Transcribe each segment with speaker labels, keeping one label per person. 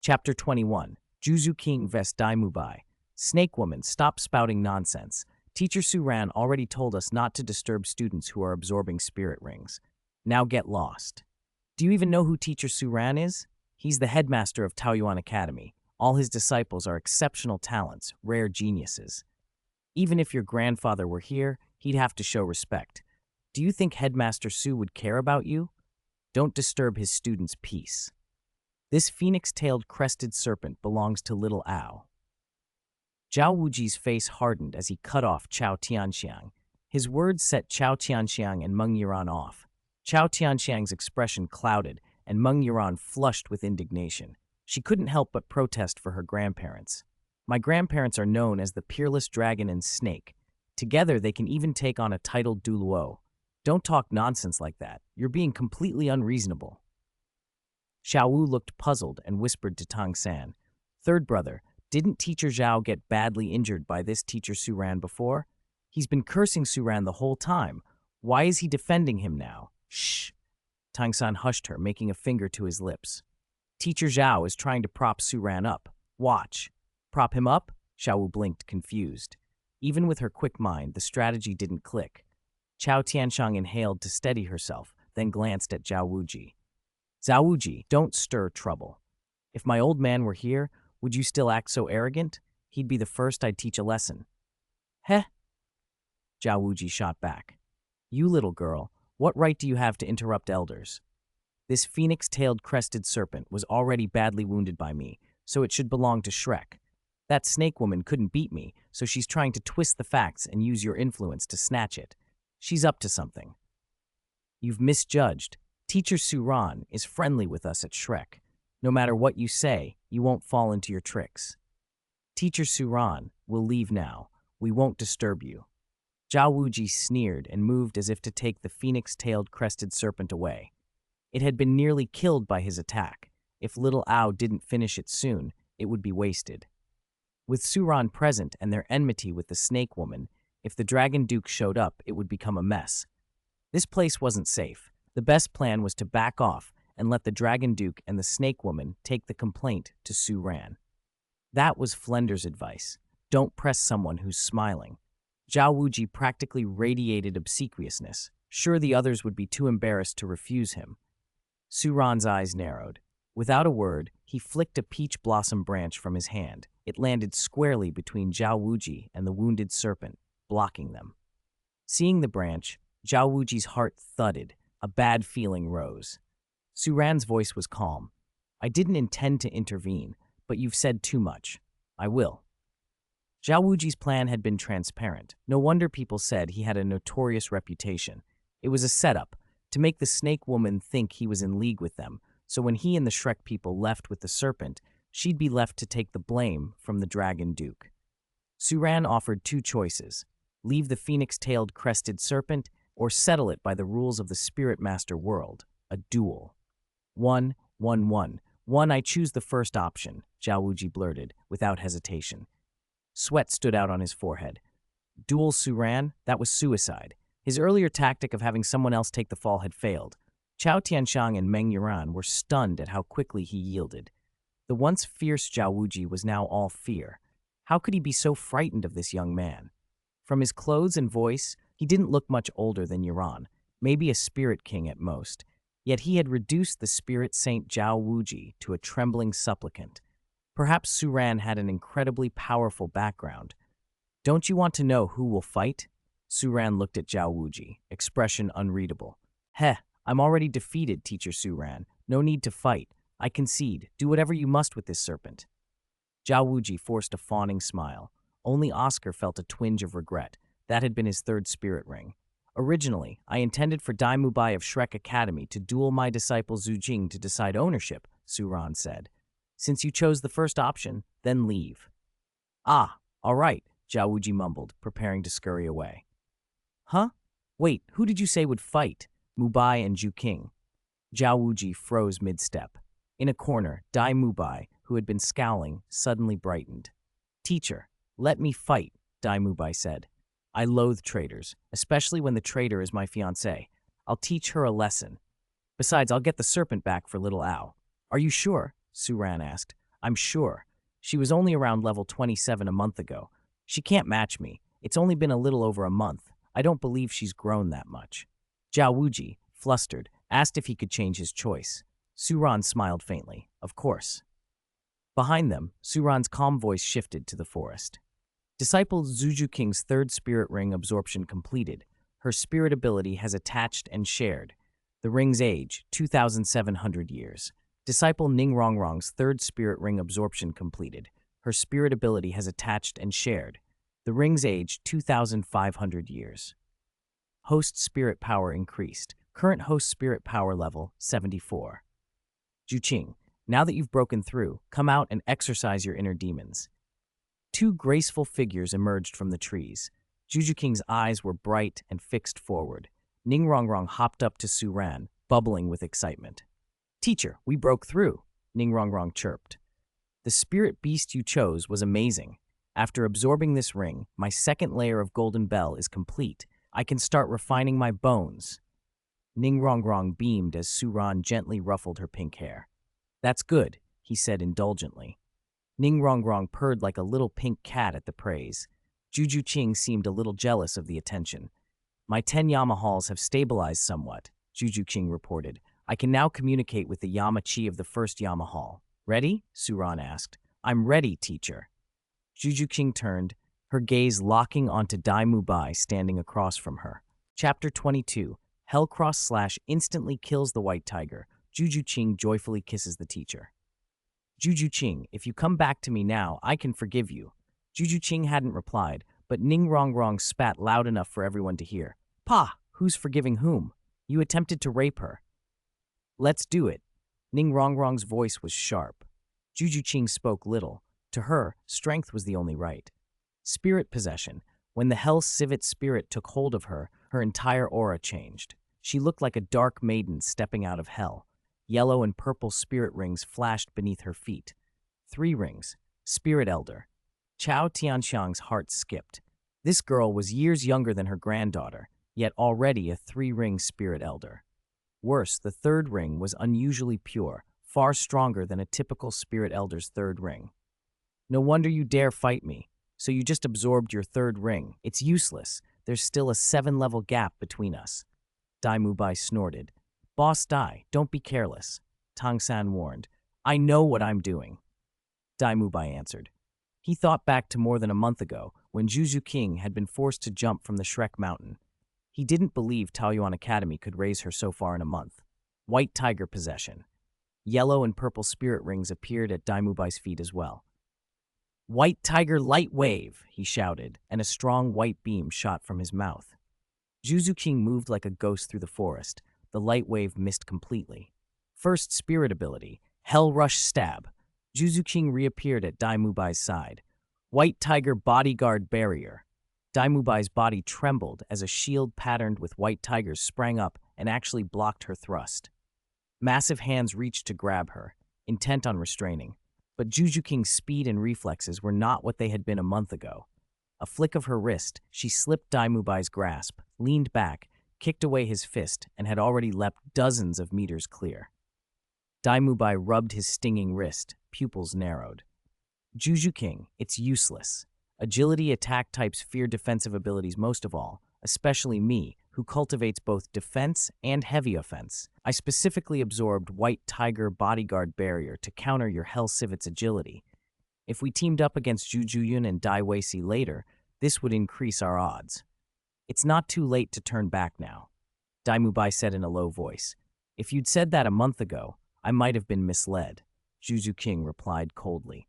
Speaker 1: Chapter 21. Zhu Zhuqing vs. Dai Mubai. Snake Woman, stop spouting nonsense. Teacher Suran already told us not to disturb students who are absorbing spirit rings. Now get lost. Do you even know who Teacher Suran is? He's the headmaster of Taoyuan Academy. All his disciples are exceptional talents, rare geniuses. Even if your grandfather were here, he'd have to show respect. Do you think Headmaster Su would care about you? Don't disturb his students' peace. This phoenix-tailed crested serpent belongs to little Ao. Zhao Wuji's face hardened as he cut off Chao Tianxiang. His words set Chao Tianxiang and Meng Yuran off. Chao Tianxiang's expression clouded, and Meng Yuran flushed with indignation. She couldn't help but protest for her grandparents. My grandparents are known as the peerless dragon and snake. Together they can even take on a titled Douluo. Don't talk nonsense like that. You're being completely unreasonable. Xiao Wu looked puzzled and whispered to Tang San, "Third brother, didn't Teacher Zhao get badly injured by this Teacher Suran before? He's been cursing Suran the whole time. Why is he defending him now?" "Shh." Tang San hushed her, making a finger to his lips. "Teacher Zhao is trying to prop Suran up. Watch." "Prop him up?" Xiao Wu blinked, confused. Even with her quick mind, the strategy didn't click. Chao Tianxiang inhaled to steady herself, then glanced at Zhao Wuji. "Zhao Wuji, don't stir trouble. If my old man were here, would you still act so arrogant? He'd be the first I'd teach a lesson." "Heh?" Zhao Wuji shot back. "You little girl, what right do you have to interrupt elders? This phoenix-tailed crested serpent was already badly wounded by me, so it should belong to Shrek. That snake woman couldn't beat me, so she's trying to twist the facts and use your influence to snatch it. She's up to something." "You've misjudged. Teacher Suran is friendly with us at Shrek. No matter what you say, you won't fall into your tricks. Teacher Suran, we'll leave now. We won't disturb you." Zhao Wuji sneered and moved as if to take the phoenix-tailed crested serpent away. It had been nearly killed by his attack. If little Ao didn't finish it soon, it would be wasted. With Suran present and their enmity with the snake woman, if the Dragon Duke showed up, it would become a mess. This place wasn't safe. The best plan was to back off and let the Dragon Duke and the snake woman take the complaint to Suran. That was Flender's advice. Don't press someone who's smiling. Zhao Wuji practically radiated obsequiousness. Sure, the others would be too embarrassed to refuse him. Suran's eyes narrowed. Without a word, he flicked a peach blossom branch from his hand. It landed squarely between Zhao Wuji and the wounded serpent, blocking them. Seeing the branch, Zhao Wuji's heart thudded. A bad feeling rose. Suran's voice was calm. "I didn't intend to intervene, but you've said too much. I will." Zhao Wuji's plan had been transparent. No wonder people said he had a notorious reputation. It was a setup to make the snake woman think he was in league with them, so when he and the Shrek people left with the serpent, she'd be left to take the blame from the Dragon Duke. Suran offered two choices: leave the phoenix-tailed crested serpent or settle it by the rules of the Spirit Master world, a duel. One, I choose the first option, Zhao Wuji blurted, without hesitation. Sweat stood out on his forehead. Duel Suran? That was suicide. His earlier tactic of having someone else take the fall had failed. Chao Tianxiang and Meng Yuran were stunned at how quickly he yielded. The once fierce Zhao Wuji was now all fear. How could he be so frightened of this young man? From his clothes and voice, he didn't look much older than Yuran, maybe a spirit king at most. Yet he had reduced the spirit saint Zhao Wuji to a trembling supplicant. Perhaps Suran had an incredibly powerful background. "Don't you want to know who will fight?" Suran looked at Zhao Wuji, expression unreadable. "Heh, I'm already defeated, Teacher Suran. No need to fight. I concede. Do whatever you must with this serpent." Zhao Wuji forced a fawning smile. Only Oscar felt a twinge of regret. That had been his third spirit ring. "Originally, I intended for Dai Mubai of Shrek Academy to duel my disciple Zhu Zhuqing to decide ownership," Suran said. "Since you chose the first option, then leave." "Ah, all right," Zhao Wuji mumbled, preparing to scurry away. "Huh? Wait, who did you say would fight? Mubai and Zhuqing?" Zhao Wuji froze mid-step. In a corner, Dai Mubai, who had been scowling, suddenly brightened. "Teacher, let me fight," Dai Mubai said. "I loathe traitors, especially when the traitor is my fiancée. I'll teach her a lesson. Besides, I'll get the serpent back for little Ao." "Are you sure?" Suran asked. I'm sure. She was only around level 27 a month ago. She can't match me. It's only been a little over a month. I don't believe she's grown that much. Zhao Wuji, flustered, asked if he could change his choice. Suran smiled faintly. Of course. Behind them, Suran's calm voice shifted to the forest. Disciple Zhu Zhuqing's third spirit ring absorption completed. Her spirit ability has attached and shared. The ring's age, 2,700 years. Disciple Ning Rongrong's third spirit ring absorption completed. Her spirit ability has attached and shared. The ring's age, 2,500 years. Host spirit power increased. Current host spirit power level, 74. Zhuqing, now that you've broken through, come out and exercise your inner demons. Two graceful figures emerged from the trees. Zhu Zhuqing's eyes were bright and fixed forward. Ning Rongrong hopped up to Suran, bubbling with excitement. Teacher, we broke through, Ning Rongrong chirped. The spirit beast you chose was amazing. After absorbing this ring, my second layer of golden bell is complete. I can start refining my bones. Ning Rongrong beamed as Suran gently ruffled her pink hair. That's good, he said indulgently. Ning Rongrong purred like a little pink cat at the praise. Zhu Zhuqing seemed a little jealous of the attention. My 10 Yama halls have stabilized somewhat, Zhu Zhuqing reported. I can now communicate with the Yama Chi of the first Yama hall. Ready? Suran asked. I'm ready, teacher. Zhu Zhuqing turned, her gaze locking onto Dai Mubai standing across from her. Chapter 22. Hellcross / instantly kills the white tiger. Zhu Zhuqing joyfully kisses the teacher. Zhu Zhuqing, if you come back to me now, I can forgive you. Zhu Zhuqing hadn't replied, but Ning Rongrong spat loud enough for everyone to hear. Pa, who's forgiving whom? You attempted to rape her. Let's do it. Ning Rongrong's voice was sharp. Zhu Zhuqing spoke little. To her, strength was the only right. Spirit possession. When the Hell Civet spirit took hold of her, her entire aura changed. She looked like a dark maiden stepping out of hell. Yellow and purple spirit rings flashed beneath her feet. 3 rings. Spirit Elder. Chao Tianxiang's heart skipped. This girl was years younger than her granddaughter, yet already a 3-ring Spirit Elder. Worse, the 3rd ring was unusually pure, far stronger than a typical Spirit Elder's 3rd ring. No wonder you dare fight me. So you just absorbed your 3rd ring. It's useless. There's still a 7-level gap between us. Dai Mubai snorted. Boss Dai, don't be careless. Tang San warned. I know what I'm doing. Dai Mubai answered. He thought back to more than a month ago, when Zhu Zhuqing had been forced to jump from the Shrek mountain. He didn't believe Taoyuan Academy could raise her so far in a month. White tiger possession. Yellow and purple spirit rings appeared at Dai Mubai's feet as well. White tiger light wave, he shouted, and a strong white beam shot from his mouth. Zhu Zhuqing moved like a ghost through the forest. The light wave missed completely. First spirit ability, Hell Rush Stab. Zhu Zhuqing reappeared at Dai Mubai's side. White Tiger Bodyguard Barrier. Dai Mubai's body trembled as a shield patterned with white tigers sprang up and actually blocked her thrust. Massive hands reached to grab her, intent on restraining. But Zhu Zhuqing's speed and reflexes were not what they had been a month ago. A flick of her wrist, she slipped Dai Mubai's grasp, leaned back, kicked away his fist, and had already leapt dozens of meters clear. Dai Mubai rubbed his stinging wrist, pupils narrowed. Zhu Zhuqing, it's useless. Agility attack types fear defensive abilities most of all, especially me, who cultivates both defense and heavy offense. I specifically absorbed White Tiger Bodyguard Barrier to counter your Hell Civet's agility. If we teamed up against Zhu Zhuyun and Dai Weici later, this would increase our odds. It's not too late to turn back now, Dai Mubai said in a low voice. If you'd said that a month ago, I might have been misled, Zhu Zhuqing replied coldly.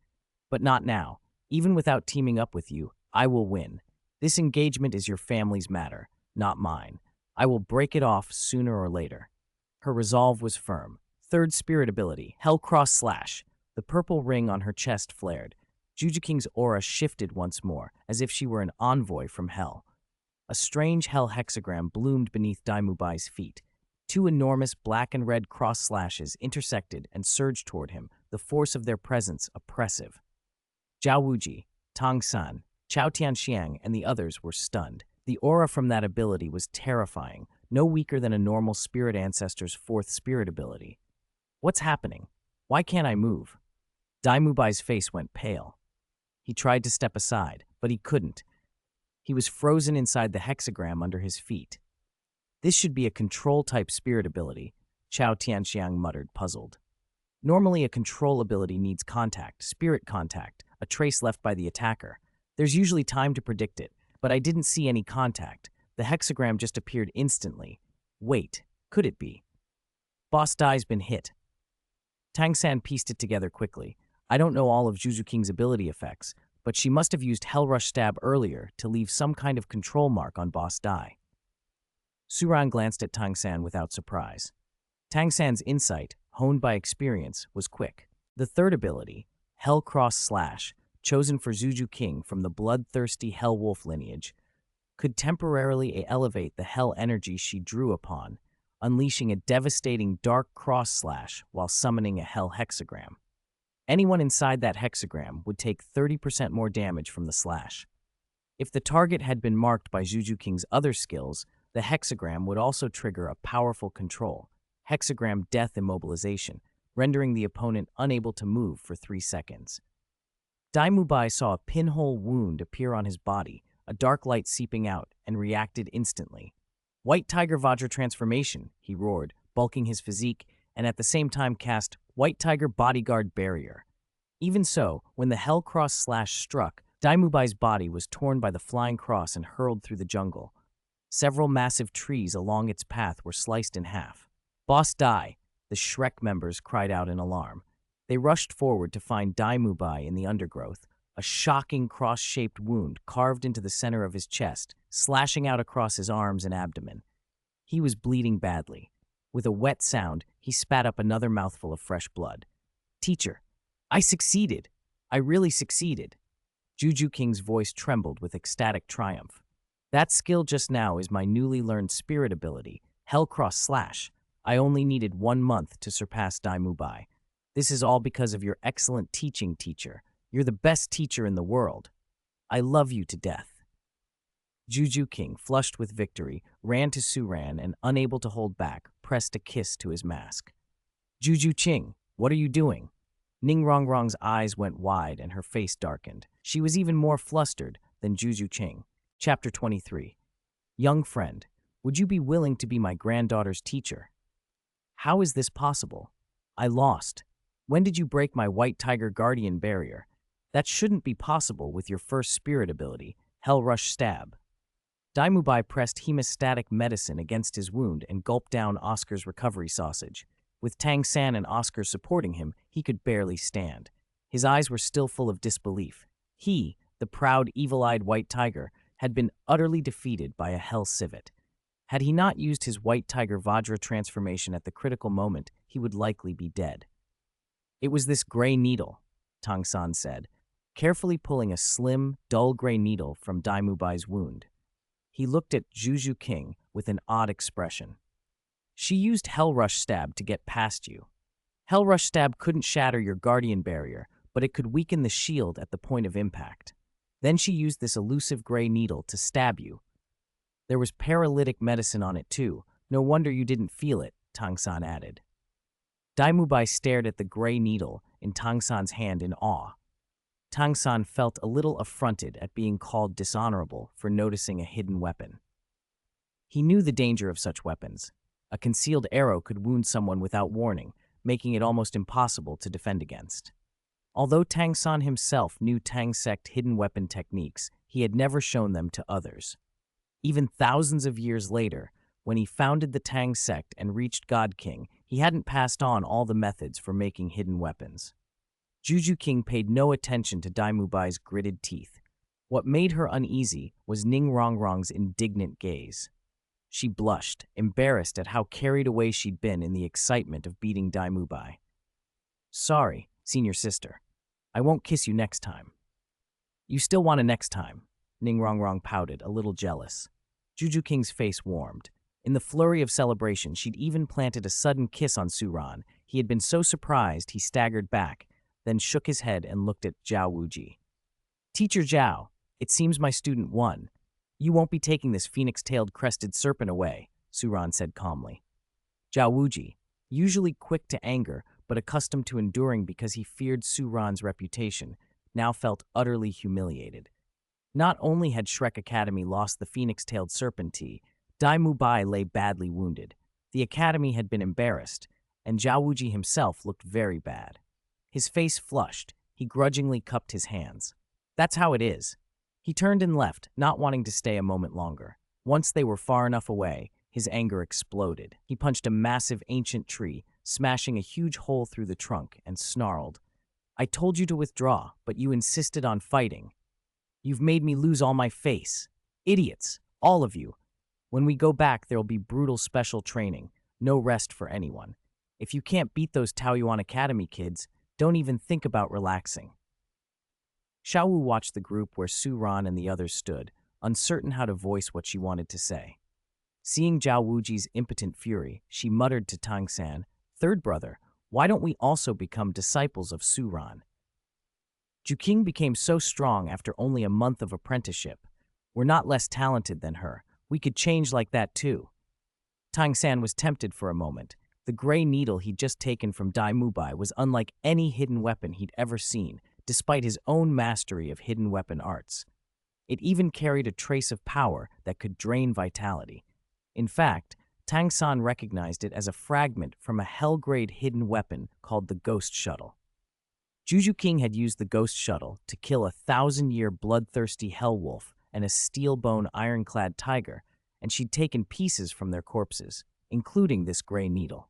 Speaker 1: But not now. Even without teaming up with you, I will win. This engagement is your family's matter, not mine. I will break it off sooner or later. Her resolve was firm. 3rd spirit ability, Hellcross Slash. The purple ring on her chest flared. Zhu Zhuqing's aura shifted once more, as if she were an envoy from hell. A strange hell hexagram bloomed beneath Dai Mubai's feet. 2 enormous black and red cross slashes intersected and surged toward him, the force of their presence oppressive. Zhao Wuji, Tang San, Chao Tianxiang, and the others were stunned. The aura from that ability was terrifying, no weaker than a normal spirit ancestor's 4th spirit ability. What's happening? Why can't I move? Daimubai's face went pale. He tried to step aside, but he couldn't. He was frozen inside the hexagram under his feet. This should be a control-type spirit ability, Chao Tianxiang muttered, puzzled. Normally, a control ability needs contact, spirit contact, a trace left by the attacker. There's usually time to predict it, but I didn't see any contact. The hexagram just appeared instantly. Wait, could it be? Boss Dai's been hit. Tang San pieced it together quickly. I don't know all of Zhu Zhuqing's ability effects, but she must have used Hell Rush Stab earlier to leave some kind of control mark on Boss Dai. Suran glanced at Tang San without surprise. Tang San's insight, honed by experience, was quick. The third ability, Hell Cross Slash, chosen for Zhu Zhuqing from the bloodthirsty Hell Wolf lineage, could temporarily elevate the hell energy she drew upon, unleashing a devastating dark cross slash while summoning a hell hexagram. Anyone inside that hexagram would take 30% more damage from the slash. If the target had been marked by Zhu Zhuqing's other skills, the hexagram would also trigger a powerful control, hexagram death immobilization, rendering the opponent unable to move for 3 seconds. Daimubai saw a pinhole wound appear on his body, a dark light seeping out, and reacted instantly. White Tiger Vajra Transformation, he roared, bulking his physique, and at the same time cast White Tiger Bodyguard Barrier. Even so, when the Hell Cross Slash struck, Daimubai's body was torn by the flying cross and hurled through the jungle. Several massive trees along its path were sliced in half. Boss Dai, the Shrek members cried out in alarm. They rushed forward to find Daimubai in the undergrowth, a shocking cross-shaped wound carved into the center of his chest, slashing out across his arms and abdomen. He was bleeding badly. With a wet sound, he spat up another mouthful of fresh blood. "Teacher, I succeeded! I really succeeded!" Zhu Zhuqing's voice trembled with ecstatic triumph. "That skill just now is my newly learned spirit ability, Hell Cross Slash. I only needed 1 month to surpass Daimubai. This is all because of your excellent teaching, teacher. You're the best teacher in the world. I love you to death." Zhu Zhuqing, flushed with victory, ran to Suran and, unable to hold back, pressed a kiss to his mask. "Zhu Zhuqing, what are you doing?" Ning Rongrong's eyes went wide and her face darkened. She was even more flustered than Zhu Zhuqing. Chapter 23. Young friend, would you be willing to be my granddaughter's teacher? How is this possible? I lost. When did you break my White Tiger Guardian barrier? That shouldn't be possible with your first spirit ability, Hell Rush Stab. Daimubai pressed hemostatic medicine against his wound and gulped down Oscar's recovery sausage. With Tang San and Oscar supporting him, he could barely stand. His eyes were still full of disbelief. He, the proud, evil-eyed White Tiger, had been utterly defeated by a Hell Civet. Had he not used his White Tiger Vajra transformation at the critical moment, he would likely be dead. "It was this gray needle," Tang San said, carefully pulling a slim, dull gray needle from Daimubai's wound. He looked at Zhu Zhuqing with an odd expression. "She used Hell Rush Stab to get past you. Hell Rush Stab couldn't shatter your guardian barrier, but it could weaken the shield at the point of impact. Then she used this elusive gray needle to stab you. There was paralytic medicine on it too. No wonder you didn't feel it," Tang San added. Daimubai stared at the gray needle in Tang San's hand in awe. Tang San felt a little affronted at being called dishonorable for noticing a hidden weapon. He knew the danger of such weapons. A concealed arrow could wound someone without warning, making it almost impossible to defend against. Although Tang San himself knew Tang Sect hidden weapon techniques, he had never shown them to others. Even thousands of years later, when he founded the Tang Sect and reached God King, he hadn't passed on all the methods for making hidden weapons. Zhu Zhuqing paid no attention to Daimubai's gritted teeth. What made her uneasy was Ning Rongrong's indignant gaze. She blushed, embarrassed at how carried away she'd been in the excitement of beating Daimubai. "Sorry, senior sister. I won't kiss you next time." "You still want a next time," Ning Rongrong pouted, a little jealous. Zhu Zhuqing's face warmed. In the flurry of celebration, she'd even planted a sudden kiss on Suran. He had been so surprised he staggered back, then shook his head and looked at Zhao Wuji. "Teacher Zhao, it seems my student won. You won't be taking this phoenix-tailed crested serpent away," Suran said calmly. Zhao Wuji, usually quick to anger, but accustomed to enduring because he feared Su Ran's reputation, now felt utterly humiliated. Not only had Shrek Academy lost the phoenix-tailed serpent T, Dai Mubai lay badly wounded. The academy had been embarrassed, and Zhao Wuji himself looked very bad. His face flushed, he grudgingly cupped his hands. That's how it is. He turned and left, not wanting to stay a moment longer. Once they were far enough away, his anger exploded. He punched a massive ancient tree, smashing a huge hole through the trunk, and snarled, "I told you to withdraw, but you insisted on fighting. You've made me lose all my face. Idiots, all of you. When we go back, there'll be brutal special training, no rest for anyone. If you can't beat those Taoyuan Academy kids, don't even think about relaxing." Xiao Wu watched the group where Su Ran and the others stood, uncertain how to voice what she wanted to say. Seeing Zhao Wuji's impotent fury, she muttered to Tang San, "Third brother, why don't we also become disciples of Su Ran?" Zhuqing became so strong after only a month of apprenticeship. We're not less talented than her. We could change like that too. Tang San was tempted for a moment. The gray needle he'd just taken from Dai Mubai was unlike any hidden weapon he'd ever seen, despite his own mastery of hidden weapon arts. It even carried a trace of power that could drain vitality. In fact, Tang San recognized it as a fragment from a hell-grade hidden weapon called the Ghost Shuttle. Zhu Zhuqing had used the Ghost Shuttle to kill a 1,000-year bloodthirsty hell wolf and a steel-bone ironclad tiger, and she'd taken pieces from their corpses, including this gray needle.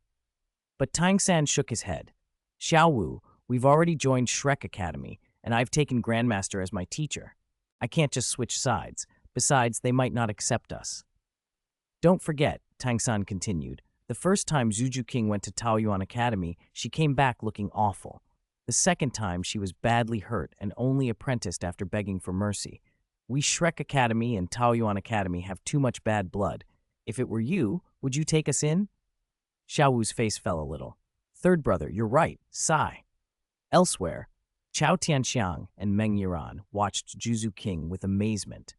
Speaker 1: But Tang San shook his head. "Xiao Wu, we've already joined Shrek Academy, and I've taken Grandmaster as my teacher. I can't just switch sides. Besides, they might not accept us." "Don't forget," Tang San continued, "the first time Zhu Zhuqing went to Taoyuan Academy, she came back looking awful. The second time, she was badly hurt and only apprenticed after begging for mercy. We Shrek Academy and Taoyuan Academy have too much bad blood. If it were you, would you take us in?" Xiao Wu's face fell a little. "Third brother, you're right. Sigh." Elsewhere, Chao Tianxiang and Meng Yiran watched Zhu Zhuqing with amazement.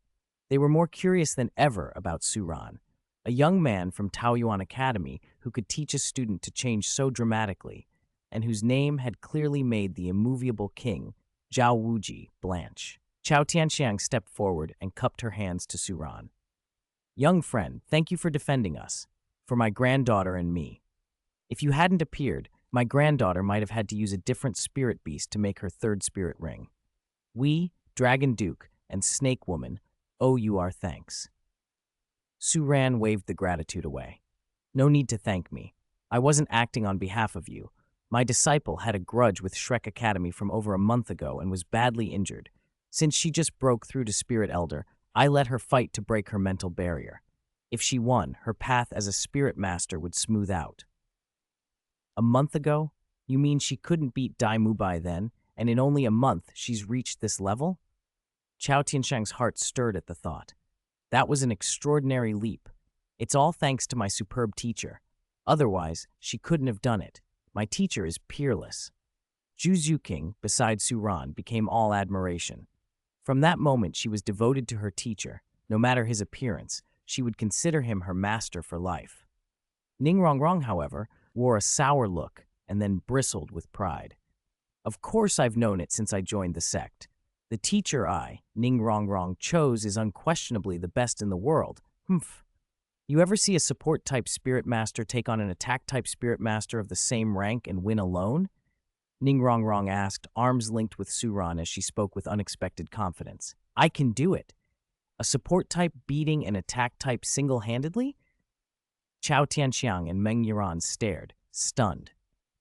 Speaker 1: They were more curious than ever about Su Ran, a young man from Taoyuan Academy who could teach a student to change so dramatically, and whose name had clearly made the immovable king, Zhao Wuji, blanch. Chao Tianxiang stepped forward and cupped her hands to Su Ran. "Young friend, thank you for defending us, for my granddaughter and me. If you hadn't appeared, my granddaughter might have had to use a different spirit beast to make her third spirit ring. We, Dragon Duke, and Snake Woman, owe you our thanks." Su Ran waved the gratitude away. "No need to thank me. I wasn't acting on behalf of you. My disciple had a grudge with Shrek Academy from over a month ago and was badly injured. Since she just broke through to Spirit Elder, I let her fight to break her mental barrier. If she won, her path as a spirit master would smooth out." "A month ago? You mean she couldn't beat Dai Mubai then, and in only a month she's reached this level?" Chao Tianxiang's heart stirred at the thought. "That was an extraordinary leap. It's all thanks to my superb teacher. Otherwise, she couldn't have done it. My teacher is peerless." Zhu Zhuqing, beside Su Ran, became all admiration. From that moment, she was devoted to her teacher. No matter his appearance, she would consider him her master for life. Ning Rongrong, however, wore a sour look and then bristled with pride. "Of course I've known it since I joined the sect. The teacher Ning Rongrong, chose is unquestionably the best in the world. Humph. You ever see a support-type spirit master take on an attack-type spirit master of the same rank and win alone?" Ning Rongrong asked, arms linked with Su Ran as she spoke with unexpected confidence. "I can do it. A support-type beating an attack-type single-handedly?" Chao Tianxiang and Meng Yiran stared, stunned.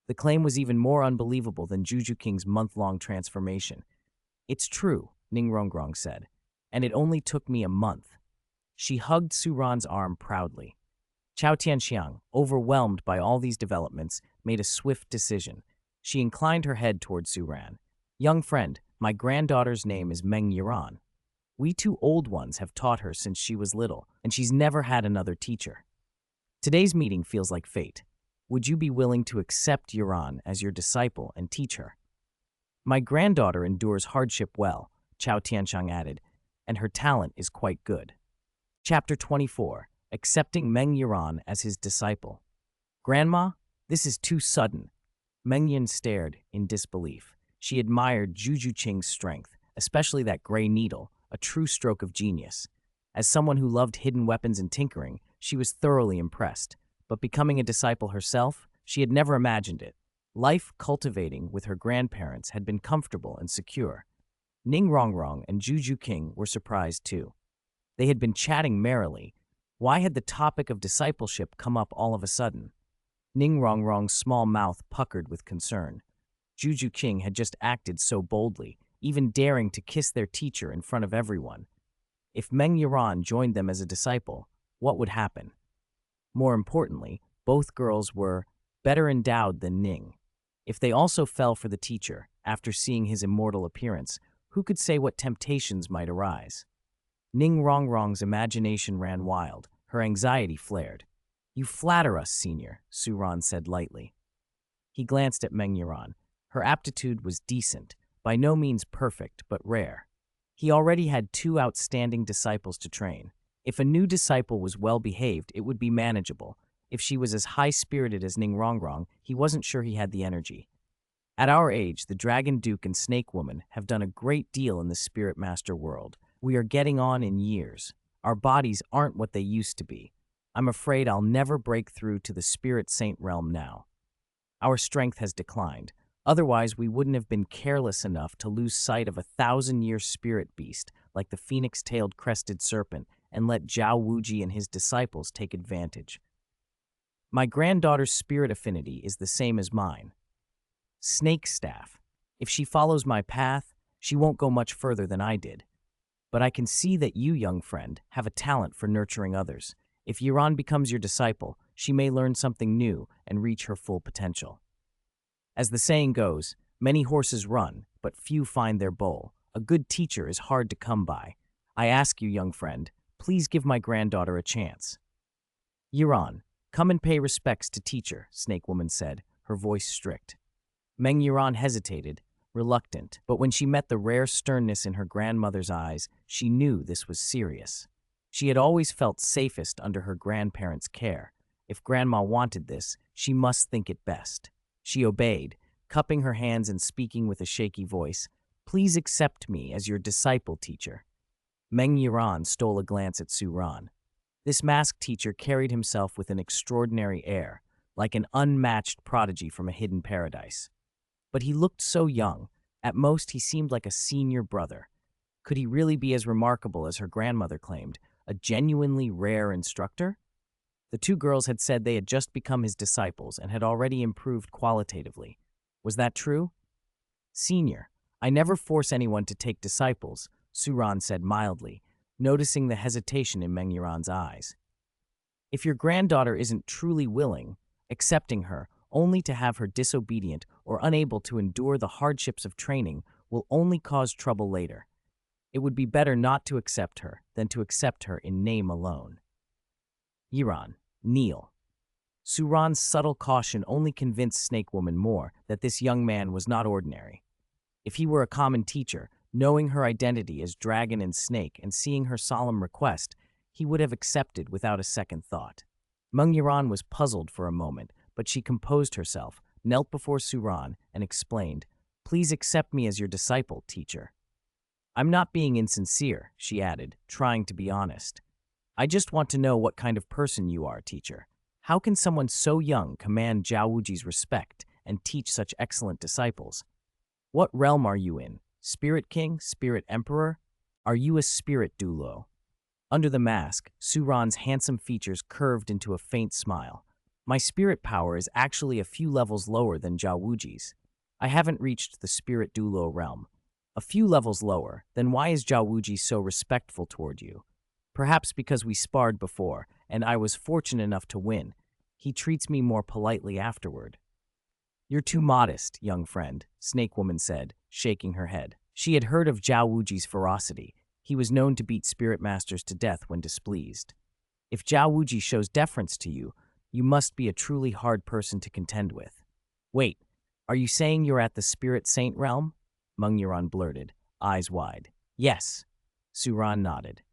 Speaker 1: The claim was even more unbelievable than Zhu Zhuqing's month-long transformation. "It's true," Ning Rongrong said, "and it only took me a month." She hugged Su Ran's arm proudly. Chao Tianxiang, overwhelmed by all these developments, made a swift decision. She inclined her head toward Su Ran. "Young friend, my granddaughter's name is Meng Yiran. We two old ones have taught her since she was little, and she's never had another teacher. Today's meeting feels like fate. Would you be willing to accept Yiran as your disciple and teach her?" "My granddaughter endures hardship well," Chao Tianxiang added, "and her talent is quite good." Chapter 24. Accepting Meng Yiran as his disciple. "Grandma, this is too sudden. Meng stared in disbelief. She admired Zhu Zhuqing's strength, especially that gray needle, a true stroke of genius. As someone who loved hidden weapons and tinkering, she was thoroughly impressed. But becoming a disciple herself, she had never imagined it. Life cultivating with her grandparents had been comfortable and secure. Ning Rongrong and Zhu Zhuqing were surprised too. They had been chatting merrily. Why had the topic of discipleship come up all of a sudden? Ning Rongrong's small mouth puckered with concern. Zhu Zhuqing had just acted so boldly, even daring to kiss their teacher in front of everyone. If Meng Yuan joined them as a disciple, what would happen? More importantly, both girls were better endowed than Ning. If they also fell for the teacher, after seeing his immortal appearance, who could say what temptations might arise? Ning Rongrong's imagination ran wild. Her anxiety flared. "You flatter us, senior," Suran said lightly. He glanced at Meng Yuan. Her aptitude was decent, by no means perfect, but rare. He already had 2 outstanding disciples to train. If a new disciple was well-behaved, it would be manageable. If she was as high-spirited as Ning Rongrong, he wasn't sure he had the energy. At our age, the Dragon Duke and Snake Woman have done a great deal in the Spirit Master world. We are getting on in years. Our bodies aren't what they used to be. I'm afraid I'll never break through to the Spirit Saint realm now. Our strength has declined. Otherwise, we wouldn't have been careless enough to lose sight of a 1,000-year spirit beast like the phoenix-tailed crested serpent and let Zhao Wuji and his disciples take advantage. My granddaughter's spirit affinity is the same as mine. Snake staff. If she follows my path, she won't go much further than I did. But I can see that you, young friend, have a talent for nurturing others. If Yuan becomes your disciple, she may learn something new and reach her full potential. As the saying goes, many horses run, but few find their bowl. A good teacher is hard to come by. I ask you, young friend, please give my granddaughter a chance. Yuan, come and pay respects to teacher, Snake Woman said, her voice strict. Meng Yuan hesitated, reluctant, but when she met the rare sternness in her grandmother's eyes, she knew this was serious. She had always felt safest under her grandparents' care. If Grandma wanted this, she must think it best. She obeyed, cupping her hands and speaking with a shaky voice. Please accept me as your disciple, teacher. Meng Yuan stole a glance at Suran. This masked teacher carried himself with an extraordinary air, like an unmatched prodigy from a hidden paradise. But he looked so young. At most, he seemed like a senior brother. Could he really be as remarkable as her grandmother claimed, a genuinely rare instructor? The 2 girls had said they had just become his disciples and had already improved qualitatively. Was that true? Senior, I never force anyone to take disciples, Suran said mildly, noticing the hesitation in Meng Yuan's eyes. If your granddaughter isn't truly willing, accepting her only to have her disobedient or unable to endure the hardships of training will only cause trouble later. It would be better not to accept her than to accept her in name alone. Yuan, kneel. Suran's subtle caution only convinced Snake Woman more that this young man was not ordinary. If he were a common teacher, knowing her identity as dragon and snake and seeing her solemn request, he would have accepted without a second thought. Meng Yuan was puzzled for a moment, but she composed herself, knelt before Suran, and explained, "Please accept me as your disciple, teacher." "I'm not being insincere," she added, trying to be honest. "I just want to know what kind of person you are, teacher. How can someone so young command Zhao Wuji's respect and teach such excellent disciples? What realm are you in? Spirit King? Spirit Emperor? Are you a spirit Douluo?" Under the mask, Suran's handsome features curved into a faint smile. "My spirit power is actually a few levels lower than Zhao Wuji's. I haven't reached the spirit Douluo realm. A few levels lower, then why is Zhao Wuji so respectful toward you? Perhaps because we sparred before, and I was fortunate enough to win. He treats me more politely afterward." "You're too modest, young friend," Snake Woman said, shaking her head. She had heard of Zhao Wuji's ferocity. He was known to beat spirit masters to death when displeased. If Zhao Wuji shows deference to you, you must be a truly hard person to contend with. "Wait, are you saying you're at the Spirit Saint realm?" Meng Yuan blurted, eyes wide. "Yes," Suran nodded.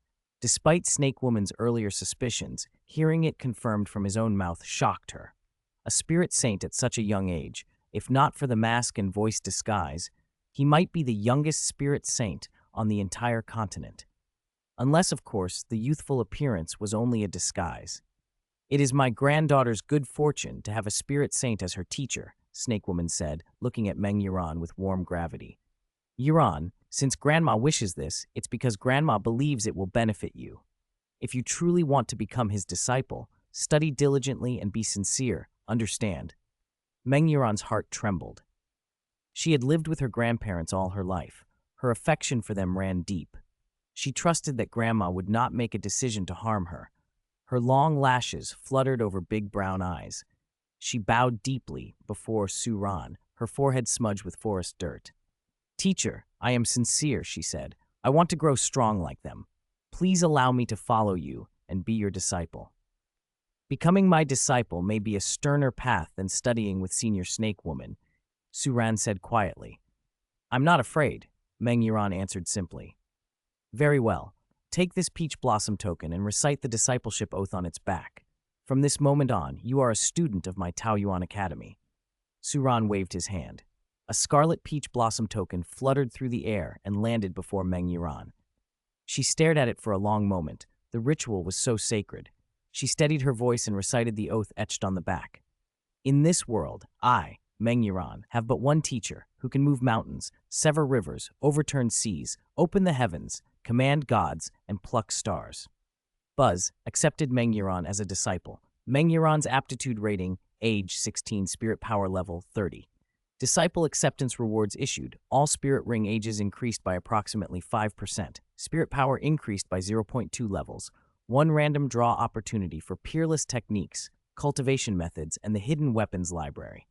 Speaker 1: Despite Snake Woman's earlier suspicions, hearing it confirmed from his own mouth shocked her. A spirit saint at such a young age, If not for the mask and voice disguise, he might be the youngest spirit saint on the entire continent. Unless, of course, the youthful appearance was only a disguise. "It is my granddaughter's good fortune to have a spirit saint as her teacher," Snake Woman said, looking at Meng Yuran with warm gravity. "Yuran, since Grandma wishes this, it's because Grandma believes it will benefit you. If you truly want to become his disciple, study diligently and be sincere, understand?" Meng Yuran's heart trembled. She had lived with her grandparents all her life. Her affection for them ran deep. She trusted that Grandma would not make a decision to harm her. Her long lashes fluttered over big brown eyes. She bowed deeply before Su Ran, her forehead smudged with forest dirt. "Teacher, I am sincere," she said. "I want to grow strong like them. Please allow me to follow you and be your disciple." "Becoming my disciple may be a sterner path than studying with Senior Snake Woman," Su Ran said quietly. "I'm not afraid," Meng Yuran answered simply. "Very well. Take this peach blossom token and recite the discipleship oath on its back. From this moment on, you are a student of my Taoyuan Academy." Su Ran waved his hand. A scarlet peach blossom token fluttered through the air and landed before Meng Yuran. She stared at it for a long moment. The ritual was so sacred. She steadied her voice and recited the oath etched on the back. "In this world, I, Meng Yuran, have but one teacher who can move mountains, sever rivers, overturn seas, open the heavens, command gods, and pluck stars." Buzz accepted Meng Yuran as a disciple. Meng Yuran's aptitude rating, age 16, spirit power level 30. Disciple acceptance rewards issued. All spirit ring ages increased by approximately 5%. Spirit power increased by 0.2 levels. One random draw opportunity for peerless techniques, cultivation methods, and the hidden weapons library.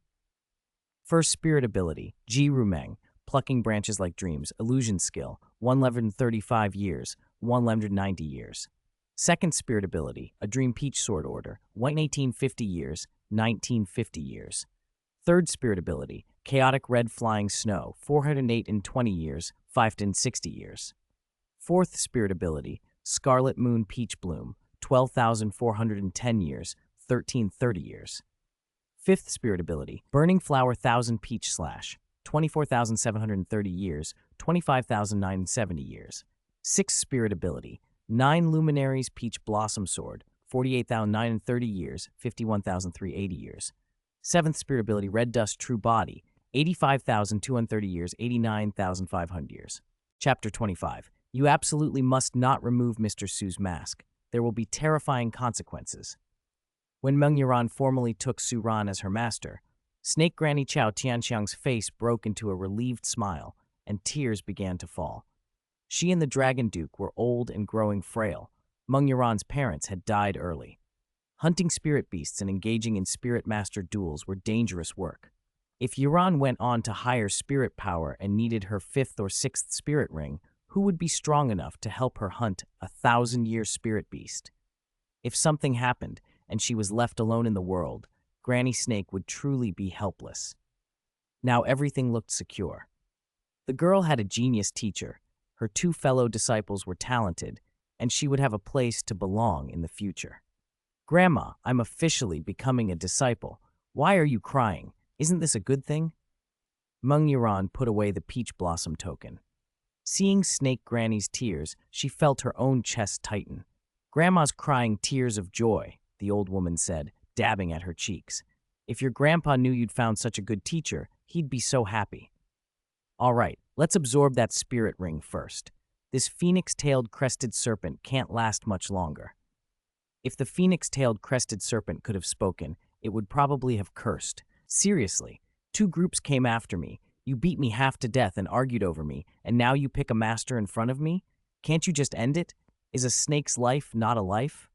Speaker 1: First spirit ability, Ji Rumeng, plucking branches like dreams, illusion skill, 135 years, 190 years. Second spirit ability, a dream peach sword order, 1850 years, 1950 years. Third spirit ability, chaotic red flying snow, 408 in 20 years, 560 years. Fourth spirit ability, scarlet moon peach bloom, 12,410 years, 1330 years. Fifth spirit ability, burning flower thousand peach slash, 24,730 years, 25,970 years. Sixth spirit ability, 9 luminaries peach blossom sword, 48,930 years, 51,380 years. Seventh spirit ability, red dust true body, 85,230 years, 89,500 years. Chapter 25. You absolutely must not remove Mr. Su's mask. There will be terrifying consequences. When Meng Yuran formally took Su Ran as her master, Snake Granny Chao Tianxiang's face broke into a relieved smile, and tears began to fall. She and the Dragon Duke were old and growing frail. Meng Yuran's parents had died early. Hunting spirit beasts and engaging in spirit master duels were dangerous work. If Yuran went on to higher spirit power and needed her 5th or 6th spirit ring, who would be strong enough to help her hunt a 1,000-year spirit beast? If something happened and she was left alone in the world, Granny Snake would truly be helpless. Now everything looked secure. The girl had a genius teacher, her 2 fellow disciples were talented, and she would have a place to belong in the future. "Grandma, I'm officially becoming a disciple. Why are you crying? Isn't this a good thing?" Meng Yuran put away the peach blossom token. Seeing Snake Granny's tears, she felt her own chest tighten. "Grandma's crying tears of joy," the old woman said, dabbing at her cheeks. "If your grandpa knew you'd found such a good teacher, he'd be so happy." "All right, let's absorb that spirit ring first. This phoenix-tailed crested serpent can't last much longer." If the phoenix-tailed crested serpent could have spoken, it would probably have cursed. "Seriously, 2 groups came after me. You beat me half to death and argued over me, and now you pick a master in front of me? Can't you just end it? Is a snake's life not a life?"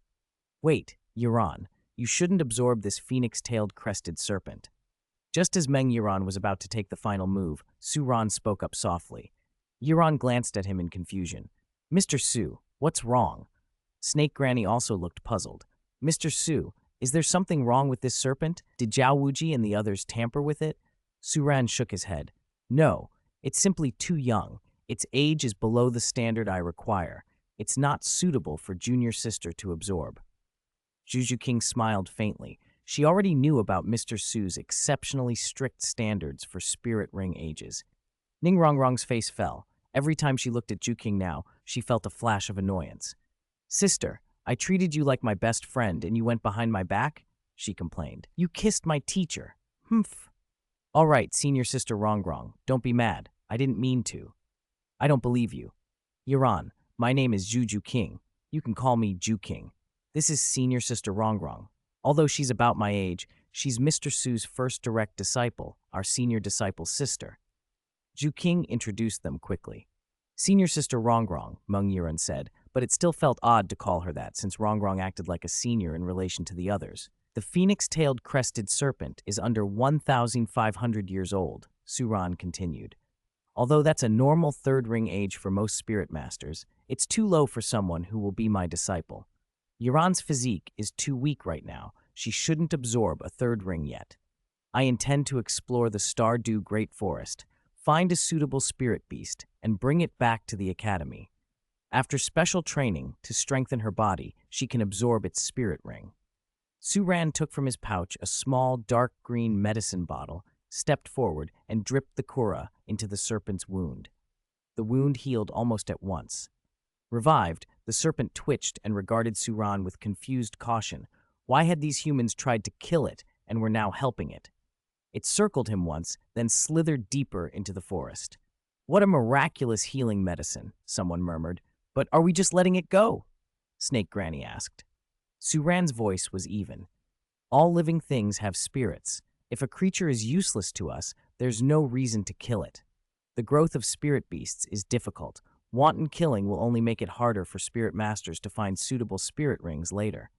Speaker 1: "Wait, Yuran, you shouldn't absorb this phoenix-tailed crested serpent." Just as Meng Yuran was about to take the final move, Su Ran spoke up softly. Yuran glanced at him in confusion. "Mr. Su, what's wrong?" Snake Granny also looked puzzled. "Mr. Su, is there something wrong with this serpent? Did Zhao Wuji and the others tamper with it?" Su Ran shook his head. "No, it's simply too young. Its age is below the standard I require. It's not suitable for junior sister to absorb." Zhu Zhuqing smiled faintly. She already knew about Mr. Su's exceptionally strict standards for spirit ring ages. Ning Rongrong's face fell. Every time she looked at Zhuqing now, she felt a flash of annoyance. "Sister, I treated you like my best friend and you went behind my back?" she complained. "You kissed my teacher." "Humph." "All right, senior sister Rongrong, don't be mad. I didn't mean to." "I don't believe you." "Yuran, my name is Zhu Zhuqing. You can call me Zhuqing. This is senior sister Rongrong. Although she's about my age, she's Mr. Su's first direct disciple, our senior disciple's sister." Zhuqing introduced them quickly. "Senior sister Rongrong," Meng Yuran said, but it still felt odd to call her that since Rongrong acted like a senior in relation to the others. "The phoenix-tailed crested serpent is under 1,500 years old," Suran continued. "Although that's a normal third ring age for most spirit masters, it's too low for someone who will be my disciple. Yuran's physique is too weak right now. She shouldn't absorb a third ring yet. I intend to explore the Stardew Great Forest, find a suitable spirit beast, and bring it back to the academy. After special training to strengthen her body, she can absorb its spirit ring." Suran took from his pouch a small, dark green medicine bottle, stepped forward, and dripped the kura into the serpent's wound. The wound healed almost at once. Revived, the serpent twitched and regarded Suran with confused caution. Why had these humans tried to kill it and were now helping it? It circled him once, then slithered deeper into the forest. "What a miraculous healing medicine," someone murmured. "But are we just letting it go?" Snake Granny asked. Suran's voice was even. "All living things have spirits. If a creature is useless to us, there's no reason to kill it. The growth of spirit beasts is difficult. Wanton killing will only make it harder for spirit masters to find suitable spirit rings later.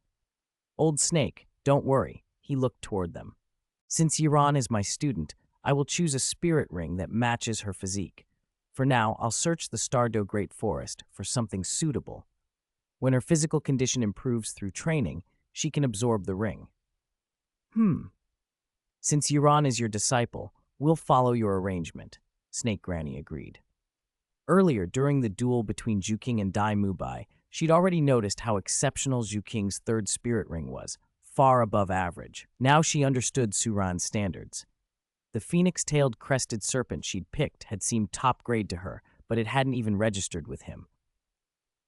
Speaker 1: Old Snake, don't worry." He looked toward them. "Since Yuran is my student, I will choose a spirit ring that matches her physique. For now, I'll search the Stardew Great Forest for something suitable. When her physical condition improves through training, she can absorb the ring." "Since Yuran is your disciple, we'll follow your arrangement," Snake Granny agreed. Earlier, during the duel between Zhuqing and Dai Mubai, she'd already noticed how exceptional Zhuqing's third spirit ring was, far above average. Now she understood Suran's standards. The phoenix-tailed crested serpent she'd picked had seemed top grade to her, but it hadn't even registered with him.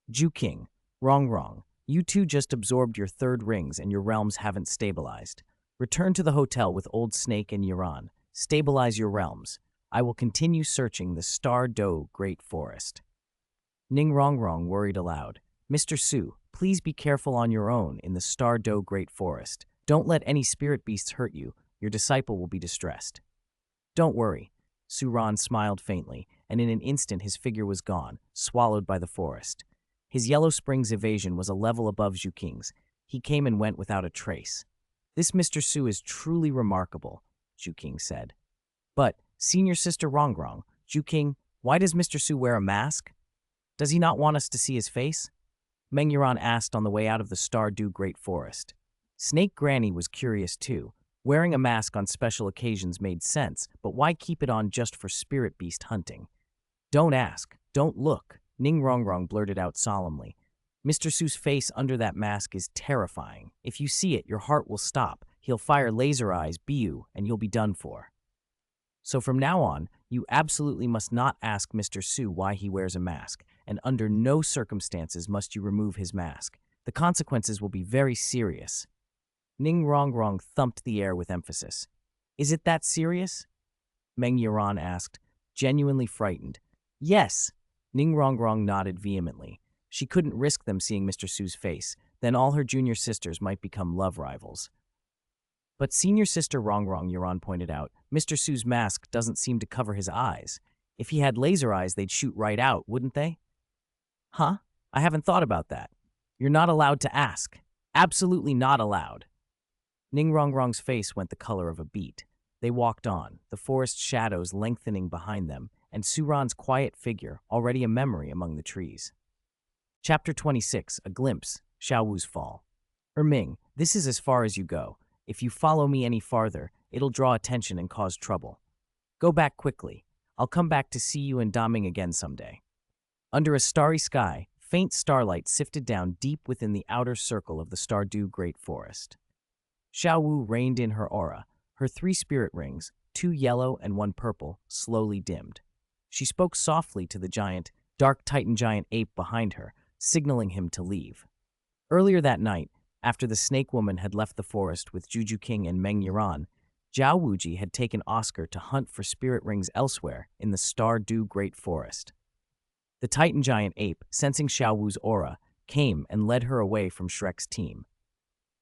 Speaker 1: "Zhuqing, Rongrong, you two just absorbed your third rings and your realms haven't stabilized. Return to the hotel with Old Snake and Yuran. Stabilize your realms. I will continue searching the Stardew Great Forest." Ning Rongrong worried aloud. "Mr. Su, please be careful on your own in the Stardew Great Forest. Don't let any spirit beasts hurt you. Your disciple will be distressed." "Don't worry." Suran smiled faintly, and in an instant his figure was gone, swallowed by the forest. His Yellow Springs evasion was a level above Zhuqing's. He came and went without a trace. "This Mr. Su is truly remarkable," Zhuqing said. "But, senior sister Rongrong, Zhuqing, why does Mr. Su wear a mask? Does he not want us to see his face?" Meng Yuran asked on the way out of the Stardew Great Forest. Snake Granny was curious too. Wearing a mask on special occasions made sense, but why keep it on just for spirit beast hunting? "Don't ask, don't look," Ning Rongrong blurted out solemnly. "Mr. Su's face under that mask is terrifying. If you see it, your heart will stop. He'll fire laser eyes, Biu, and you'll be done for. So from now on, you absolutely must not ask Mr. Su why he wears a mask, and under no circumstances must you remove his mask. The consequences will be very serious." Ning Rongrong thumped the air with emphasis. "Is it that serious?" Meng Yuran asked, genuinely frightened. "Yes." Ning Rongrong nodded vehemently. She couldn't risk them seeing Mr. Su's face. Then all her junior sisters might become love rivals. "But senior sister Rongrong," Yuran pointed out, "Mr. Su's mask doesn't seem to cover his eyes. If he had laser eyes, they'd shoot right out, wouldn't they?" "Huh? I haven't thought about that. You're not allowed to ask. Absolutely not allowed." Ning Rongrong's face went the color of a beet. They walked on, the forest shadows lengthening behind them, and Suran's quiet figure already a memory among the trees. Chapter 26, A Glimpse, Xiao Wu's Fall. "Erming, this is as far as you go. If you follow me any farther, it'll draw attention and cause trouble. Go back quickly. I'll come back to see you and Daming again someday." Under a starry sky, faint starlight sifted down deep within the outer circle of the Stardew Great Forest. Xiao Wu reined in her aura. Her 3 spirit rings, 2 yellow and 1 purple, slowly dimmed. She spoke softly to the dark Titan giant ape behind her, signaling him to leave. Earlier that night, after the snake woman had left the forest with Zhu Zhuqing and Meng Yuran, Zhao Wuji had taken Oscar to hunt for spirit rings elsewhere in the Stardew Great Forest. The Titan giant ape, sensing Xiao Wu's aura, came and led her away from Shrek's team.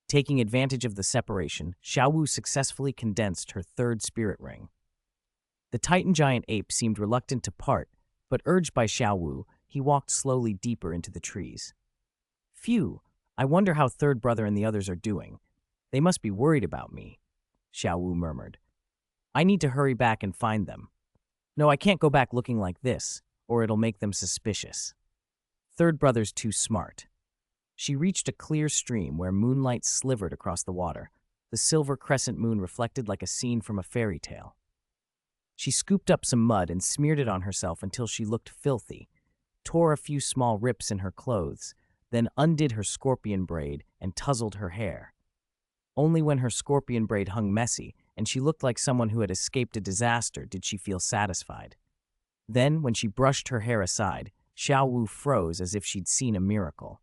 Speaker 1: Taking advantage of the separation, Xiao Wu successfully condensed her 3rd spirit ring. The Titan giant ape seemed reluctant to part, but urged by Xiao Wu, he walked slowly deeper into the trees. Phew, I wonder how 3rd brother and the others are doing. They must be worried about me, Xiao Wu murmured. I need to hurry back and find them. No, I can't go back looking like this, or it'll make them suspicious. 3rd brother's too smart. She reached a clear stream where moonlight slivered across the water, the silver crescent moon reflected like a scene from a fairy tale. She scooped up some mud and smeared it on herself until she looked filthy, tore a few small rips in her clothes, then undid her scorpion braid and tousled her hair. Only when her scorpion braid hung messy and she looked like someone who had escaped a disaster did she feel satisfied. Then, when she brushed her hair aside, Xiao Wu froze as if she'd seen a miracle.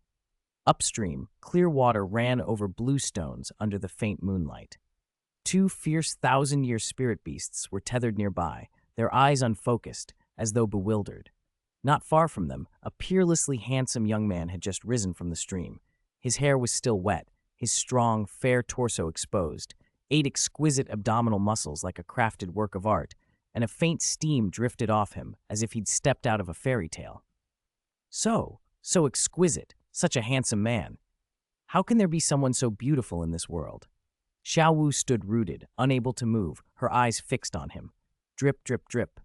Speaker 1: Upstream, clear water ran over blue stones under the faint moonlight. 2 fierce 1,000-year spirit beasts were tethered nearby, their eyes unfocused, as though bewildered. Not far from them, a peerlessly handsome young man had just risen from the stream. His hair was still wet, his strong, fair torso exposed, 8 exquisite abdominal muscles like a crafted work of art, and a faint steam drifted off him as if he'd stepped out of a fairy tale. So exquisite, such a handsome man. How can there be someone so beautiful in this world? Xiao Wu stood rooted, unable to move, her eyes fixed on him. Drip, drip, drip.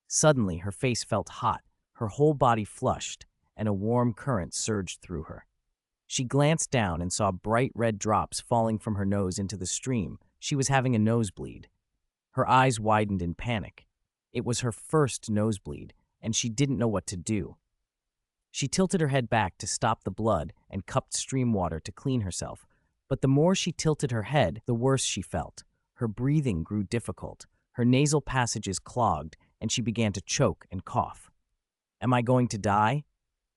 Speaker 1: Suddenly, her face felt hot, her whole body flushed, and a warm current surged through her. She glanced down and saw bright red drops falling from her nose into the stream. She was having a nosebleed. Her eyes widened in panic. It was her first nosebleed, and she didn't know what to do. She tilted her head back to stop the blood and cupped stream water to clean herself, but the more she tilted her head, the worse she felt. Her breathing grew difficult, her nasal passages clogged, and she began to choke and cough. Am I going to die?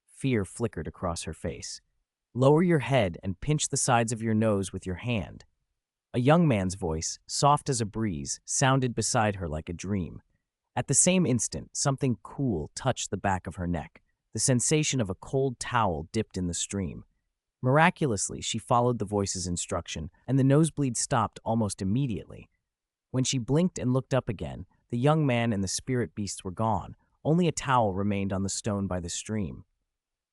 Speaker 1: Fear flickered across her face. Lower your head and pinch the sides of your nose with your hand. A young man's voice, soft as a breeze, sounded beside her like a dream. At the same instant, something cool touched the back of her neck, the sensation of a cold towel dipped in the stream. Miraculously, she followed the voice's instruction, and the nosebleed stopped almost immediately. When she blinked and looked up again, the young man and the spirit beasts were gone. Only a towel remained on the stone by the stream.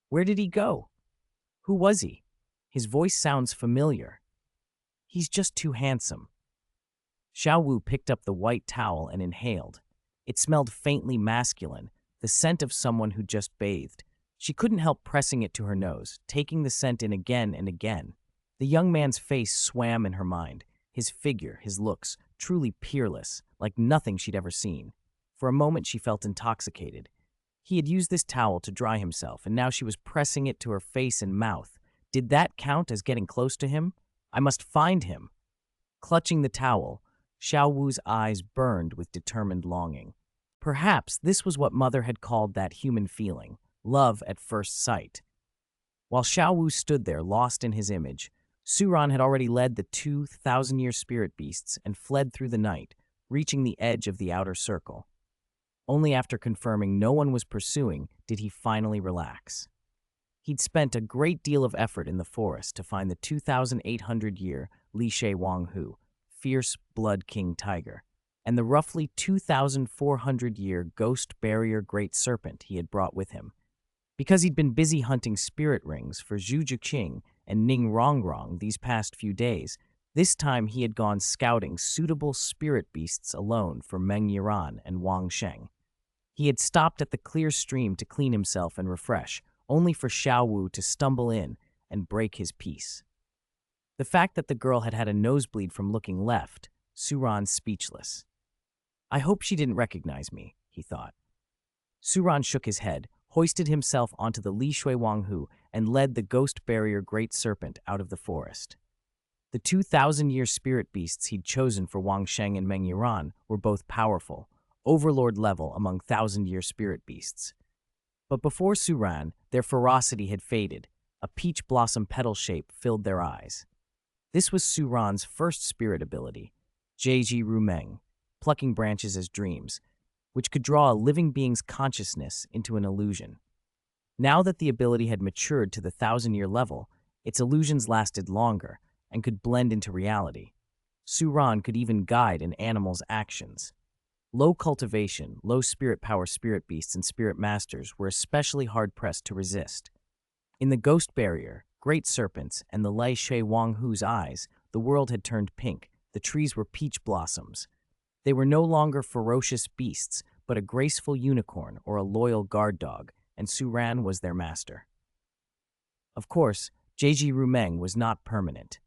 Speaker 1: Where did he go? Who was he? His voice sounds familiar. He's just too handsome. Xiao Wu picked up the white towel and inhaled. It smelled faintly masculine, the scent of someone who just bathed. She couldn't help pressing it to her nose, taking the scent in again and again. The young man's face swam in her mind, his figure, his looks, truly peerless, like nothing she'd ever seen. For a moment she felt intoxicated. He had used this towel to dry himself, and now she was pressing it to her face and mouth. Did that count as getting close to him? I must find him. Clutching the towel, Xiao Wu's eyes burned with determined longing. Perhaps this was what Mother had called that human feeling, love at first sight. While Xiao Wu stood there, lost in his image, Suran had already led the 2,000-year spirit beasts and fled through the night, reaching the edge of the outer circle. Only after confirming no one was pursuing did he finally relax. He'd spent a great deal of effort in the forest to find the 2,800-year Li She Wang Hu, fierce blood king tiger, and the roughly 2,400-year ghost barrier great serpent he had brought with him. Because he'd been busy hunting spirit rings for Zhu Zhuqing and Ning Rongrong these past few days, this time he had gone scouting suitable spirit beasts alone for Meng Yuran and Wang Sheng. He had stopped at the clear stream to clean himself and refresh, only for Xiao Wu to stumble in and break his peace. The fact that the girl had had a nosebleed from looking left, Suran speechless. I hope she didn't recognize me, he thought. Suran shook his head, hoisted himself onto the Li Shui Wang Hu, and led the ghost barrier great serpent out of the forest. The 2,000-year spirit beasts he'd chosen for Wang Sheng and Meng Yiran were both powerful, overlord level among thousand-year spirit beasts. But before Su Ran, their ferocity had faded. A peach blossom petal shape filled their eyes. This was Su Ran's first spirit ability, Zhi Rumeng, plucking branches as dreams, which could draw a living being's consciousness into an illusion. Now that the ability had matured to the 1,000-year level, its illusions lasted longer and could blend into reality. Su Ran could even guide an animal's actions. Low cultivation, low spirit power spirit beasts and spirit masters were especially hard-pressed to resist. In the ghost barrier, great serpents, and the Lai Shui Wang Hu's eyes, the world had turned pink. The trees were peach blossoms. They were no longer ferocious beasts, but a graceful unicorn or a loyal guard dog, and Su Ran was their master. Of course, Zhi Rumeng was not permanent.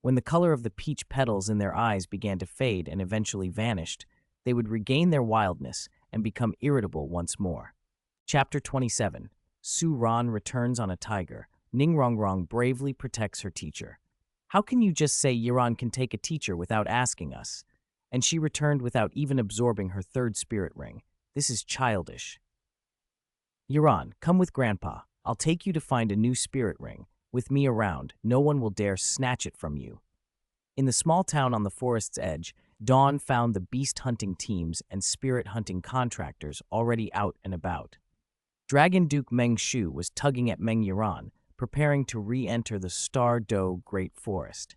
Speaker 1: When the color of the peach petals in their eyes began to fade and eventually vanished, they would regain their wildness and become irritable once more. Chapter 27. Su Ran returns on a tiger. Ning Rongrong bravely protects her teacher. How can you just say Yiran can take a teacher without asking us? And she returned without even absorbing her third spirit ring. This is childish. Yiran, come with Grandpa. I'll take you to find a new spirit ring. With me around, no one will dare snatch it from you. In the small town on the forest's edge, Dawn found the beast hunting teams and spirit hunting contractors already out and about. Dragon Duke Meng Shu was tugging at Meng Yiran, preparing to re-enter the Star Do Great Forest.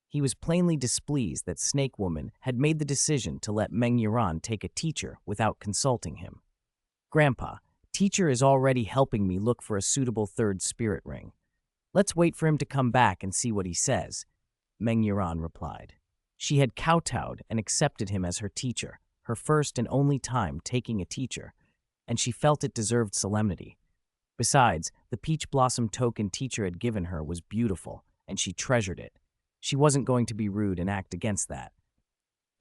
Speaker 1: He was plainly displeased that Snake Woman had made the decision to let Meng Yiran take a teacher without consulting him. Grandpa, teacher is already helping me look for a suitable third spirit ring. Let's wait for him to come back and see what he says, Meng Yiran replied. She had kowtowed and accepted him as her teacher, her first and only time taking a teacher, and she felt it deserved solemnity. Besides, the peach blossom token teacher had given her was beautiful, and she treasured it. She wasn't going to be rude and act against that.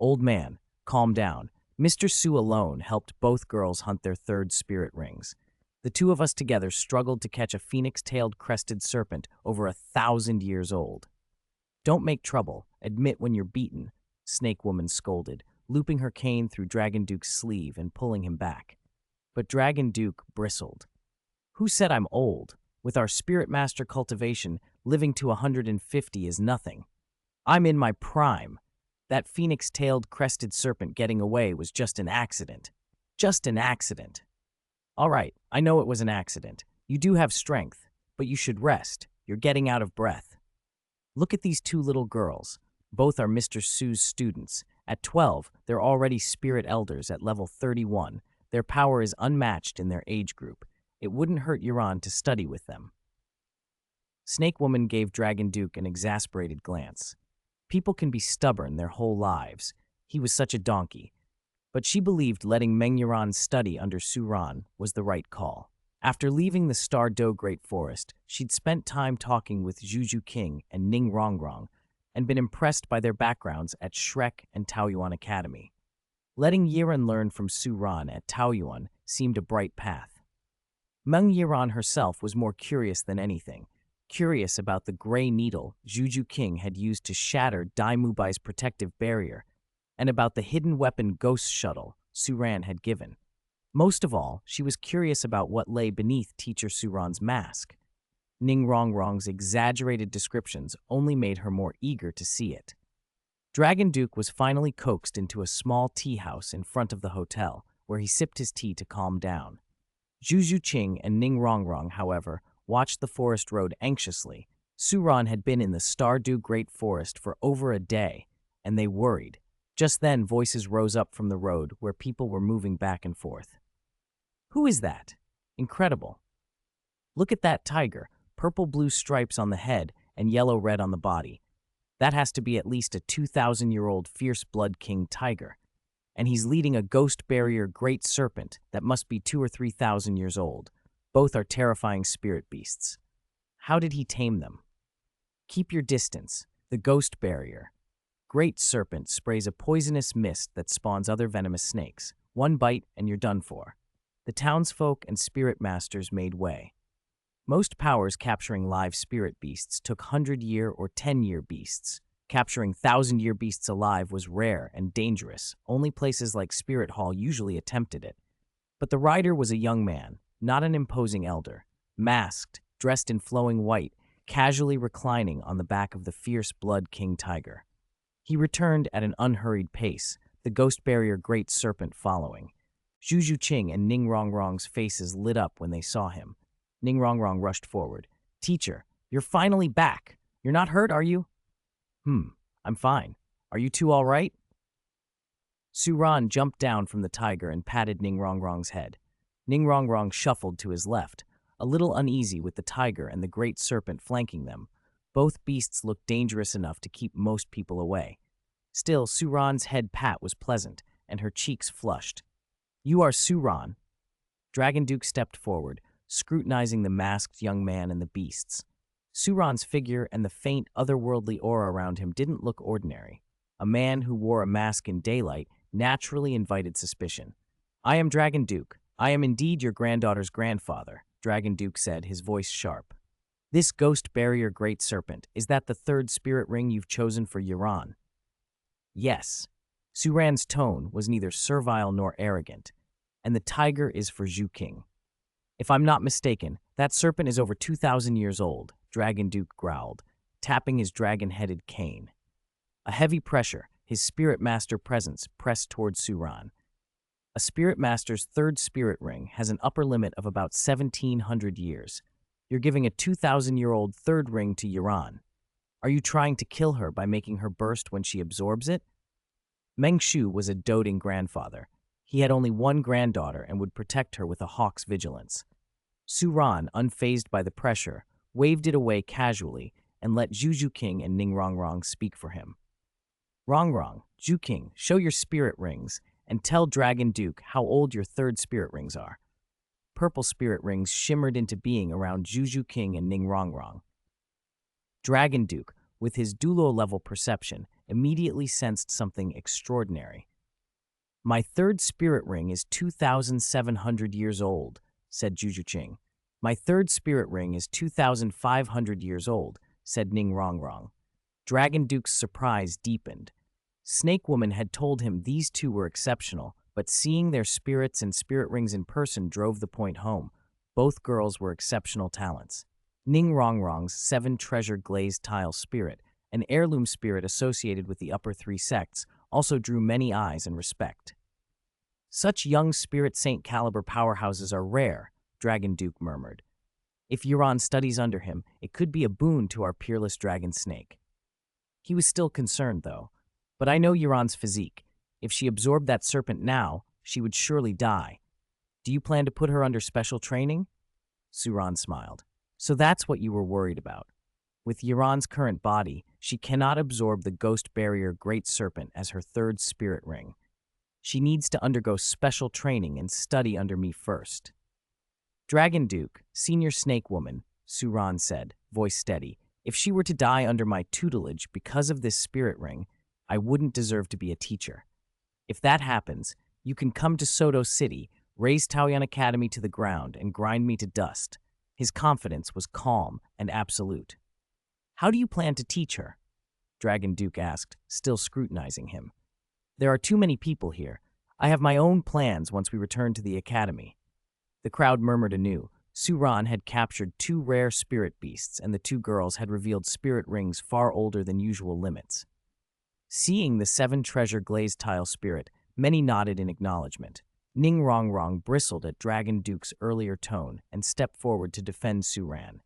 Speaker 1: Old man, calm down. Mr. Su alone helped both girls hunt their third spirit rings. The two of us together struggled to catch a phoenix-tailed crested serpent over 1,000 years old. Don't make trouble. Admit when you're beaten, Snake Woman scolded, looping her cane through Dragon Duke's sleeve and pulling him back. But Dragon Duke bristled. Who said I'm old? With our Spirit Master cultivation, living to 150 is nothing. I'm in my prime. That phoenix-tailed crested serpent getting away was just an accident. Just an accident. All right, I know it was an accident. You do have strength, but you should rest. You're getting out of breath. Look at these two little girls. Both are Mr. Su's students. At 12, they're already spirit elders at level 31. Their power is unmatched in their age group. It wouldn't hurt Yiran to study with them. Snake Woman gave Dragon Duke an exasperated glance. People can be stubborn their whole lives. He was such a donkey. But she believed letting Meng Yiran study under Su Ran was the right call. After leaving the Star Do Great Forest, she'd spent time talking with Zhu Zhuqing and Ning Rongrong and been impressed by their backgrounds at Shrek and Taoyuan Academy. Letting Yiran learn from Su Ran at Taoyuan seemed a bright path. Meng Yiran herself was more curious than anything, curious about the gray needle Zhu Zhuqing had used to shatter Dai Mubai's protective barrier, and about the hidden weapon Ghost Shuttle Su Ran had given. Most of all, she was curious about what lay beneath Teacher Su Ran's mask. Ning Rongrong's exaggerated descriptions only made her more eager to see it. Dragon Duke was finally coaxed into a small tea house in front of the hotel, where he sipped his tea to calm down. Zhu Zhuqing and Ning Rongrong, however, watched the forest road anxiously. Su Ran had been in the Stardew Great Forest for over a day, and they worried. Just then, voices rose up from the road where people were moving back and forth. Who is that? Incredible. Look at that tiger, purple-blue stripes on the head and yellow-red on the body. That has to be at least a 2,000-year-old fierce blood king tiger. And he's leading a ghost barrier great serpent that must be 2,000 or 3,000 years old. Both are terrifying spirit beasts. How did he tame them? Keep your distance. The ghost barrier. Great serpent sprays a poisonous mist that spawns other venomous snakes. One bite and you're done for. The townsfolk and spirit masters made way. Most powers capturing live spirit beasts took 100-year or 10-year beasts. Capturing thousand-year beasts alive was rare and dangerous. Only places like Spirit Hall usually attempted it. But the rider was a young man, not an imposing elder, masked, dressed in flowing white, casually reclining on the back of the fierce Blood King tiger. He returned at an unhurried pace, the ghost barrier great serpent following. Zhu Zhuqing and Ning Rongrong's faces lit up when they saw him. Ning Rongrong rushed forward. "Teacher, you're finally back. You're not hurt, are you?" I'm fine. Are you two all right?" Su Ran jumped down from the tiger and patted Ning Rongrong's head. Ning Rongrong shuffled to his left, a little uneasy with the tiger and the great serpent flanking them. Both beasts looked dangerous enough to keep most people away. Still, Su Ran's head pat was pleasant, and her cheeks flushed. "You are Su Ran." Dragon Duke stepped forward, scrutinizing the masked young man and the beasts. Su Ran's figure and the faint, otherworldly aura around him didn't look ordinary. A man who wore a mask in daylight naturally invited suspicion. "I am Dragon Duke. I am indeed your granddaughter's grandfather," Dragon Duke said, his voice sharp. "This ghost barrier great serpent, is that the third spirit ring you've chosen for Yuran?" "Yes." Su Ran's tone was neither servile nor arrogant. "And the tiger is for Zhuqing." "If I'm not mistaken, that serpent is over 2,000 years old," Dragon Duke growled, tapping his dragon-headed cane. A heavy pressure, his spirit master presence, pressed toward Su Ran. "A spirit master's third spirit ring has an upper limit of about 1,700 years. You're giving a 2,000-year-old third ring to Yuran. Are you trying to kill her by making her burst when she absorbs it?" Meng Shu was a doting grandfather. He had only one granddaughter and would protect her with a hawk's vigilance. Su Ran, unfazed by the pressure, waved it away casually and let Zhu Zhuqing and Ning Rongrong speak for him. "Rongrong, Zhuqing, show your spirit rings and tell Dragon Duke how old your third spirit rings are." Purple spirit rings shimmered into being around Zhu Zhuqing and Ning Rongrong. Dragon Duke, with his Douluo-level perception, immediately sensed something extraordinary. "My third spirit ring is 2,700 years old," said Zhu Zhuqing. "My third spirit ring is 2,500 years old," said Ning Rongrong. Dragon Duke's surprise deepened. Snake Woman had told him these two were exceptional, but seeing their spirits and spirit rings in person drove the point home. Both girls were exceptional talents. Ning Rongrong's 7-treasure glazed tile spirit, an heirloom spirit associated with the upper 3 sects, also drew many eyes and respect. "Such young spirit saint caliber powerhouses are rare," Dragon Duke murmured. "If Yuran studies under him, it could be a boon to our peerless dragon snake." He was still concerned, though. "But I know Yuran's physique. If she absorbed that serpent now, she would surely die. Do you plan to put her under special training?" Su Ran smiled. "So that's what you were worried about. With Yuran's current body, she cannot absorb the ghost barrier great serpent as her third spirit ring. She needs to undergo special training and study under me first." "Dragon Duke, Senior Snake Woman," Su Ran said, voice steady, "if she were to die under my tutelage because of this spirit ring, I wouldn't deserve to be a teacher. If that happens, you can come to Soto City, raze Taoyuan Academy to the ground, and grind me to dust." His confidence was calm and absolute. "How do you plan to teach her?" Dragon Duke asked, still scrutinizing him. "There are too many people here. I have my own plans once we return to the academy." The crowd murmured anew. Su Ran had captured 2 rare spirit beasts, and the 2 girls had revealed spirit rings far older than usual limits. Seeing the 7-treasure glazed tile spirit, many nodded in acknowledgement. Ning Rongrong bristled at Dragon Duke's earlier tone and stepped forward to defend Su Ran.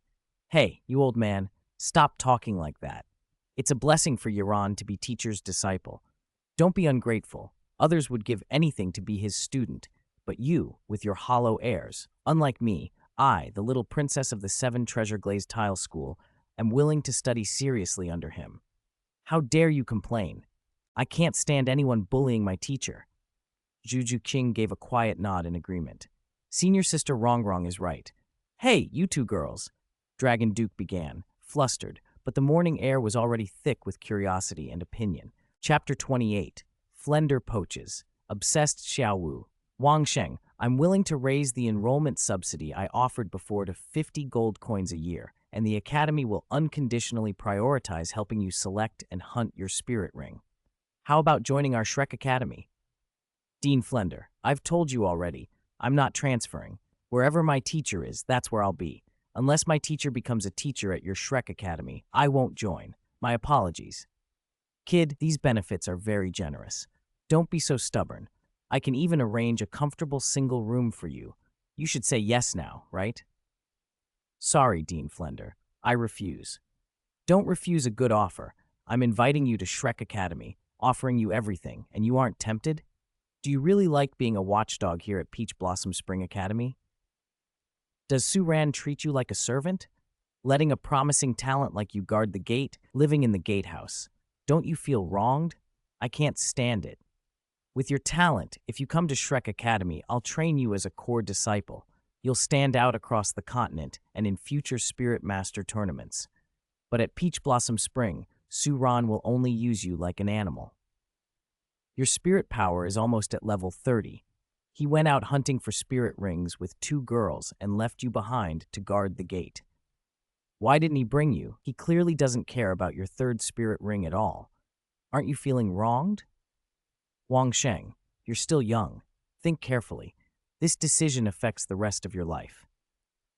Speaker 1: "Hey, you old man, stop talking like that. It's a blessing for Yuran to be teacher's disciple. Don't be ungrateful. Others would give anything to be his student, but you, with your hollow airs, unlike me, I, the little princess of the 7-treasure glazed tile school, am willing to study seriously under him. How dare you complain? I can't stand anyone bullying my teacher." Zhu Zhuqing gave a quiet nod in agreement. "Senior Sister Rongrong is right." "Hey, you 2 girls," Dragon Duke began, flustered, but the morning air was already thick with curiosity and opinion. Chapter 28, Flender Poaches, Obsessed Huo Wu. "Wang Sheng, I'm willing to raise the enrollment subsidy I offered before to 50 gold coins a year. and the Academy will unconditionally prioritize helping you select and hunt your spirit ring. How about joining our Shrek Academy? Dean Flender, I've told you already, I'm not transferring. Wherever my teacher is, that's where I'll be. Unless my teacher becomes a teacher at your Shrek Academy, I won't join. My apologies. Kid, these benefits are very generous. Don't be so stubborn. I can even arrange a comfortable single room for you. You should say yes now, right? Sorry, Dean Flender. I refuse. Don't refuse a good offer. I'm inviting you to Shrek Academy, offering you everything, and you aren't tempted? Do you really like being a watchdog here at Peach Blossom Spring Academy? Does Suran treat you like a servant? Letting a promising talent like you guard the gate, living in the gatehouse. Don't you feel wronged? I can't stand it. With your talent, if you come to Shrek Academy, I'll train you as a core disciple. You'll stand out across the continent and in future Spirit Master tournaments. But at Peach Blossom Spring, Suran will only use you like an animal. Your spirit power is almost at level 30. He went out hunting for spirit rings with 2 girls and left you behind to guard the gate. Why didn't he bring you? He clearly doesn't care about your 3rd spirit ring at all. Aren't you feeling wronged? Wang Sheng, you're still young. Think carefully. This decision affects the rest of your life.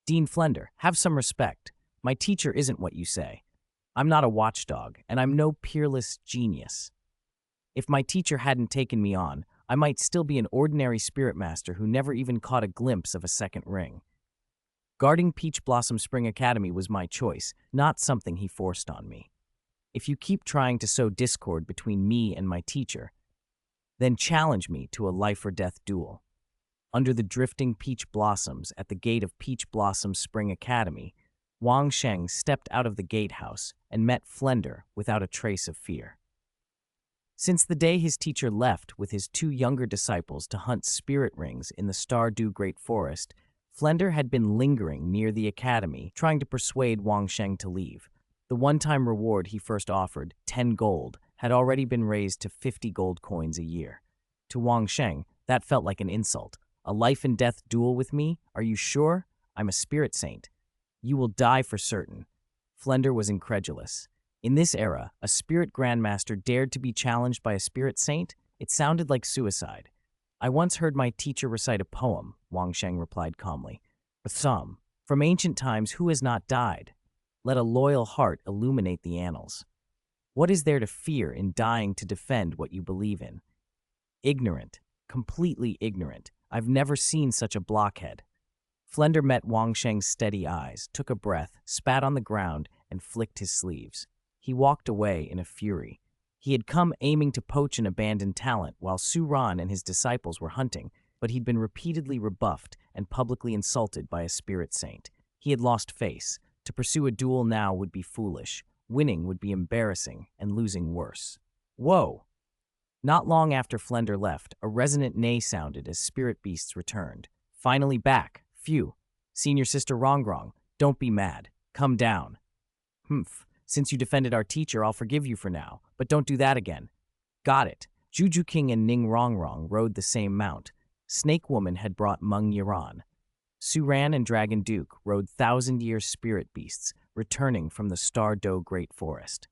Speaker 1: Dean Flender, have some respect. My teacher isn't what you say. I'm not a watchdog, and I'm no peerless genius. If my teacher hadn't taken me on, I might still be an ordinary spirit master who never even caught a glimpse of a 2nd ring. Guarding Peach Blossom Spring Academy was my choice, not something he forced on me. If you keep trying to sow discord between me and my teacher, then challenge me to a life-or-death duel. Under the drifting peach blossoms at the gate of Peach Blossom Spring Academy, Wang Sheng stepped out of the gatehouse and met Flender without a trace of fear. Since the day his teacher left with his 2 younger disciples to hunt spirit rings in the Stardew Great Forest, Flender had been lingering near the academy, trying to persuade Wang Sheng to leave. The one-time reward he first offered, 10 gold, had already been raised to 50 gold coins a year. To Wang Sheng, that felt like an insult. A life-and-death duel with me? Are you sure? I'm a spirit saint. You will die for certain. Flender was incredulous. In this era, a spirit grandmaster dared to be challenged by a spirit saint? It sounded like suicide. I once heard my teacher recite a poem, Wang Sheng replied calmly. A psalm. From ancient times, who has not died? Let a loyal heart illuminate the annals. What is there to fear in dying to defend what you believe in? Ignorant. Completely ignorant. I've never seen such a blockhead. Flender met Wang Sheng's steady eyes, took a breath, spat on the ground, and flicked his sleeves. He walked away in a fury. He had come aiming to poach an abandoned talent while Suran and his disciples were hunting, but he'd been repeatedly rebuffed and publicly insulted by a spirit saint. He had lost face. To pursue a duel now would be foolish. Winning would be embarrassing, and losing worse. Whoa! Not long after Flender left, a resonant neigh sounded as spirit beasts returned. Finally back. Phew. Senior Sister Rongrong, don't be mad. Come down. Humph. Since you defended our teacher, I'll forgive you for now, but don't do that again. Got it. Zhu Zhuqing and Ning Rongrong rode the same mount. Snake Woman had brought Meng Yiran. Suran and Dragon Duke rode 1,000-year spirit beasts, returning from the Stardew Great Forest.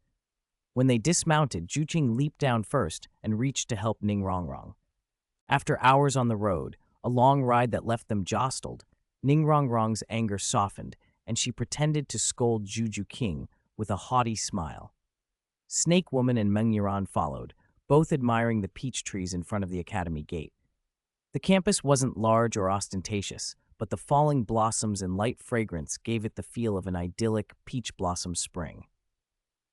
Speaker 1: When they dismounted, Zhu Qing leaped down first and reached to help Ning Rongrong. After hours on the road, a long ride that left them jostled, Ning Rongrong's anger softened, and she pretended to scold Zhu Zhuqing with a haughty smile. Snake Woman and Meng Yiran followed, both admiring the peach trees in front of the academy gate. The campus wasn't large or ostentatious, but the falling blossoms and light fragrance gave it the feel of an idyllic peach blossom spring.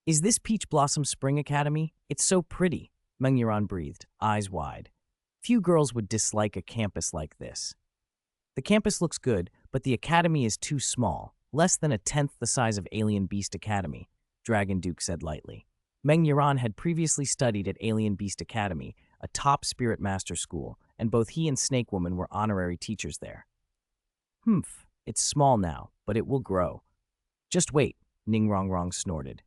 Speaker 1: Is this Peach Blossom Spring Academy? It's so pretty, Meng Yiran breathed, eyes wide. Few girls would dislike a campus like this. The campus looks good, but the academy is too small, less than 1/10 the size of Alien Beast Academy, Dragon Duke said lightly. Meng Yiran had previously studied at Alien Beast Academy, a top spirit master school, and both he and Snake Woman were honorary teachers there. Humph, it's small now, but it will grow. Just wait, Ning Rongrong snorted.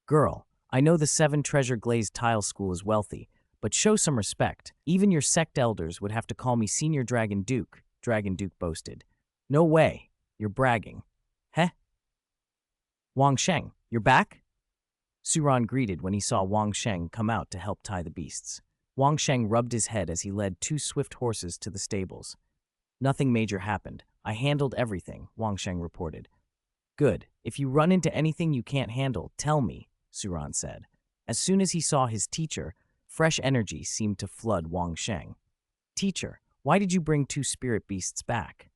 Speaker 1: Girl, I know the 7 Treasure Glazed Tile School is wealthy, but show some respect. Even your sect elders would have to call me Senior Dragon Duke, Dragon Duke boasted. No way, you're bragging. Heh? Wang Sheng, you're back? Suran greeted when he saw Wang Sheng come out to help tie the beasts. Wang Sheng rubbed his head as he led two swift horses to the stables. Nothing major happened. I handled everything, Wang Sheng reported. Good. If you run into anything you can't handle, tell me, Suran said. As soon as he saw his teacher, fresh energy seemed to flood Wang Sheng. Teacher, why did you bring two spirit beasts back?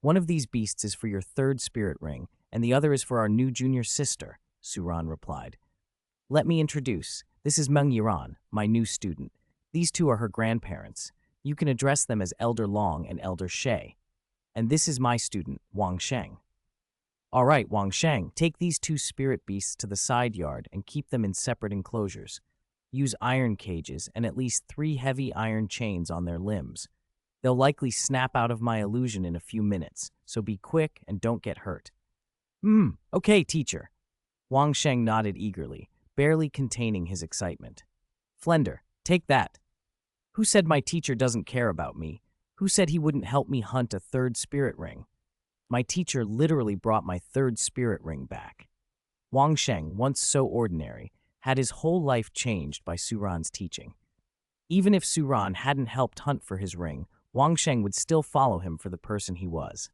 Speaker 1: One of these beasts is for your third spirit ring, and the other is for our new junior sister, Suran replied. Let me introduce. This is Meng Yiran, my new student. These two are her grandparents. You can address them as Elder Long and Elder Shay. And this is my student, Wang Sheng. All right, Wang Sheng, take these two spirit beasts to the side yard and keep them in separate enclosures. Use iron cages and at least 3 heavy iron chains on their limbs. They'll likely snap out of my illusion in a few minutes, so be quick and don't get hurt. Okay, teacher. Wang Sheng nodded eagerly, barely containing his excitement. Flender, take that. Who said my teacher doesn't care about me? Who said he wouldn't help me hunt a third spirit ring? My teacher literally brought my third spirit ring back. Wang Sheng, once so ordinary, had his whole life changed by Suran's teaching. Even if Suran hadn't helped hunt for his ring, Wang Sheng would still follow him for the person he was.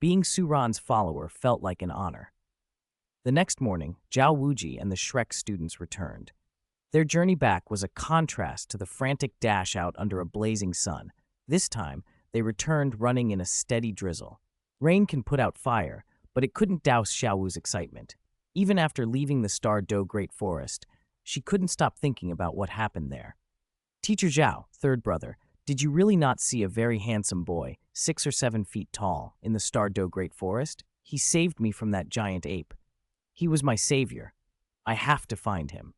Speaker 1: Being Suran's follower felt like an honor. The next morning, Zhao Wuji and the Shrek students returned. Their journey back was a contrast to the frantic dash out under a blazing sun. This time, they returned running in a steady drizzle. Rain can put out fire, but it couldn't douse Xiaowu's excitement. Even after leaving the Star Do Great Forest, she couldn't stop thinking about what happened there. Teacher Zhao, third brother, did you really not see a very handsome boy, 6 or 7 feet tall, in the Star Do Great Forest? He saved me from that giant ape. He was my savior. I have to find him.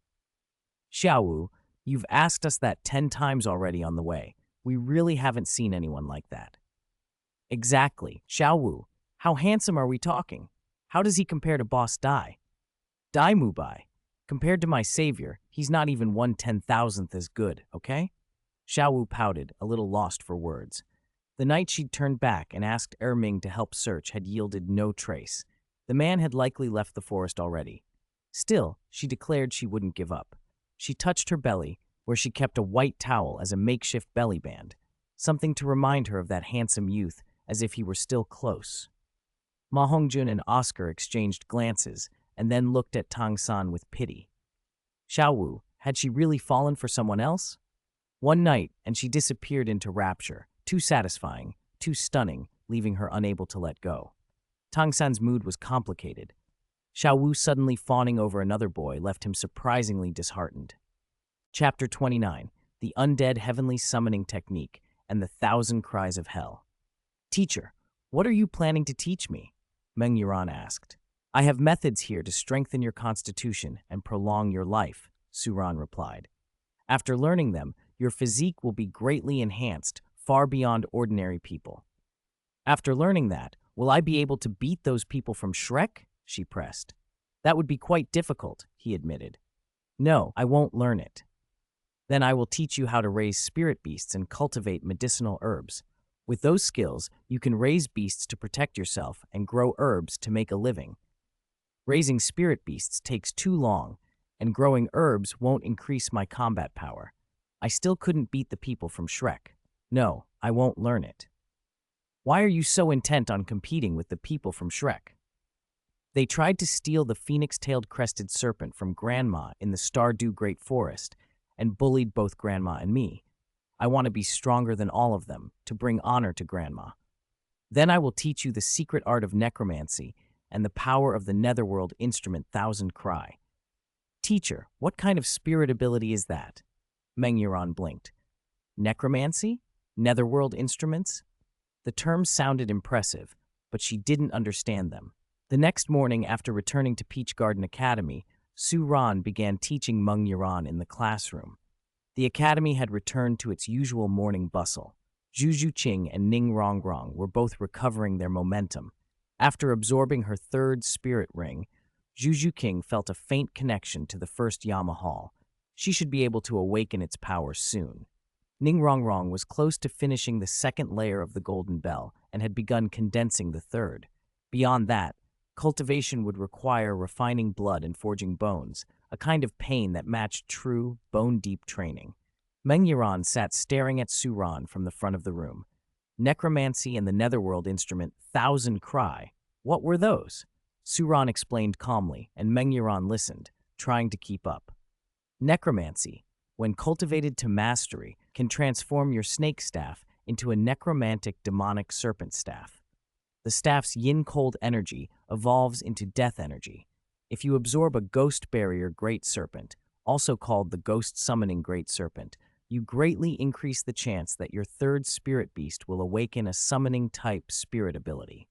Speaker 1: Xiaowu, you've asked us that 10 times already on the way. We really haven't seen anyone like that. Exactly. Xiaowu, how handsome are we talking? How does he compare to Boss Dai? Dai Mubai. Compared to my savior, he's not even 1/10,000th as good, okay? Xiaowu pouted, a little lost for words. The night she'd turned back and asked Ming to help search had yielded no trace. The man had likely left the forest already. Still, she declared she wouldn't give up. She touched her belly, where she kept a white towel as a makeshift belly band, something to remind her of that handsome youth, as if he were still close. Ma Hongjun and Oscar exchanged glances and then looked at Tang San with pity. Xiaowu, had she really fallen for someone else? One night, and she disappeared into rapture, too satisfying, too stunning, leaving her unable to let go. Tang San's mood was complicated. Xiaowu suddenly fawning over another boy left him surprisingly disheartened. Chapter 29, The Undead Heavenly Summoning Technique and the 1,000 Cries of Hell. Teacher, what are you planning to teach me? Meng Yiran asked. I have methods here to strengthen your constitution and prolong your life, Suran replied. After learning them, your physique will be greatly enhanced, far beyond ordinary people. After learning that, will I be able to beat those people from Shrek? She pressed. That would be quite difficult, he admitted. No, I won't learn it. Then I will teach you how to raise spirit beasts and cultivate medicinal herbs. With those skills, you can raise beasts to protect yourself and grow herbs to make a living. Raising spirit beasts takes too long, and growing herbs won't increase my combat power. I still couldn't beat the people from Shrek. No, I won't learn it. Why are you so intent on competing with the people from Shrek? They tried to steal the phoenix-tailed crested serpent from Grandma in the Stardew Great Forest and bullied both Grandma and me. I want to be stronger than all of them, to bring honor to Grandma. Then I will teach you the secret art of necromancy and the power of the netherworld instrument 1,000 Cry. Teacher, what kind of spirit ability is that? Meng Yiran blinked. Necromancy? Netherworld instruments? The terms sounded impressive, but she didn't understand them. The next morning, after returning to Peach Garden Academy, Su Ran began teaching Meng Yiran in the classroom. The academy had returned to its usual morning bustle. Zhu Zhuqing and Ning Rongrong were both recovering their momentum. After absorbing her third spirit ring, Zhu Zhuqing felt a faint connection to the first Yama Hall. She should be able to awaken its power soon. Ning Rongrong was close to finishing the second layer of the golden bell and had begun condensing the third. Beyond that, Cultivation would require refining blood and forging bones, a kind of pain that matched true, bone-deep training. Meng Yiran sat staring at Su Ran from the front of the room. Necromancy and the netherworld instrument Thousand Cry. What were those? Su Ran explained calmly, and Meng Yiran listened, trying to keep up. Necromancy, when cultivated to mastery, can transform your snake staff into a necromantic demonic serpent staff. The staff's yin-cold energy evolves into death energy. If you absorb a ghost barrier great serpent, also called the ghost summoning great serpent, you greatly increase the chance that your third spirit beast will awaken a summoning type spirit ability.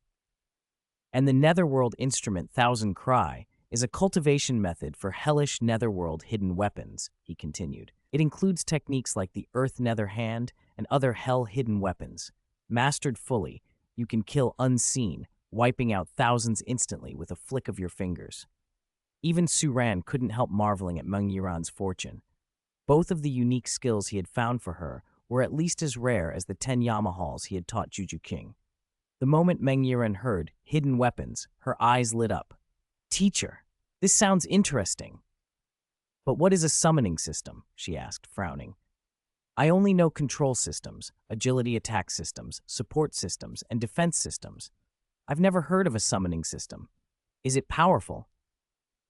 Speaker 1: And the netherworld instrument Thousand Cry is a cultivation method for hellish netherworld hidden weapons, he continued. It includes techniques like the Earth Nether Hand and other hell-hidden weapons. Mastered fully, you can kill unseen, wiping out thousands instantly with a flick of your fingers. Even Su Ran couldn't help marveling at Meng Yiran's fortune. Both of the unique skills he had found for her were at least as rare as the 10 Yamahals he had taught Zhu Zhuqing. The moment Meng Yiran heard hidden weapons, her eyes lit up. Teacher, this sounds interesting. But what is a summoning system? She asked, frowning. I only know control systems, agility attack systems, support systems, and defense systems. I've never heard of a summoning system. Is it powerful?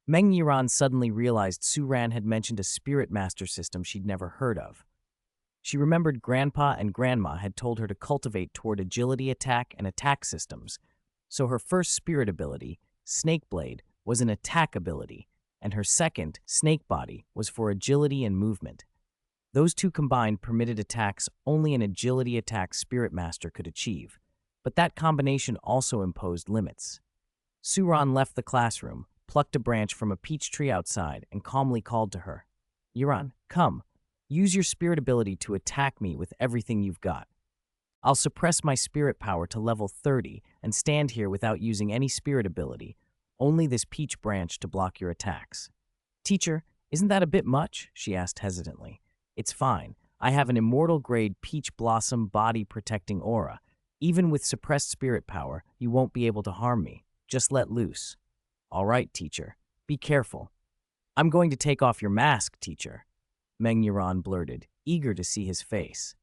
Speaker 1: Meng Yiran suddenly realized Su Ran had mentioned a spirit master system she'd never heard of. She remembered Grandpa and Grandma had told her to cultivate toward agility attack and attack systems, so her first spirit ability, Snake Blade, was an attack ability, and her second, Snake Body, was for agility and movement. Those two combined permitted attacks only an agility attack spirit master could achieve, but that combination also imposed limits. Su Ran left the classroom, plucked a branch from a peach tree outside, and calmly called to her. Yiran, come. Use your spirit ability to attack me with everything you've got. I'll suppress my spirit power to level 30 and stand here without using any spirit ability, only this peach branch to block your attacks. Teacher, isn't that a bit much? She asked hesitantly. It's fine. I have an immortal-grade peach blossom body-protecting aura. Even with suppressed spirit power, you won't be able to harm me. Just let loose. All right, teacher. Be careful. I'm going to take off your mask, teacher. Meng Yiran blurted, eager to see his face.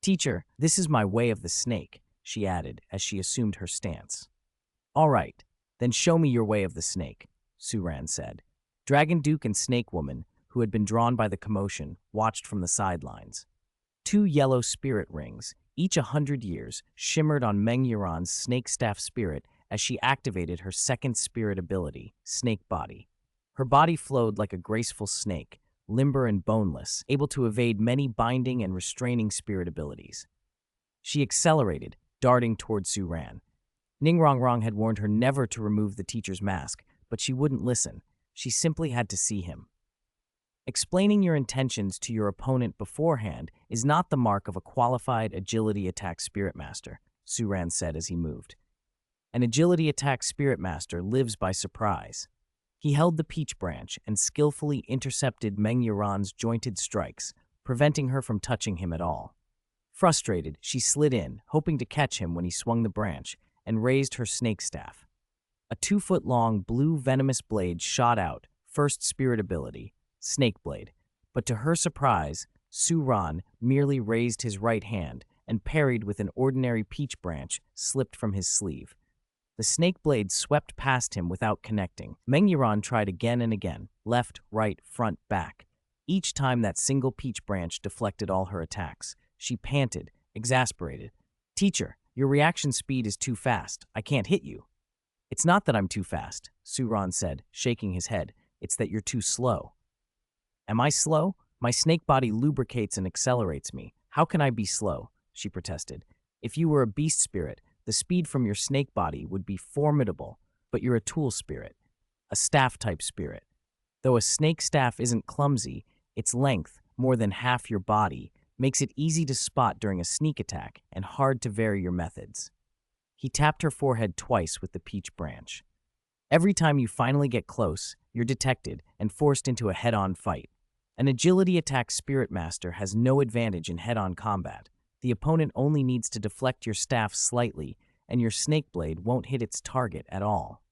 Speaker 1: Teacher, this is my way of the snake, she added as she assumed her stance. All right, then show me your way of the snake, Su Ran said. Dragon Duke and Snake Woman, who had been drawn by the commotion, watched from the sidelines. 2 yellow spirit rings, each 100 years, shimmered on Meng Yiran's snake staff spirit as she activated her second spirit ability, Snake Body. Her body flowed like a graceful snake, limber and boneless, able to evade many binding and restraining spirit abilities. She accelerated, darting toward Su Ran. Ning Rongrong had warned her never to remove the teacher's mask, but she wouldn't listen. She simply had to see him. Explaining your intentions to your opponent beforehand is not the mark of a qualified agility attack spirit master, Su Ran said as he moved. An agility attack spirit master lives by surprise. He held the peach branch and skillfully intercepted Meng Yiran's jointed strikes, preventing her from touching him at all. Frustrated, she slid in, hoping to catch him when he swung the branch, and raised her snake staff. A 2-foot-long blue venomous blade shot out, first spirit ability, Snake Blade, but to her surprise, Su Ran merely raised his right hand and parried with an ordinary peach branch slipped from his sleeve. The snake blade swept past him without connecting. Meng Yiran tried again and again, left, right, front, back. Each time that single peach branch deflected all her attacks. She panted, exasperated. Teacher, your reaction speed is too fast. I can't hit you. It's not that I'm too fast, Su Ran said, shaking his head. It's that you're too slow. Am I slow? My snake body lubricates and accelerates me. How can I be slow? She protested. If you were a beast spirit, the speed from your snake body would be formidable, but you're a tool spirit, a staff-type spirit. Though a snake staff isn't clumsy, its length, more than half your body, makes it easy to spot during a sneak attack and hard to vary your methods. He tapped her forehead twice with the peach branch. Every time you finally get close, you're detected and forced into a head-on fight. An agility attack spirit master has no advantage in head-on combat. The opponent only needs to deflect your staff slightly, and your snake blade won't hit its target at all.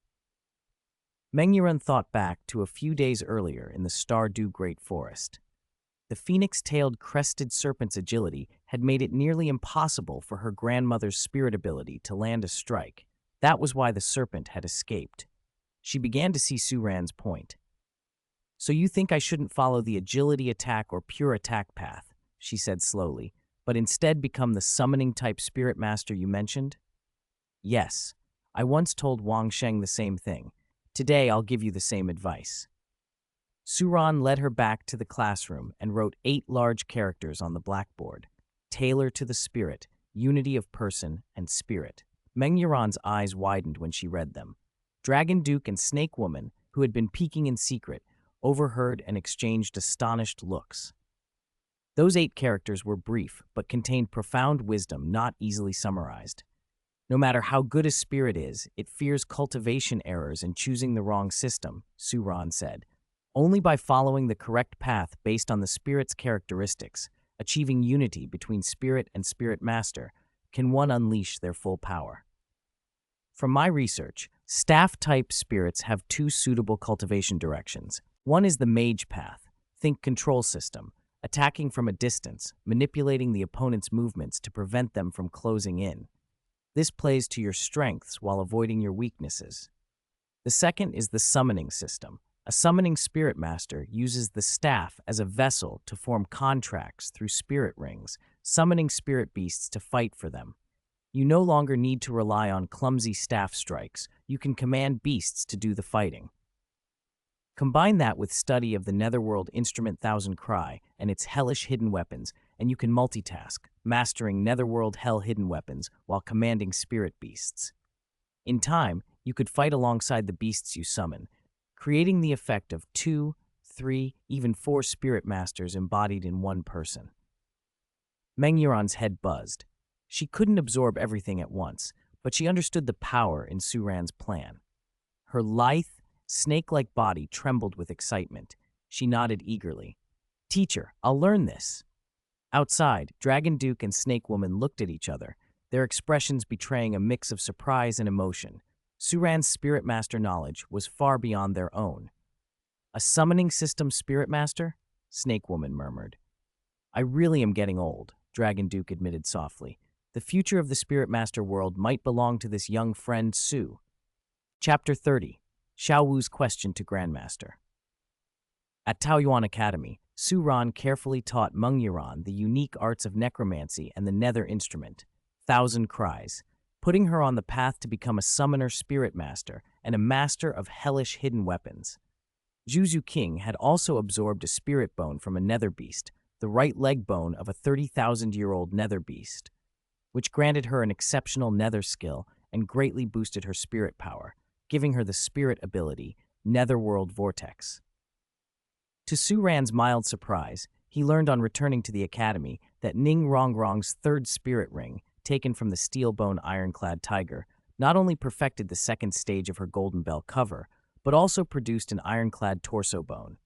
Speaker 1: Meng Yuan thought back to a few days earlier in the Stardew Great Forest. The phoenix-tailed crested serpent's agility had made it nearly impossible for her grandmother's spirit ability to land a strike. That was why the serpent had escaped. She began to see Su Ran's point. "So you think I shouldn't follow the agility attack or pure attack path," she said slowly, "but instead become the summoning-type spirit master you mentioned?" "Yes. I once told Wang Sheng the same thing. Today I'll give you the same advice." Su Ran led her back to the classroom and wrote 8 large characters on the blackboard. "Tailor to the spirit, unity of person and spirit." Meng Yuran's eyes widened when she read them. Dragon Duke and Snake Woman, who had been peeking in secret, overheard and exchanged astonished looks. Those 8 characters were brief, but contained profound wisdom not easily summarized. "No matter how good a spirit is, it fears cultivation errors and choosing the wrong system," Su Ran said. "Only by following the correct path based on the spirit's characteristics, achieving unity between spirit and spirit master, can one unleash their full power." From my research, staff-type spirits have 2 suitable cultivation directions. One is the mage path, think control system, attacking from a distance, manipulating the opponent's movements to prevent them from closing in. This plays to your strengths while avoiding your weaknesses. The second is the summoning system. A summoning spirit master uses the staff as a vessel to form contracts through spirit rings, summoning spirit beasts to fight for them. You no longer need to rely on clumsy staff strikes. You can command beasts to do the fighting. Combine that with study of the Netherworld Instrument Thousand Cry and its hellish hidden weapons, and you can multitask, mastering Netherworld Hell hidden weapons while commanding spirit beasts. In time, you could fight alongside the beasts you summon, creating the effect of 2, 3, even 4 spirit masters embodied in one person. Meng Yuran's head buzzed. She couldn't absorb everything at once, but she understood the power in Su Ran's plan. Her lithe, snake-like body trembled with excitement. She nodded eagerly. "Teacher, I'll learn this." Outside, Dragon Duke and Snake Woman looked at each other, their expressions betraying a mix of surprise and emotion. Su Ran's spirit master knowledge was far beyond their own. "A summoning system spirit master?" Snake Woman murmured. "I really am getting old," Dragon Duke admitted softly. "The future of the spirit master world might belong to this young friend, Su." Chapter 30. Xiao Wu's Question to Grandmaster. At Taoyuan Academy, Su Ran carefully taught Meng Yuran the unique arts of necromancy and the nether instrument, Thousand Cries, putting her on the path to become a summoner spirit master and a master of hellish hidden weapons. Zhu Zhuqing had also absorbed a spirit bone from a nether beast, the right leg bone of a 30,000-year-old nether beast, which granted her an exceptional nether skill and greatly boosted her spirit power, giving her the spirit ability, Netherworld Vortex. To Su Ran's mild surprise, he learned on returning to the academy that Ning Rongrong's 3rd spirit ring, taken from the steel-bone ironclad tiger, not only perfected the 2nd stage of her Golden Bell cover, but also produced an ironclad torso bone.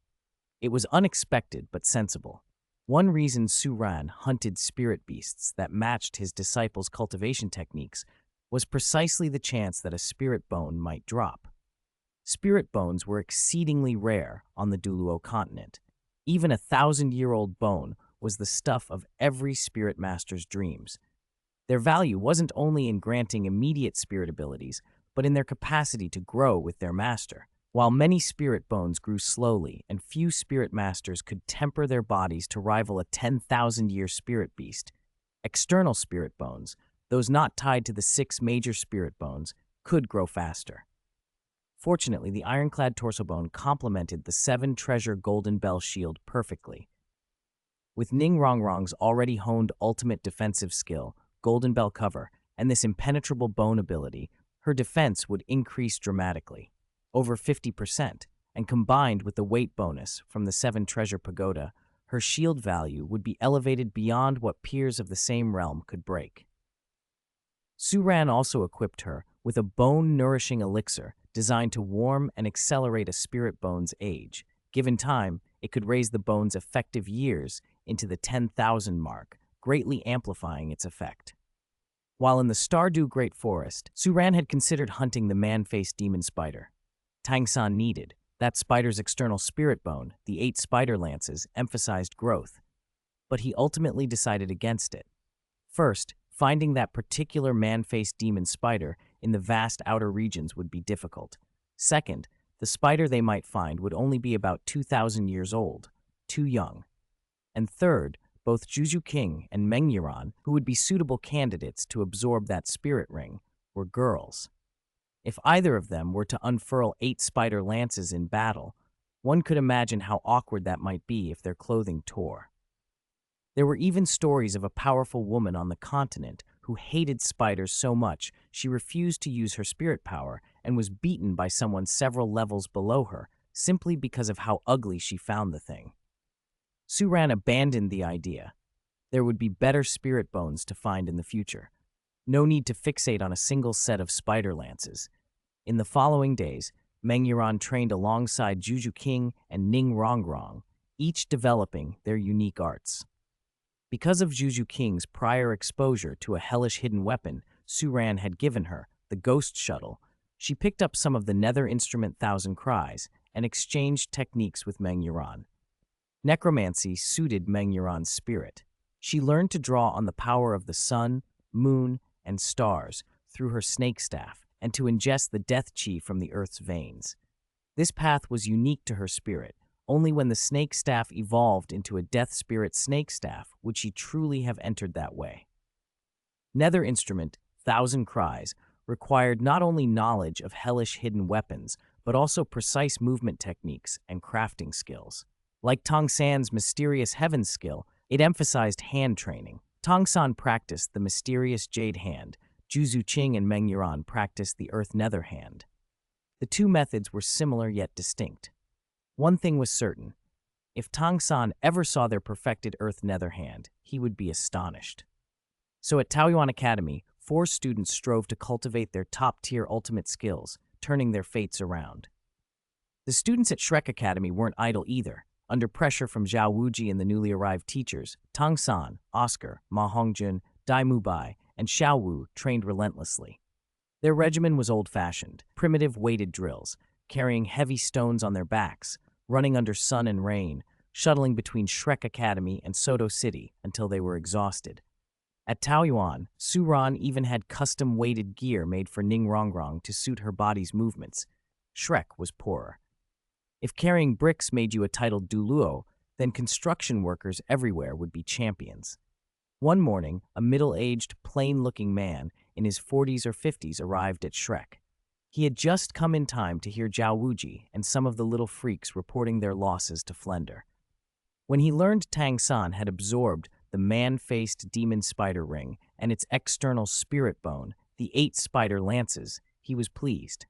Speaker 1: It was unexpected but sensible. One reason Su Ran hunted spirit beasts that matched his disciples' cultivation techniques was precisely the chance that a spirit bone might drop. Spirit bones were exceedingly rare on the Douluo Continent. Even a 1,000-year-old bone was the stuff of every spirit master's dreams. Their value wasn't only in granting immediate spirit abilities, but in their capacity to grow with their master. While many spirit bones grew slowly and few spirit masters could temper their bodies to rival a 10,000-year spirit beast, external spirit bones, those not tied to the 6 major spirit bones, could grow faster. Fortunately, the ironclad torso bone complemented the 7-treasure Golden Bell shield perfectly. With Ning Rongrong's already honed ultimate defensive skill, Golden Bell cover, and this impenetrable bone ability, her defense would increase dramatically, over 50%, and combined with the weight bonus from the 7-treasure pagoda, her shield value would be elevated beyond what peers of the same realm could break. Su Ran also equipped her with a bone-nourishing elixir designed to warm and accelerate a spirit bone's age. Given time, it could raise the bone's effective years into the 10,000 mark, greatly amplifying its effect. While in the Stardew Great Forest, Su Ran had considered hunting the man-faced demon spider. Tang San needed. That spider's external spirit bone, the 8 spider lances, emphasized growth. But he ultimately decided against it. First, finding that particular man-faced demon spider in the vast outer regions would be difficult. Second, the spider they might find would only be about 2,000 years old, too young. And third, both Zhu Zhuqing and Meng Yuan, who would be suitable candidates to absorb that spirit ring, were girls. If either of them were to unfurl 8 spider lances in battle, one could imagine how awkward that might be if their clothing tore. There were even stories of a powerful woman on the continent who hated spiders so much she refused to use her spirit power and was beaten by someone several levels below her simply because of how ugly she found the thing. Su Ran abandoned the idea. There would be better spirit bones to find in the future. No need to fixate on a single set of spider lances. In the following days, Meng Yuan trained alongside Zhu Zhuqing and Ning Rongrong, each developing their unique arts. Because of Zhu Zhuqing's prior exposure to a hellish hidden weapon Su Ran had given her, the Ghost Shuttle, she picked up some of the nether instrument Thousand Cries and exchanged techniques with Meng Yuan. Necromancy suited Meng Yuan's spirit. She learned to draw on the power of the sun, moon, and stars through her snake staff and to ingest the death chi from the earth's veins. This path was unique to her spirit. Only when the snake staff evolved into a death spirit snake staff would she truly have entered that way. Nether instrument, Thousand Cries, required not only knowledge of hellish hidden weapons, but also precise movement techniques and crafting skills. Like Tang San's mysterious heaven skill, it emphasized hand training. Tang San practiced the mysterious jade hand. Zhu Zhuqing and Meng Yuan practiced the earth nether hand. The two methods were similar yet distinct. One thing was certain. If Tang San ever saw their perfected earth nether hand, he would be astonished. So at Taoyuan Academy, 4 students strove to cultivate their top-tier ultimate skills, turning their fates around. The students at Shrek Academy weren't idle either. Under pressure from Zhao Wuji and the newly arrived teachers, Tang San, Oscar, Ma Hongjun, Dai Mubai, and Xiao Wu trained relentlessly. Their regimen was old-fashioned, primitive weighted drills, carrying heavy stones on their backs, running under sun and rain, shuttling between Shrek Academy and Soto City until they were exhausted. At Taoyuan, Su Ran even had custom weighted gear made for Ning Rongrong to suit her body's movements. Shrek was poorer. If carrying bricks made you a titled Douluo, then construction workers everywhere would be champions. One morning, a middle-aged, plain-looking man in his 40s or 50s arrived at Shrek. He had just come in time to hear Zhao Wuji and some of the little freaks reporting their losses to Flender. When he learned Tang San had absorbed the man-faced demon spider ring and its external spirit bone, the 8 spider lances, he was pleased.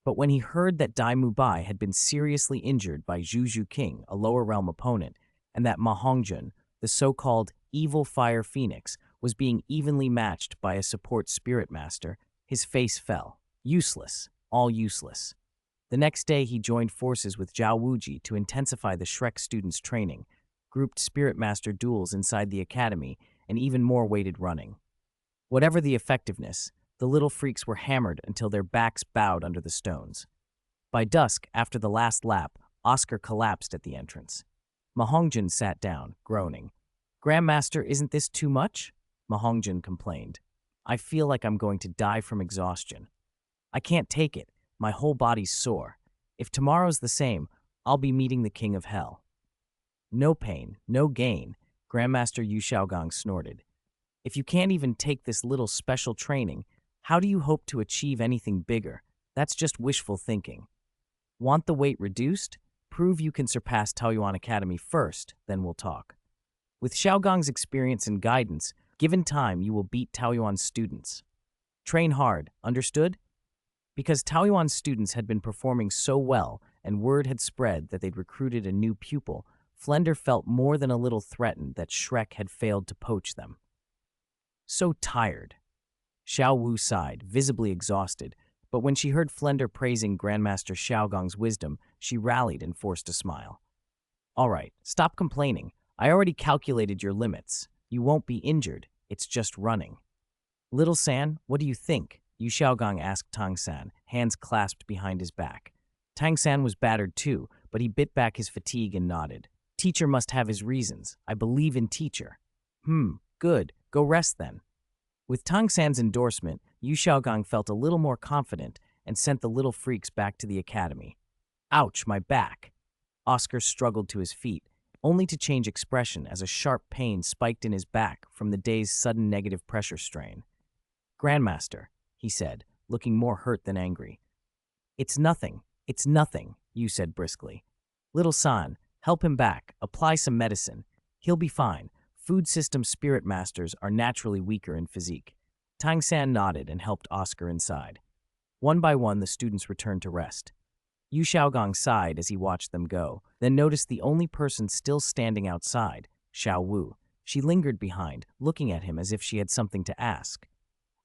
Speaker 1: But when he heard that Dai Mubai had been seriously injured by Zhu Zhuqing, a lower realm opponent, and that Ma Hongjun, the so-called evil fire phoenix, was being evenly matched by a support spirit master, his face fell. Useless, all useless. The next day he joined forces with Zhao Wuji to intensify the Shrek students' training, grouped spirit master duels inside the academy, and even more weighted running. Whatever the effectiveness, the little freaks were hammered until their backs bowed under the stones. By dusk, after the last lap, Oscar collapsed at the entrance. Ma Hongjun sat down, groaning. "Grandmaster, isn't this too much?" Ma Hongjun complained. "I feel like I'm going to die from exhaustion. I can't take it. My whole body's sore. If tomorrow's the same, I'll be meeting the king of hell." "No pain, no gain," Grandmaster Yu Xiaogang snorted. "If you can't even take this little special training, how do you hope to achieve anything bigger? That's just wishful thinking. Want the weight reduced? Prove you can surpass Taoyuan Academy first, then we'll talk. With Xiaogang's experience and guidance, given time, you will beat Taoyuan's students. Train hard, understood?" Because Taoyuan's students had been performing so well and word had spread that they'd recruited a new pupil, Flender felt more than a little threatened that Shrek had failed to poach them. "So tired." Xiao Wu sighed, visibly exhausted, but when she heard Flender praising Grandmaster Xiaogang's wisdom, she rallied and forced a smile. "All right, stop complaining. I already calculated your limits. You won't be injured. It's just running." "Little San, what do you think?" Yu Xiaogang asked Tang San, hands clasped behind his back. Tang San was battered too, but he bit back his fatigue and nodded. Teacher must have his reasons. I believe in teacher. Good. Go rest then. With Tang San's endorsement, Yu Xiaogang felt a little more confident and sent the little freaks back to the academy. Ouch, my back. Oscar struggled to his feet, only to change expression as a sharp pain spiked in his back from the day's sudden negative pressure strain. Grandmaster, he said, looking more hurt than angry. It's nothing, Yu said briskly. Little San, help him back, apply some medicine. He'll be fine. Food system spirit masters are naturally weaker in physique. Tang San nodded and helped Oscar inside. One by one, the students returned to rest. Yu Xiaogang sighed as he watched them go, then noticed the only person still standing outside, Huo Wu. She lingered behind, looking at him as if she had something to ask.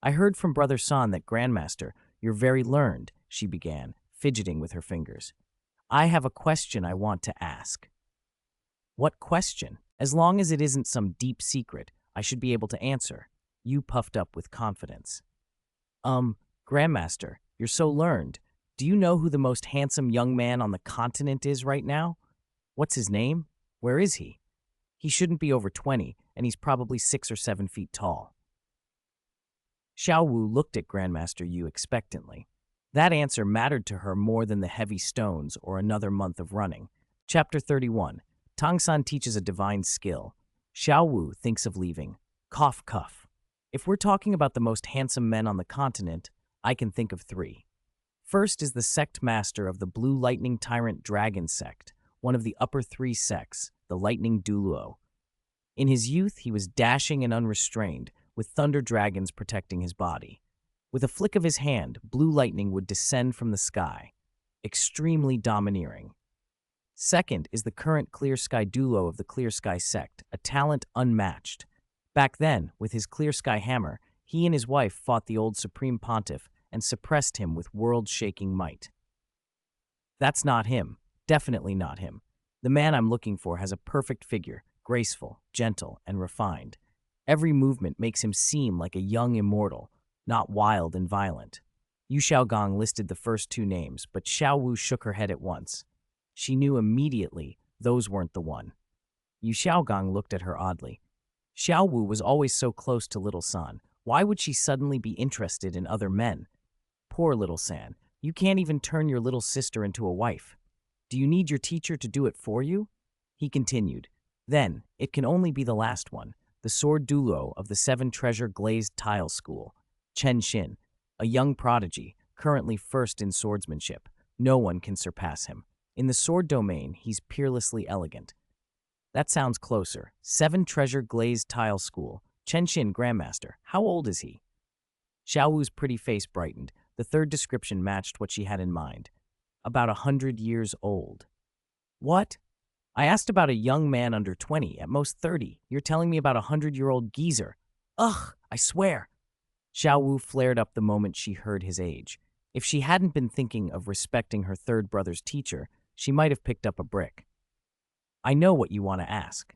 Speaker 1: I heard from Brother San that Grandmaster, you're very learned, she began, fidgeting with her fingers. I have a question I want to ask. What question? As long as it isn't some deep secret, I should be able to answer. Yu puffed up with confidence. Grandmaster, you're so learned. Do you know who the most handsome young man on the continent is right now? What's his name? Where is he? He shouldn't be over 20, and he's probably 6 or 7 feet tall. Huo Wu looked at Grandmaster Yu expectantly. That answer mattered to her more than the heavy stones or another month of running. Chapter 31. Tang San teaches a divine skill. Huo Wu thinks of leaving. Cough, cuff. If we're talking about the most handsome men on the continent, I can think of 3. First is the sect master of the Blue Lightning Tyrant Dragon Sect, one of the upper 3 sects, the Lightning Douluo. In his youth, he was dashing and unrestrained, with thunder dragons protecting his body. With a flick of his hand, blue lightning would descend from the sky. Extremely domineering. Second is the current Clear Sky Douluo of the Clear Sky Sect, a talent unmatched. Back then, with his Clear Sky hammer, he and his wife fought the old Supreme Pontiff and suppressed him with world-shaking might. That's not him. Definitely not him. The man I'm looking for has a perfect figure, graceful, gentle, and refined. Every movement makes him seem like a young immortal, not wild and violent. Yu Xiaogang listed the first 2 names, but Huo Wu shook her head at once. She knew immediately those weren't the one. Yu Xiaogang looked at her oddly. Huo Wu was always so close to Little San. Why would she suddenly be interested in other men? Poor Little San, you can't even turn your little sister into a wife. Do you need your teacher to do it for you? He continued. Then, it can only be the last one, the sword Douluo of the 7 Treasure Glazed Tile School, Chen Xin, a young prodigy, currently first in swordsmanship. No one can surpass him. In the sword domain, he's peerlessly elegant. That sounds closer. 7 Treasure Glazed Tile School, Chen Xin Grandmaster. How old is he? Huo Wu's pretty face brightened. The third description matched what she had in mind. About 100 years old. What? I asked about a young man under 20, at most 30. You're telling me about a 100-year-old geezer. Ugh, I swear. Huo Wu flared up the moment she heard his age. If she hadn't been thinking of respecting her third brother's teacher, she might have picked up a brick. I know what you want to ask.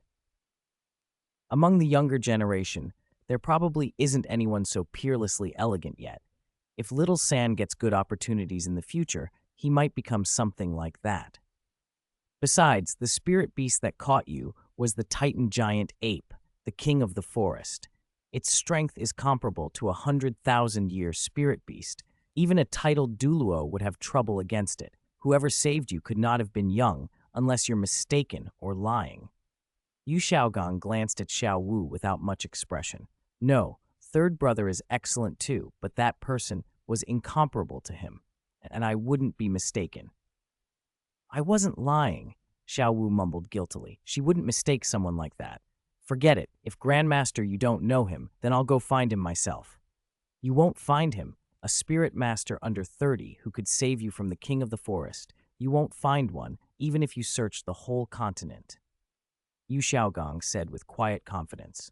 Speaker 1: Among the younger generation, there probably isn't anyone so peerlessly elegant yet. If Little San gets good opportunities in the future, he might become something like that. Besides, the spirit beast that caught you was the Titan giant ape, the king of the forest. Its strength is comparable to a 100,000-year spirit beast. Even a titled Douluo would have trouble against it. Whoever saved you could not have been young, unless you're mistaken or lying. Yu Xiaogang glanced at Huo Wu without much expression. No, third brother is excellent too, but that person was incomparable to him, and I wouldn't be mistaken. I wasn't lying, Huo Wu mumbled guiltily. She wouldn't mistake someone like that. Forget it. If Grandmaster you don't know him, then I'll go find him myself. You won't find him. A spirit master under 30 who could save you from the king of the forest. You won't find one, even if you search the whole continent. Yu Xiaogang said with quiet confidence.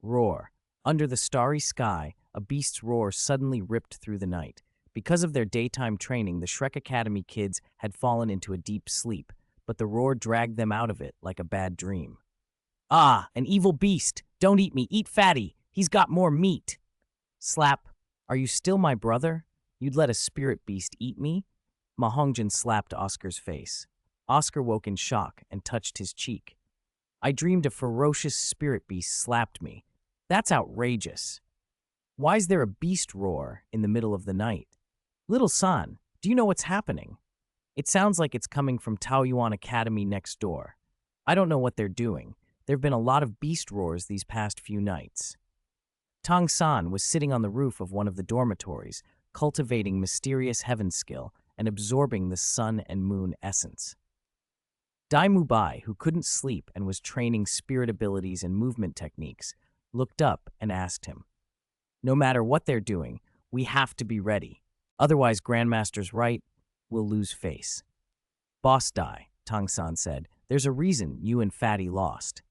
Speaker 1: Roar. Under the starry sky, a beast's roar suddenly ripped through the night. Because of their daytime training, the Shrek Academy kids had fallen into a deep sleep, but the roar dragged them out of it like a bad dream. Ah, an evil beast! Don't eat me, eat Fatty! He's got more meat! Slap. Are you still my brother? You'd let a spirit beast eat me? Ma Hongjin slapped Oscar's face. Oscar woke in shock and touched his cheek. I dreamed a ferocious spirit beast slapped me. That's outrageous. Why's there a beast roar in the middle of the night? Little son, do you know what's happening? It sounds like it's coming from Taoyuan Academy next door. I don't know what they're doing. There've been a lot of beast roars these past few nights. Tang San was sitting on the roof of one of the dormitories, cultivating mysterious heaven skill and absorbing the sun and moon essence. Dai Mubai, who couldn't sleep and was training spirit abilities and movement techniques, looked up and asked him, "No matter what they're doing, we have to be ready. Otherwise, Grandmaster's right, we'll lose face." "Boss Dai," Tang San said, "there's a reason you and Fatty lost.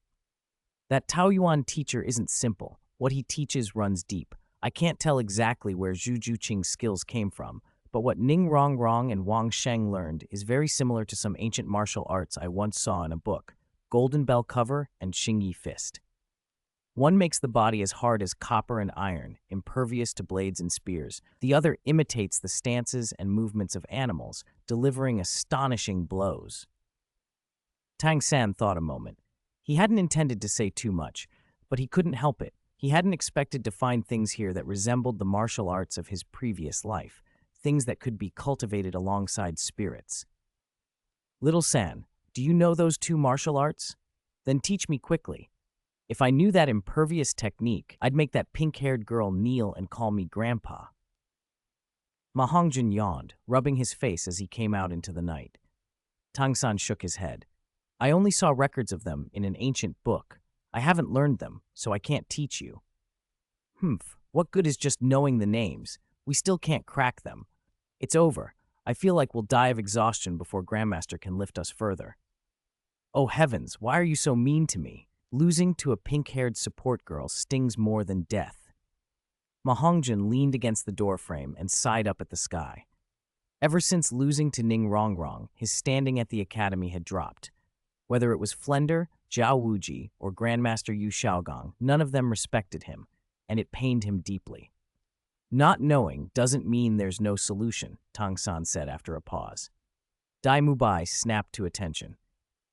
Speaker 1: That Taoyuan teacher isn't simple. What he teaches runs deep. I can't tell exactly where Zhu Zhuqing's skills came from, but what Ning Rongrong and Wang Sheng learned is very similar to some ancient martial arts I once saw in a book, Golden Bell Cover and Xingyi Fist. One makes the body as hard as copper and iron, impervious to blades and spears. The other imitates the stances and movements of animals, delivering astonishing blows." Tang San thought a moment. He hadn't intended to say too much, but he couldn't help it. He hadn't expected to find things here that resembled the martial arts of his previous life, things that could be cultivated alongside spirits. "Little San, do you know those two martial arts? Then teach me quickly. If I knew that impervious technique, I'd make that pink-haired girl kneel and call me Grandpa." Ma Hongjin yawned, rubbing his face as he came out into the night. Tang San shook his head. "I only saw records of them in an ancient book. I haven't learned them, so I can't teach you." "Humph, what good is just knowing the names? We still can't crack them. It's over. I feel like we'll die of exhaustion before Grandmaster can lift us further." "Oh heavens, why are you so mean to me? Losing to a pink-haired support girl stings more than death." Ma Hongjin leaned against the doorframe and sighed up at the sky. Ever since losing to Ning Rongrong, his standing at the academy had dropped. Whether it was Flender, Zhao Wuji, or Grandmaster Yu Xiaogong, none of them respected him, and it pained him deeply. "Not knowing doesn't mean there's no solution," Tang San said after a pause. Dai Mubai snapped to attention.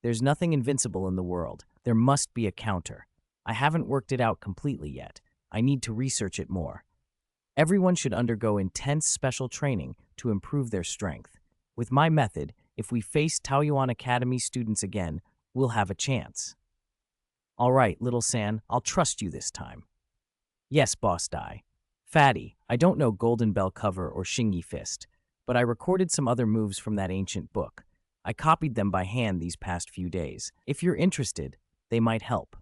Speaker 1: "There's nothing invincible in the world. There must be a counter. I haven't worked it out completely yet. I need to research it more. Everyone should undergo intense special training to improve their strength. With my method, if we face Taoyuan Academy students again, we'll have a chance." "All right, Little San, I'll trust you this time." "Yes, Boss Dai. Fatty, I don't know Golden Bell Cover or Xingyi Fist, but I recorded some other moves from that ancient book. I copied them by hand these past few days. If you're interested, they might help."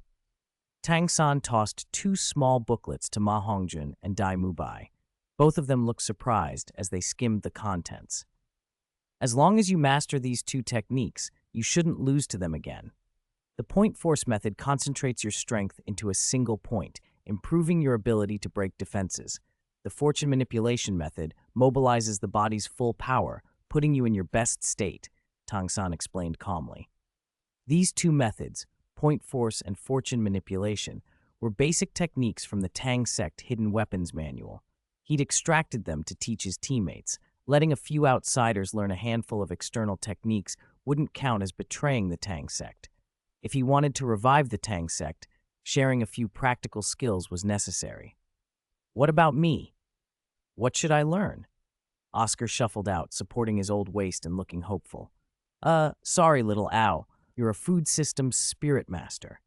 Speaker 1: Tang San tossed two small booklets to Ma Hongjin and Dai Mubai. Both of them looked surprised as they skimmed the contents. "As long as you master these two techniques, you shouldn't lose to them again. The point force method concentrates your strength into a single point, improving your ability to break defenses. The fortune manipulation method mobilizes the body's full power, putting you in your best state," Tang San explained calmly. These two methods, point force and fortune manipulation, were basic techniques from the Tang Sect hidden weapons manual. He'd extracted them to teach his teammates. Letting a few outsiders learn a handful of external techniques wouldn't count as betraying the Tang Sect. If he wanted to revive the Tang Sect, sharing a few practical skills was necessary. "What about me? What should I learn?" Oscar shuffled out, supporting his old waist and looking hopeful. Sorry, little Ow. You're a food systems spirit master.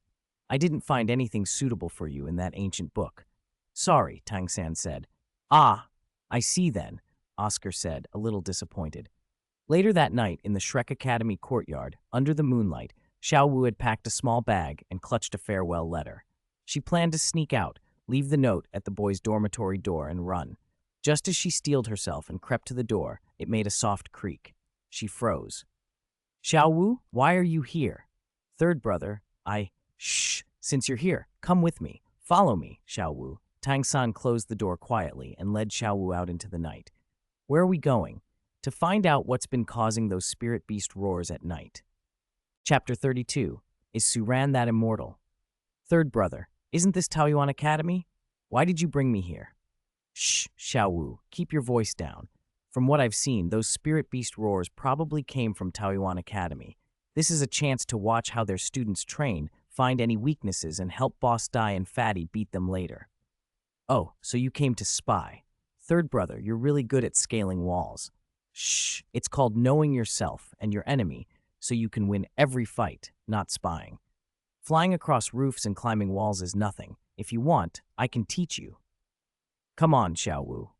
Speaker 1: I didn't find anything suitable for you in that ancient book." "Sorry," Tang San said. "Ah, I see then," Oscar said, a little disappointed. Later that night, in the Shrek Academy courtyard, under the moonlight, Huo Wu had packed a small bag and clutched a farewell letter. She planned to sneak out, leave the note at the boys' dormitory door, and run. Just as she steeled herself and crept to the door, it made a soft creak. She froze. "Huo Wu, why are you here?" "Third brother, Shh, since you're here, come with me. Follow me, Huo Wu." Tang San closed the door quietly and led Huo Wu out into the night. "Where are we going?" "To find out what's been causing those spirit beast roars at night." Chapter 32. Is Suran that immortal? "Third brother, isn't this Taoyuan Academy? Why did you bring me here?" "Shh, Huo Wu, keep your voice down. From what I've seen, those spirit beast roars probably came from Taoyuan Academy. This is a chance to watch how their students train, find any weaknesses, and help Boss Dai and Fatty beat them later. Oh, so you came to spy. Third brother, you're really good at scaling walls. Shh, it's called knowing yourself and your enemy, so you can win every fight, not spying. Flying across roofs and climbing walls is nothing. If you want, I can teach you. Come on, Huo Wu.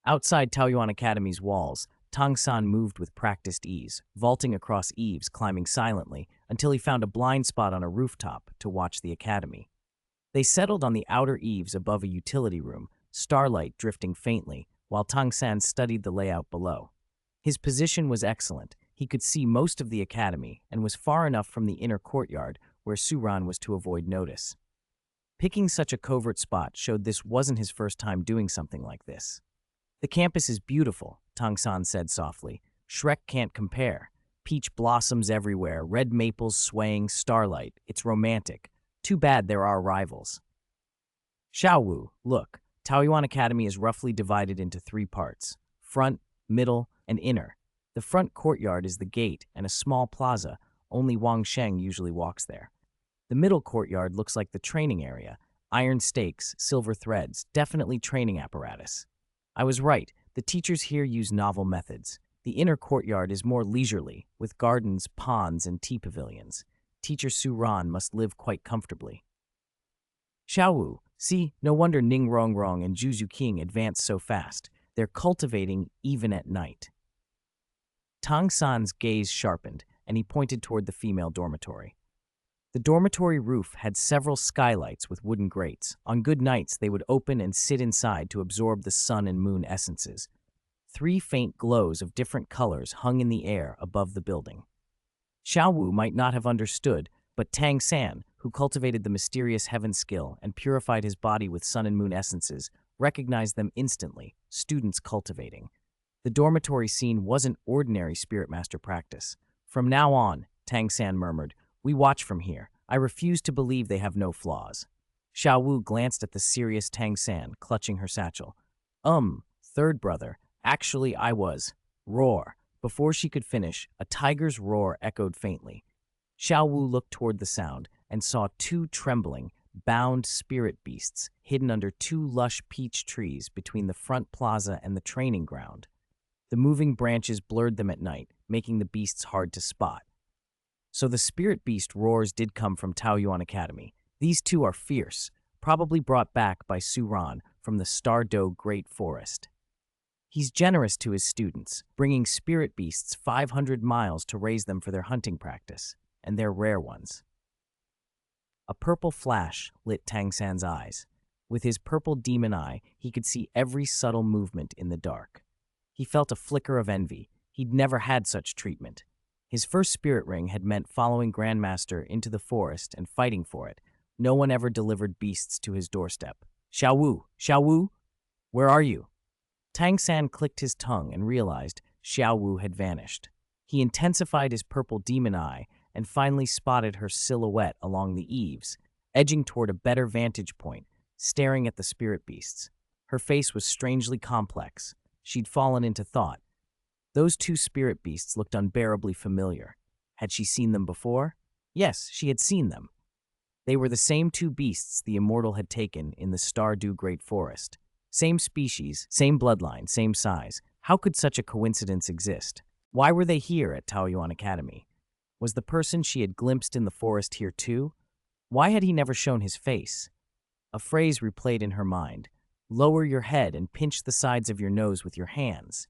Speaker 1: Outside Taoyuan Academy's walls, Tang San moved with practiced ease, vaulting across eaves, climbing silently, until he found a blind spot on a rooftop to watch the academy. They settled on the outer eaves above a utility room, starlight drifting faintly, while Tang San studied the layout below. His position was excellent. He could see most of the academy and was far enough from the inner courtyard where Su Ran was to avoid notice. Picking such a covert spot showed this wasn't his first time doing something like this. The campus is beautiful, Tang San said softly. Shrek can't compare. Peach blossoms everywhere, red maples swaying, starlight. It's romantic. Too bad there are rivals. Huo Wu, look, Taoyuan Academy is roughly divided into 3 parts: front, middle, and inner. The front courtyard is the gate and a small plaza. Only Wang Sheng usually walks there. The middle courtyard looks like the training area. Iron stakes, silver threads, definitely training apparatus. I was right, the teachers here use novel methods. The inner courtyard is more leisurely, with gardens, ponds, and tea pavilions. Teacher Su Ran must live quite comfortably. Huo Wu, see, no wonder Ning Rongrong and Zhu Zhuqing advance so fast. They're cultivating even at night. Tang San's gaze sharpened, and he pointed toward the female dormitory. The dormitory roof had several skylights with wooden grates. On good nights, they would open and sit inside to absorb the sun and moon essences. 3 faint glows of different colors hung in the air above the building. Huo Wu might not have understood, but Tang San, who cultivated the mysterious heaven skill and purified his body with sun and moon essences, recognized them instantly, students cultivating. The dormitory scene wasn't ordinary spirit master practice. From now on, Tang San murmured, we watch from here. I refuse to believe they have no flaws. Huo Wu glanced at the serious Tang San, clutching her satchel. Third brother, actually I was. Roar. Before she could finish, a tiger's roar echoed faintly. Huo Wu looked toward the sound and saw 2 trembling, bound spirit beasts hidden under 2 lush peach trees between the front plaza and the training ground. The moving branches blurred them at night, making the beasts hard to spot. So the spirit beast roars did come from Taoyuan Academy. These 2 are fierce, probably brought back by Su Ran from the Stardo Great Forest. He's generous to his students, bringing spirit beasts 500 miles to raise them for their hunting practice, and they're rare ones. A purple flash lit Tang San's eyes. With his purple demon eye, he could see every subtle movement in the dark. He felt a flicker of envy. He'd never had such treatment. His first spirit ring had meant following Grandmaster into the forest and fighting for it. No one ever delivered beasts to his doorstep. Huo Wu, where are you? Tang San clicked his tongue and realized Huo Wu had vanished. He intensified his purple demon eye and finally spotted her silhouette along the eaves, edging toward a better vantage point, staring at the spirit beasts. Her face was strangely complex. She'd fallen into thought. Those 2 spirit beasts looked unbearably familiar. Had she seen them before? Yes, she had seen them. They were the same 2 beasts the immortal had taken in the Stardew Great Forest. Same species, same bloodline, same size. How could such a coincidence exist? Why were they here at Taoyuan Academy? Was the person she had glimpsed in the forest here too? Why had he never shown his face? A phrase replayed in her mind. Lower your head and pinch the sides of your nose with your hands.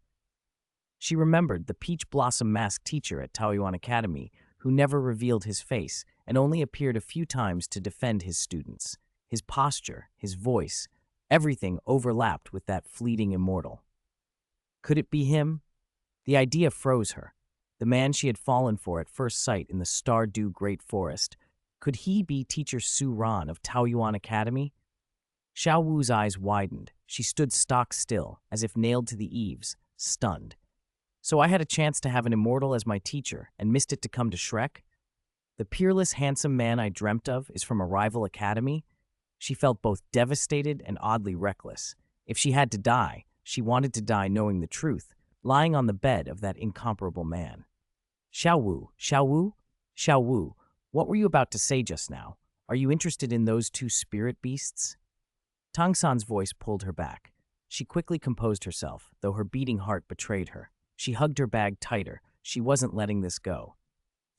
Speaker 1: She remembered the peach blossom masked teacher at Taoyuan Academy who never revealed his face and only appeared a few times to defend his students. His posture, his voice, everything overlapped with that fleeting immortal. Could it be him? The idea froze her. The man she had fallen for at first sight in the Stardew Great Forest. Could he be Teacher Su Ran of Taoyuan Academy? Huo Wu's eyes widened. She stood stock still, as if nailed to the eaves, stunned. So I had a chance to have an immortal as my teacher and missed it to come to Shrek? The peerless, handsome man I dreamt of is from a rival academy? She felt both devastated and oddly reckless. If she had to die, she wanted to die knowing the truth, lying on the bed of that incomparable man. Xiao Wu, Xiao Wu, Xiao Wu, what were you about to say just now? Are you interested in those two spirit beasts? Tang San's voice pulled her back. She quickly composed herself, though her beating heart betrayed her. She hugged her bag tighter. She wasn't letting this go.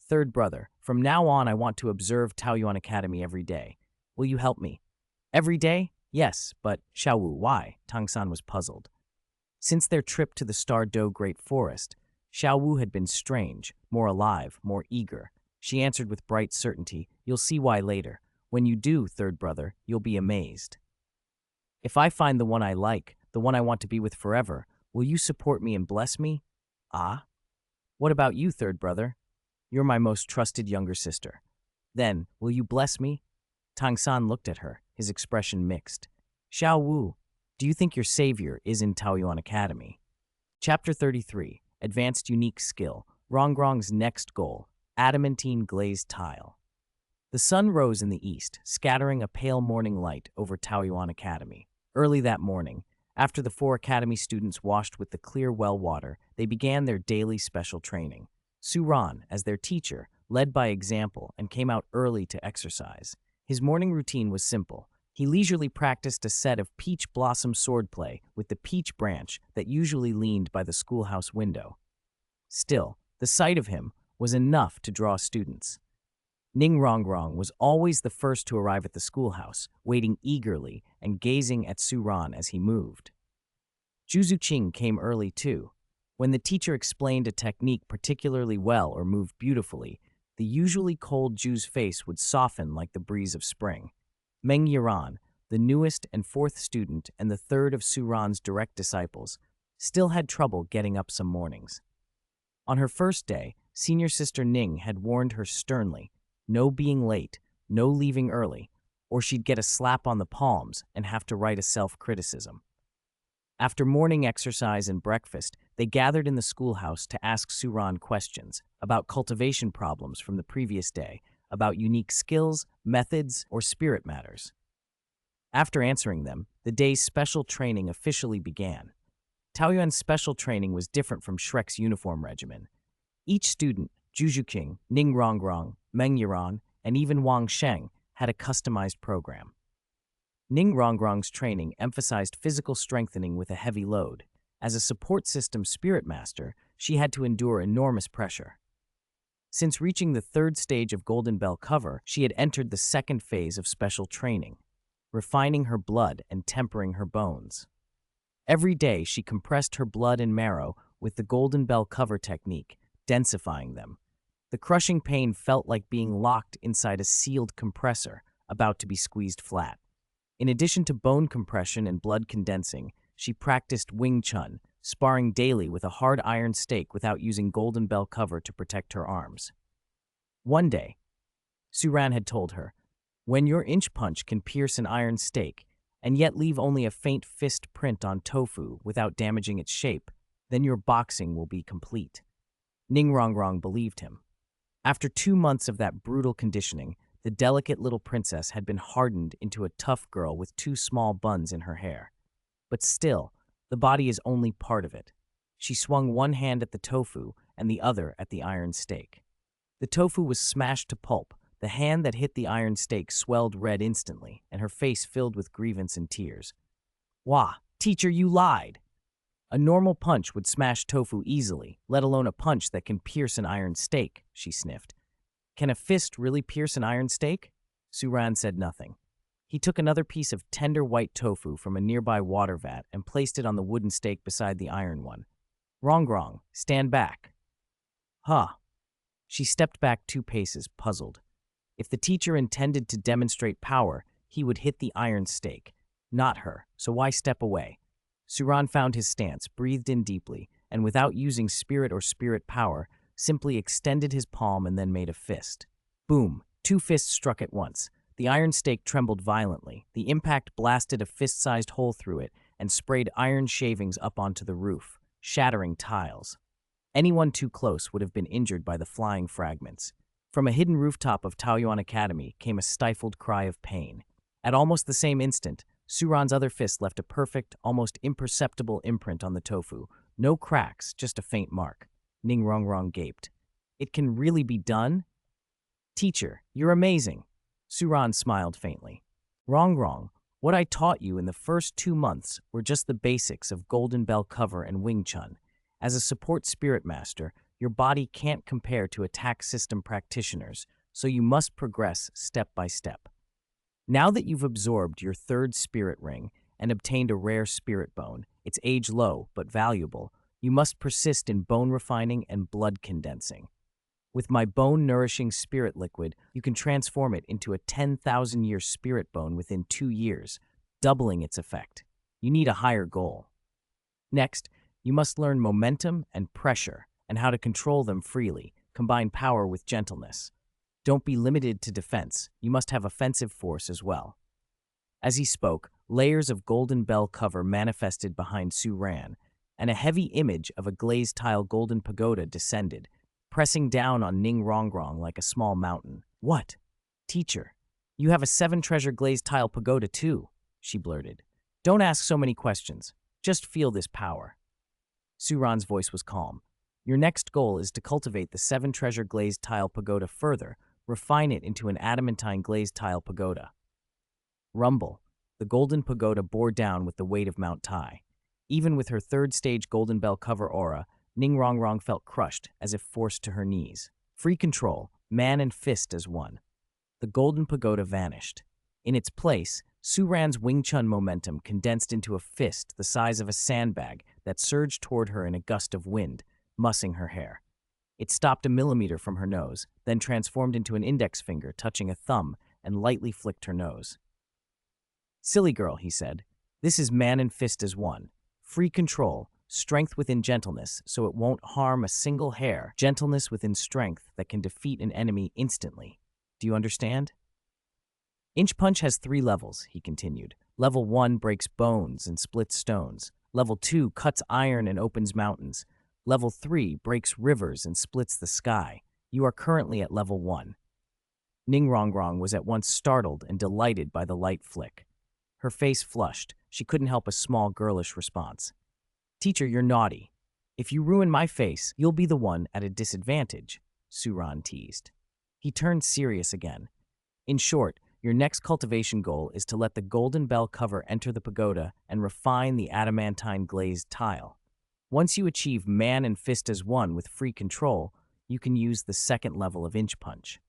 Speaker 1: Third brother, from now on I want to observe Taoyuan Academy every day. Will you help me? Every day? Yes, but Xiao Wu, why? Tang San was puzzled. Since their trip to the Star Do Great Forest, Xiao Wu had been strange, more alive, more eager. She answered with bright certainty, "You'll see why later. When you do, third brother, you'll be amazed. If I find the one I like, the one I want to be with forever, will you support me and bless me?" "Ah? What about you, third brother? You're my most trusted younger sister. Then, will you bless me?" Tang San looked at her, his expression mixed. "Xiao Wu, do you think your savior is in Taoyuan Academy?" Chapter 33, Advanced Unique Skill, Rongrong's Next Goal, Adamantine Glazed Tile. The sun rose in the east, scattering a pale morning light over Taoyuan Academy. Early that morning, after the 4 academy students washed with the clear well water, they began their daily special training. Su Ran, as their teacher, led by example and came out early to exercise. His morning routine was simple. He leisurely practiced a set of peach blossom swordplay with the peach branch that usually leaned by the schoolhouse window. Still, the sight of him was enough to draw students. Ning Rongrong was always the first to arrive at the schoolhouse, waiting eagerly and gazing at Su Ran as he moved. Zhu Zhuqing came early too. When the teacher explained a technique particularly well or moved beautifully, the usually cold Zhu's face would soften like the breeze of spring. Meng Yiran, the newest and 4th student and the 3rd of Su Ran's direct disciples, still had trouble getting up some mornings. On her first day, senior sister Ning had warned her sternly, no being late, no leaving early, or she'd get a slap on the palms and have to write a self-criticism. After morning exercise and breakfast, they gathered in the schoolhouse to ask Su Ran questions about cultivation problems from the previous day, about unique skills, methods, or spirit matters. After answering them, the day's special training officially began. Taoyuan's special training was different from Shrek's uniform regimen. Each student, Zhu Zhuqing, Ning Rongrong, Meng Yiran, and even Wang Sheng, had a customized program. Ning Rongrong's training emphasized physical strengthening with a heavy load. As a support system spirit master, she had to endure enormous pressure. Since reaching the 3rd stage of Golden Bell cover, she had entered the 2nd phase of special training, refining her blood and tempering her bones. Every day, she compressed her blood and marrow with the Golden Bell cover technique, densifying them. The crushing pain felt like being locked inside a sealed compressor, about to be squeezed flat. In addition to bone compression and blood condensing, she practiced Wing Chun, sparring daily with a hard iron stake without using Golden Bell cover to protect her arms. One day, Su Ran had told her, "When your inch punch can pierce an iron stake, and yet leave only a faint fist print on tofu without damaging its shape, then your boxing will be complete." Ning Rongrong believed him. After 2 months of that brutal conditioning, the delicate little princess had been hardened into a tough girl with 2 small buns in her hair. But still, the body is only part of it. She swung one hand at the tofu and the other at the iron stake. The tofu was smashed to pulp. The hand that hit the iron stake swelled red instantly, and her face filled with grievance and tears. "Wah, teacher, you lied! A normal punch would smash tofu easily, let alone a punch that can pierce an iron stake," she sniffed. "Can a fist really pierce an iron stake?" Su Ran said nothing. He took another piece of tender white tofu from a nearby water vat and placed it on the wooden stake beside the iron one. "Rongrong, stand back." "Huh." She stepped back 2 paces, puzzled. If the teacher intended to demonstrate power, he would hit the iron stake, not her, so why step away? Su Ran found his stance, breathed in deeply, and without using spirit or spirit power, simply extended his palm and then made a fist. Boom! 2 fists struck at once. The iron stake trembled violently. The impact blasted a fist-sized hole through it and sprayed iron shavings up onto the roof, shattering tiles. Anyone too close would have been injured by the flying fragments. From a hidden rooftop of Taoyuan Academy came a stifled cry of pain. At almost the same instant, Su Ran's other fist left a perfect, almost imperceptible imprint on the tofu, No cracks, just a faint mark. Ning Rongrong gaped. It can really be done? Teacher, you're amazing. Suran smiled faintly. Rongrong, what I taught you in the first 2 months were just the basics of Golden Bell Cover and Wing Chun. As a support spirit master, your body can't compare to attack system practitioners, so you must progress step by step. Now that you've absorbed your third spirit ring and obtained a rare spirit bone, it's age low but valuable, you must persist in bone refining and blood condensing. With my bone-nourishing spirit liquid, you can transform it into a 10,000-year spirit bone within 2 years, doubling its effect. You need a higher goal. Next, you must learn momentum and pressure and how to control them freely, combine power with gentleness. Don't be limited to defense, you must have offensive force as well. As he spoke, layers of golden bell cover manifested behind Su Ran, and a heavy image of a glazed tile golden pagoda descended, pressing down on Ning Rongrong like a small mountain. What? Teacher, you have a 7-treasure glazed tile pagoda too, she blurted. Don't ask so many questions. Just feel this power. Suran's voice was calm. Your next goal is to cultivate the 7-treasure glazed tile pagoda further, refine it into an adamantine glazed tile pagoda. Rumble. The golden pagoda bore down with the weight of Mount Tai. Even with her third-stage golden bell cover aura, Ning Rongrong felt crushed, as if forced to her knees. Free control, man and fist as one. The golden pagoda vanished. In its place, Su Ran's Wing Chun momentum condensed into a fist the size of a sandbag that surged toward her in a gust of wind, mussing her hair. It stopped a millimeter from her nose, then transformed into an index finger touching a thumb and lightly flicked her nose. Silly girl, he said. This is man and fist as one. Free control, strength within gentleness so it won't harm a single hair, gentleness within strength that can defeat an enemy instantly. Do you understand? Inch Punch has 3 levels, he continued. Level 1 breaks bones and splits stones. Level 2 cuts iron and opens mountains. Level 3 breaks rivers and splits the sky. You are currently at level 1. Ning Rongrong was at once startled and delighted by the light flick. Her face flushed. She couldn't help a small girlish response. Teacher, you're naughty. If you ruin my face, you'll be the one at a disadvantage, Suran teased. He turned serious again. In short, your next cultivation goal is to let the golden bell cover enter the pagoda and refine the adamantine glazed tile. Once you achieve man and fist as one with free control, you can use the 2nd level of Inch Punch.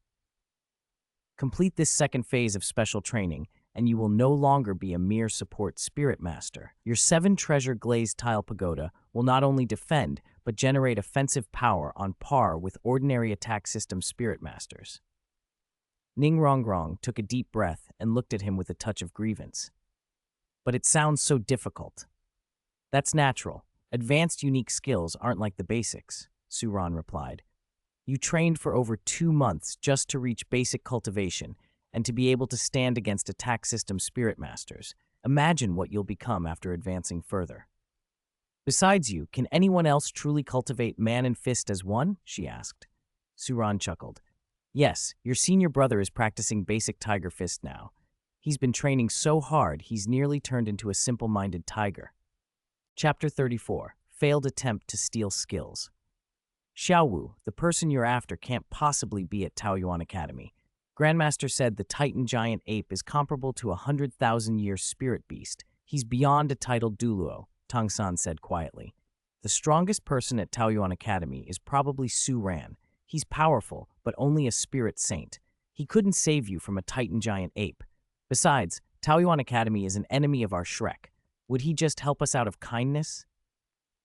Speaker 1: Complete this 2nd phase of special training, and you will no longer be a mere support spirit master. Your 7-treasure glazed tile pagoda will not only defend, but generate offensive power on par with ordinary attack system spirit masters. Ning Rongrong took a deep breath and looked at him with a touch of grievance. But it sounds so difficult. That's natural. Advanced unique skills aren't like the basics, Suran replied. You trained for over 2 months just to reach basic cultivation and to be able to stand against attack system spirit masters. Imagine what you'll become after advancing further. Besides you, can anyone else truly cultivate man and fist as one? She asked. Suran chuckled. Yes, your senior brother is practicing basic tiger fist now. He's been training so hard he's nearly turned into a simple-minded tiger. Chapter 34. Failed Attempt to Steal Skills. Huo Wu, the person you're after, can't possibly be at Taoyuan Academy. Grandmaster said the Titan giant ape is comparable to a 100,000-year spirit beast. He's beyond a titled Douluo, Tang said quietly. The strongest person at Taoyuan Academy is probably Su Ran. He's powerful, but only a spirit saint. He couldn't save you from a Titan giant ape. Besides, Taoyuan Academy is an enemy of our Shrek. Would he just help us out of kindness?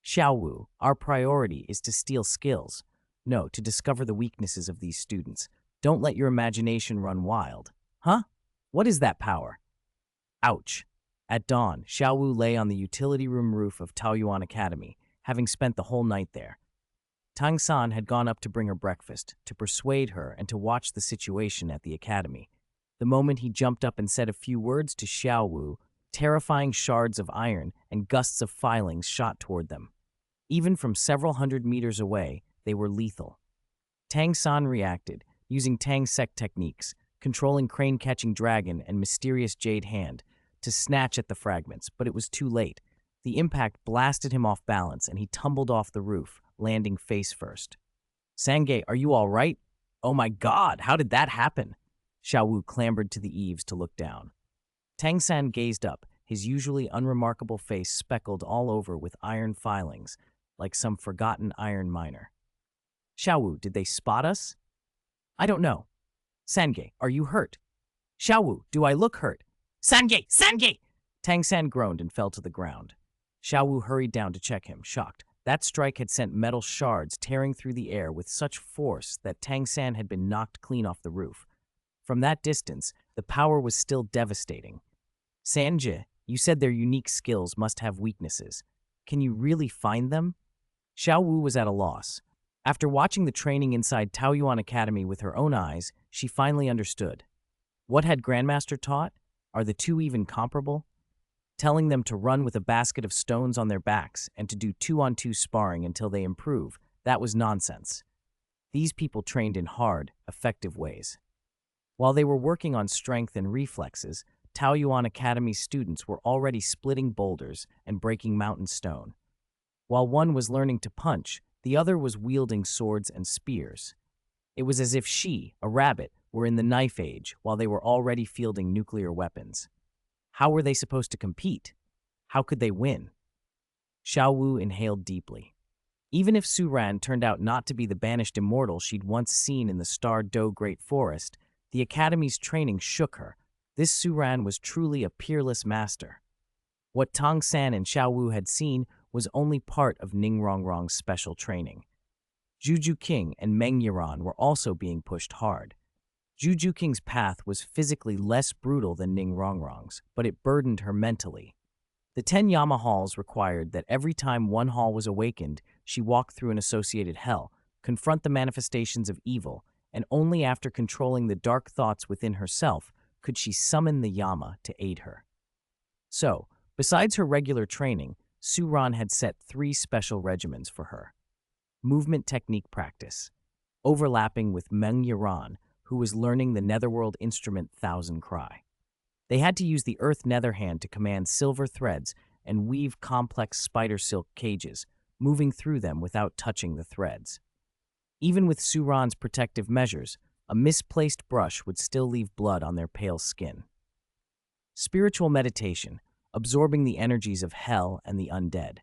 Speaker 1: Huo Wu, our priority is to steal skills. No, to discover the weaknesses of these students. Don't let your imagination run wild. Huh? What is that power? Ouch. At dawn, Huo Wu lay on the utility room roof of Taoyuan Academy, having spent the whole night there. Tang had gone up to bring her breakfast, to persuade her and to watch the situation at the academy. The moment he jumped up and said a few words to Huo Wu, terrifying shards of iron and gusts of filings shot toward them. Even from several hundred meters away, they were lethal. Tang reacted, using Tang Sect techniques, controlling crane-catching dragon and mysterious jade hand, to snatch at the fragments, but it was too late. The impact blasted him off balance and he tumbled off the roof, landing face first. Sangay, are you all right? Oh my god, how did that happen? Xiao Wu clambered to the eaves to look down. Tang San gazed up, his usually unremarkable face speckled all over with iron filings, like some forgotten iron miner. Xiao Wu, did they spot us? I don't know. Sangay, are you hurt? Xiao Wu, do I look hurt? Sangay! Sangay! Tang San groaned and fell to the ground. Xiao Wu hurried down to check him, shocked. That strike had sent metal shards tearing through the air with such force that Tang San had been knocked clean off the roof. From that distance, the power was still devastating. Sanjie, you said their unique skills must have weaknesses. Can you really find them? Xiao Wu was at a loss. After watching the training inside Taoyuan Academy with her own eyes, she finally understood. What had Grandmaster taught? Are the two even comparable? Telling them to run with a basket of stones on their backs and to do two-on-two sparring until they improve, that was nonsense. These people trained in hard, effective ways. While they were working on strength and reflexes, Taoyuan Academy students were already splitting boulders and breaking mountain stone. While one was learning to punch, the other was wielding swords and spears. It was as if she, a rabbit, were in the knife age while they were already fielding nuclear weapons. How were they supposed to compete? How could they win? Xiao Wu inhaled deeply. Even if Su Ran turned out not to be the banished immortal she'd once seen in the Star Do Great Forest, the Academy's training shook her. This Su Ran was truly a peerless master. What Tang San and Xiao Wu had seen was only part of Ning Rongrong's special training. Zhu Zhuqing and Meng Yiran were also being pushed hard. Zhu Zhuqing's path was physically less brutal than Ning Rongrong's, but it burdened her mentally. The 10 Yama halls required that every time one hall was awakened, she walk through an associated hell, confront the manifestations of evil, and only after controlling the dark thoughts within herself could she summon the Yama to aid her. So, besides her regular training, Su Ran had set 3 special regimens for her. Movement technique practice, overlapping with Meng Yiran, who was learning the netherworld instrument Thousand Cry. They had to use the earth nether hand to command silver threads and weave complex spider silk cages, moving through them without touching the threads. Even with Su Ran's protective measures, a misplaced brush would still leave blood on their pale skin. Spiritual meditation, absorbing the energies of hell and the undead.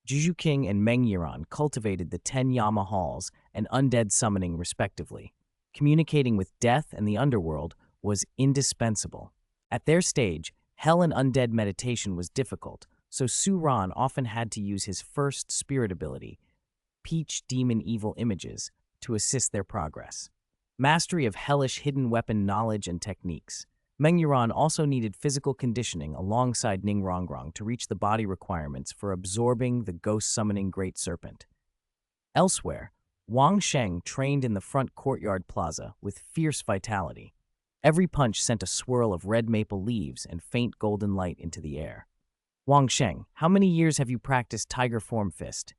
Speaker 1: Zhu Zhuqing and Meng Yiran cultivated the 10 Yama halls and undead summoning respectively. Communicating with death and the underworld was indispensable. At their stage, hell and undead meditation was difficult, so Su Ran often had to use his first spirit ability, Peach Demon Evil Images, to assist their progress. Mastery of hellish hidden weapon knowledge and techniques. Meng Yiran also needed physical conditioning alongside Ning Rongrong to reach the body requirements for absorbing the ghost-summoning Great Serpent. Elsewhere, Wang Sheng trained in the front courtyard plaza with fierce vitality. Every punch sent a swirl of red maple leaves and faint golden light into the air. Wang Sheng, how many years have you practiced Tiger Form Fist?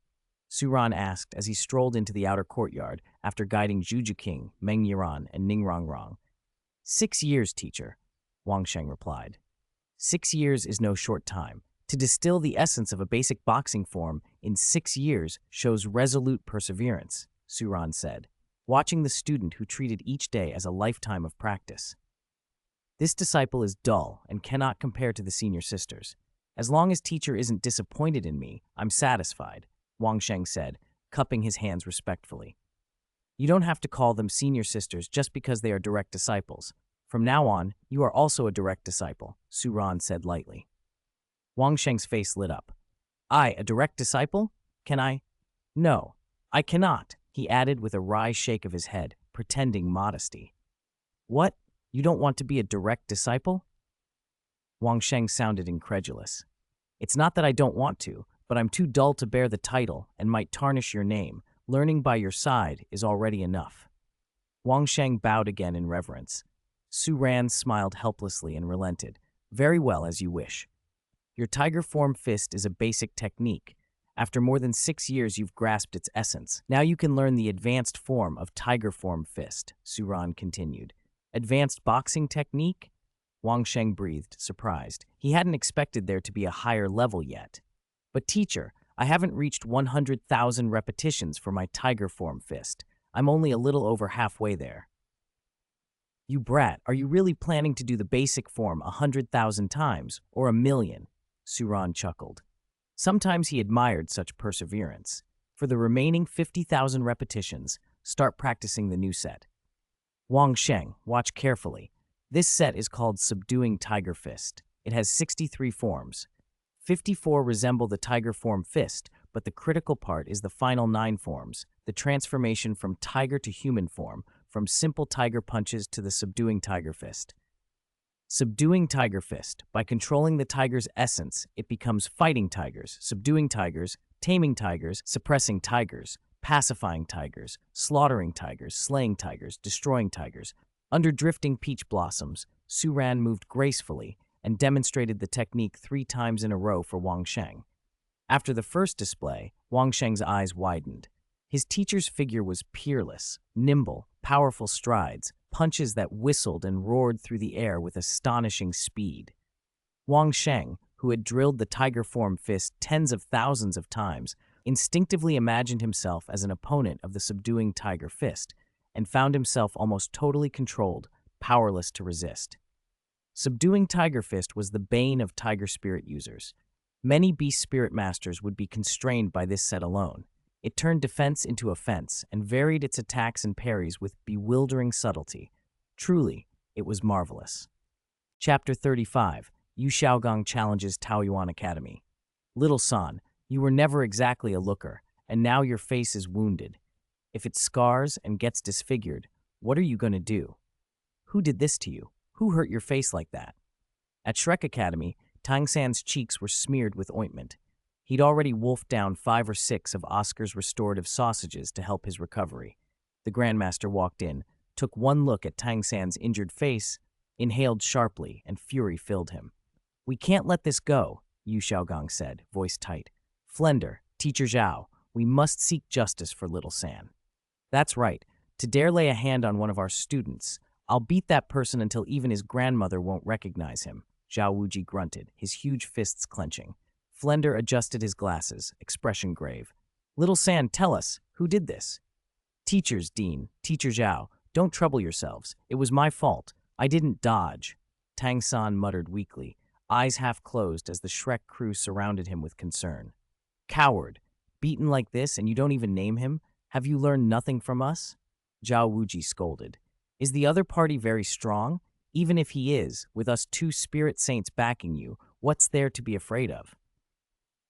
Speaker 1: Su Ran asked as he strolled into the outer courtyard after guiding Zhu Zhuqing, Meng Yiran, and Ning Rongrong. 6 years, teacher, Wang Sheng replied. 6 years is no short time. To distill the essence of a basic boxing form in 6 years shows resolute perseverance, Su Ran said, watching the student who treated each day as a lifetime of practice. This disciple is dull and cannot compare to the senior sisters. As long as teacher isn't disappointed in me, I'm satisfied, Wang Sheng said, cupping his hands respectfully. You don't have to call them senior sisters just because they are direct disciples. From now on, you are also a direct disciple, Su Ran said lightly. Wang Sheng's face lit up. I, a direct disciple? Can I? No, I cannot, he added with a wry shake of his head, pretending modesty. What? You don't want to be a direct disciple? Wang Sheng sounded incredulous. It's not that I don't want to, but I'm too dull to bear the title and might tarnish your name. Learning by your side is already enough. Wang Sheng bowed again in reverence. Su Ran smiled helplessly and relented. Very well, as you wish. Your tiger form fist is a basic technique. After more than 6 years, you've grasped its essence. Now you can learn the advanced form of tiger form fist, Su Ran continued. Advanced boxing technique? Wang Sheng breathed, surprised. He hadn't expected there to be a higher level yet. But teacher, I haven't reached 100,000 repetitions for my tiger form fist. I'm only a little over halfway there. You brat, are you really planning to do the basic form 100,000 times, or a million? Suran chuckled. Sometimes he admired such perseverance. For the remaining 50,000 repetitions, start practicing the new set. Wang Sheng, watch carefully. This set is called Subduing Tiger Fist. It has 63 forms. 54 resemble the tiger form fist, but the critical part is the final 9 forms, the transformation from tiger to human form, from simple tiger punches to the subduing tiger fist. Subduing tiger fist. By controlling the tiger's essence, it becomes fighting tigers, subduing tigers, taming tigers, suppressing tigers, pacifying tigers, slaughtering tigers, slaying tigers, destroying tigers. Under drifting peach blossoms, Suran moved gracefully and demonstrated the technique 3 times in a row for Wang Sheng. After the first display, Wang Sheng's eyes widened. His teacher's figure was peerless, nimble, powerful strides, punches that whistled and roared through the air with astonishing speed. Wang Sheng, who had drilled the tiger form fist tens of thousands of times, instinctively imagined himself as an opponent of the subduing tiger fist and found himself almost totally controlled, powerless to resist. Subduing tiger fist was the bane of tiger spirit users. Many beast spirit masters would be constrained by this set alone. It turned defense into offense and varied its attacks and parries with bewildering subtlety. Truly, it was marvelous. Chapter 35, Yu Xiaogong challenges Taoyuan Academy. Little San, you were never exactly a looker, and now your face is wounded. If it scars and gets disfigured, what are you going to do? Who did this to you? Who hurt your face like that? At Shrek Academy, Tang San's cheeks were smeared with ointment. He'd already wolfed down 5 or 6 of Oscar's restorative sausages to help his recovery. The Grandmaster walked in, took one look at Tang San's injured face, inhaled sharply, and fury filled him. We can't let this go, Yu Xiaogong said, voice tight. Flender, Teacher Zhao, we must seek justice for Little San. That's right. To dare lay a hand on one of our students, I'll beat that person until even his grandmother won't recognize him, Zhao Wuji grunted, his huge fists clenching. Flender adjusted his glasses, expression grave. Little San, tell us, who did this? Teachers, Dean, Teacher Zhao, don't trouble yourselves. It was my fault. I didn't dodge. Tang San muttered weakly, eyes half closed as the Shrek crew surrounded him with concern. Coward, beaten like this and you don't even name him? Have you learned nothing from us? Zhao Wuji scolded. Is the other party very strong? Even if he is, with us 2 spirit saints backing you, what's there to be afraid of?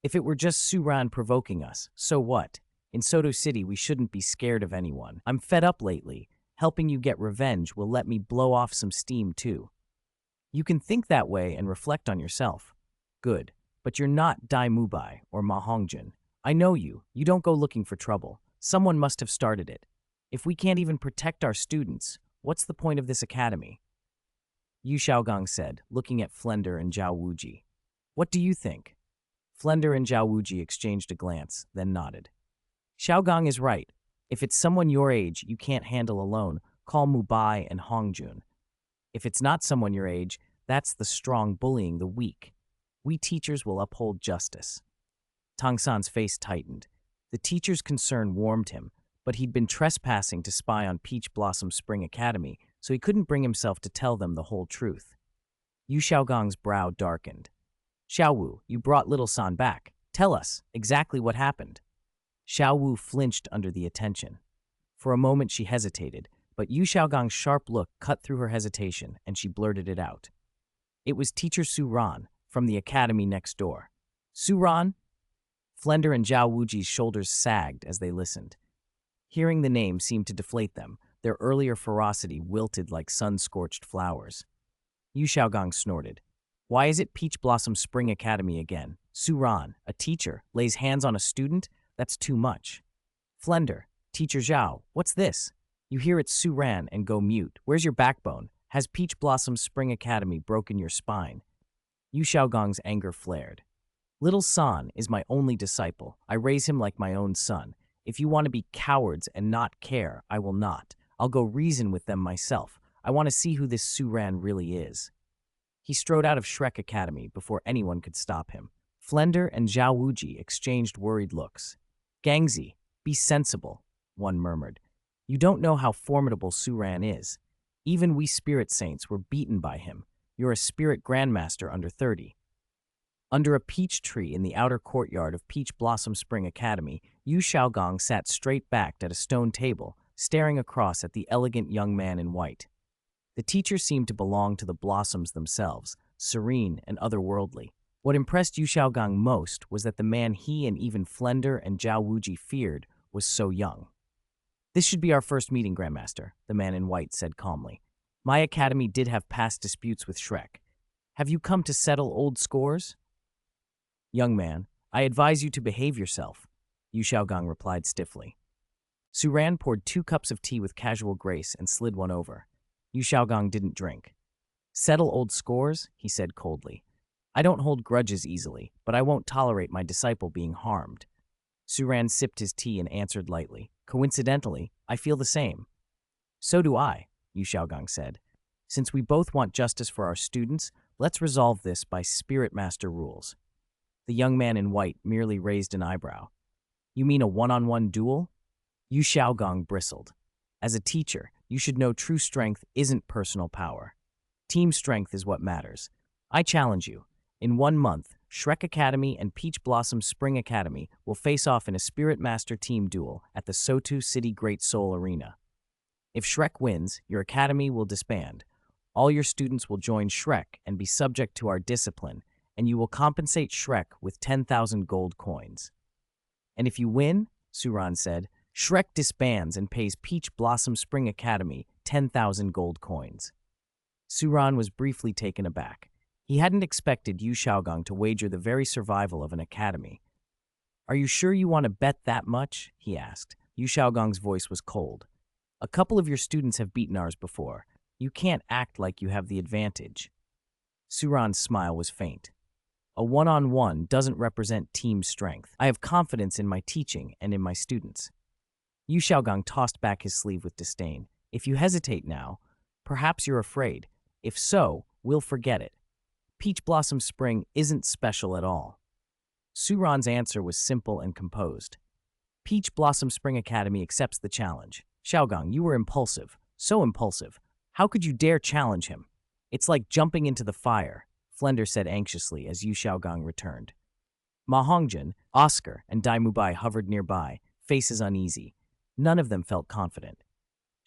Speaker 1: If it were just Suran provoking us, so what? In Soto City, we shouldn't be scared of anyone. I'm fed up lately. Helping you get revenge will let me blow off some steam, too. You can think that way and reflect on yourself. Good, but you're not Dai Mubai or Ma Hongjun. I know you. You don't go looking for trouble. Someone must have started it. If we can't even protect our students, what's the point of this academy? Yu Xiaogong said, looking at Flender and Zhao Wuji. What do you think? Flender and Zhao Wuji exchanged a glance, then nodded. Xiaogong is right. If it's someone your age you can't handle alone, call Mubai and Hongjun. If it's not someone your age, that's the strong bullying the weak. We teachers will uphold justice. Tang San's face tightened. The teacher's concern warmed him, but he'd been trespassing to spy on Peach Blossom Spring Academy, so he couldn't bring himself to tell them the whole truth. Yu Xiaogong's brow darkened. Xiao Wu, you brought Little San back. Tell us exactly what happened. Xiao Wu flinched under the attention. For a moment she hesitated, but Yu Xiaogong's sharp look cut through her hesitation, and she blurted it out. It was Teacher Suran, from the academy next door. Suran? Flender and Zhao Wuji's shoulders sagged as they listened. Hearing the name seemed to deflate them, their earlier ferocity wilted like sun-scorched flowers. Yu Xiaogong snorted. Why is it Peach Blossom Spring Academy again? Suran, a teacher, lays hands on a student? That's too much. Flender, Teacher Zhao, what's this? You hear it's Suran and go mute. Where's your backbone? Has Peach Blossom Spring Academy broken your spine? Yu Xiaogong's anger flared. Little San is my only disciple. I raise him like my own son. If you want to be cowards and not care, I will not. I'll go reason with them myself. I want to see who this Suran really is. He strode out of Shrek Academy before anyone could stop him. Flender and Zhao Wuji exchanged worried looks. Gangzi, be sensible, one murmured. You don't know how formidable Suran is. Even we spirit saints were beaten by him. You're a spirit grandmaster under 30. Under a peach tree in the outer courtyard of Peach Blossom Spring Academy, Yu Xiaogong sat straight-backed at a stone table, staring across at the elegant young man in white. The teacher seemed to belong to the blossoms themselves, serene and otherworldly. What impressed Yu Xiaogong most was that the man he and even Flender and Zhao Wuji feared was so young. This should be our first meeting, Grandmaster, the man in white said calmly. My academy did have past disputes with Shrek. Have you come to settle old scores? Young man, I advise you to behave yourself, Yu Xiaogong replied stiffly. Suran poured 2 cups of tea with casual grace and slid one over. Yu Xiaogong didn't drink. Settle old scores, he said coldly. I don't hold grudges easily, but I won't tolerate my disciple being harmed. Suran sipped his tea and answered lightly. Coincidentally, I feel the same. So do I, Yu Xiaogong said. Since we both want justice for our students, let's resolve this by Spirit Master rules. The young man in white merely raised an eyebrow. You mean a one-on-one duel? Yu Xiaogong bristled. As a teacher, you should know true strength isn't personal power. Team strength is what matters. I challenge you. In 1 month, Shrek Academy and Peach Blossom Spring Academy will face off in a Spirit Master team duel at the Sotu City Great Soul Arena. If Shrek wins, your academy will disband. All your students will join Shrek and be subject to our discipline, and you will compensate Shrek with 10,000 gold coins. And if you win, Suran said, Shrek disbands and pays Peach Blossom Spring Academy 10,000 gold coins. Suran was briefly taken aback. He hadn't expected Yu Xiaogong to wager the very survival of an academy. Are you sure you want to bet that much? He asked. Yu Xiaogong's voice was cold. A couple of your students have beaten ours before. You can't act like you have the advantage. Suran's smile was faint. A one-on-one doesn't represent team strength. I have confidence in my teaching and in my students. Yu Xiaogong tossed back his sleeve with disdain. If you hesitate now, perhaps you're afraid. If so, we'll forget it. Peach Blossom Spring isn't special at all. Suran's answer was simple and composed. Peach Blossom Spring Academy accepts the challenge. Xiaogong, you were impulsive. So impulsive. How could you dare challenge him? It's like jumping into the fire, Flender said anxiously as Yu Xiaogong returned. Ma Hongjin, Oscar, and Dai Mubai hovered nearby, faces uneasy. None of them felt confident.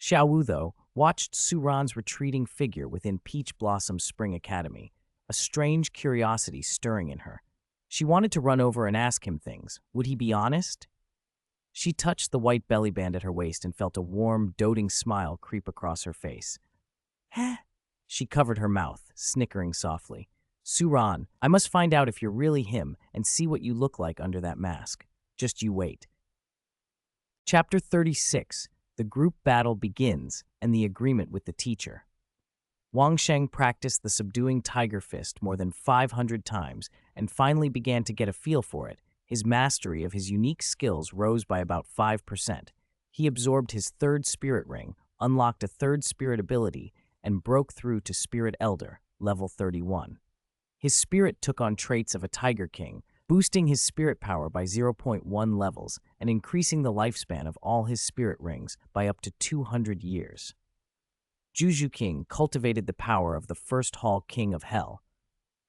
Speaker 1: Xiao Wu, though, watched Suran's retreating figure within Peach Blossom Spring Academy, a strange curiosity stirring in her. She wanted to run over and ask him things. Would he be honest? She touched the white belly band at her waist and felt a warm, doting smile creep across her face. Heh. She covered her mouth, snickering softly. Suran, I must find out if you're really him and see what you look like under that mask. Just you wait. Chapter 36. The group battle begins, and the agreement with the teacher. Wang Sheng practiced the subduing tiger fist more than 500 times and finally began to get a feel for it. His mastery of his unique skills rose by about 5%. He absorbed his 3rd spirit ring, unlocked a 3rd spirit ability, and broke through to Spirit Elder, level 31. His spirit took on traits of a Tiger King, boosting his spirit power by 0.1 levels and increasing the lifespan of all his spirit rings by up to 200 years. Zhu Zhuqing cultivated the power of the First Hall King of Hell.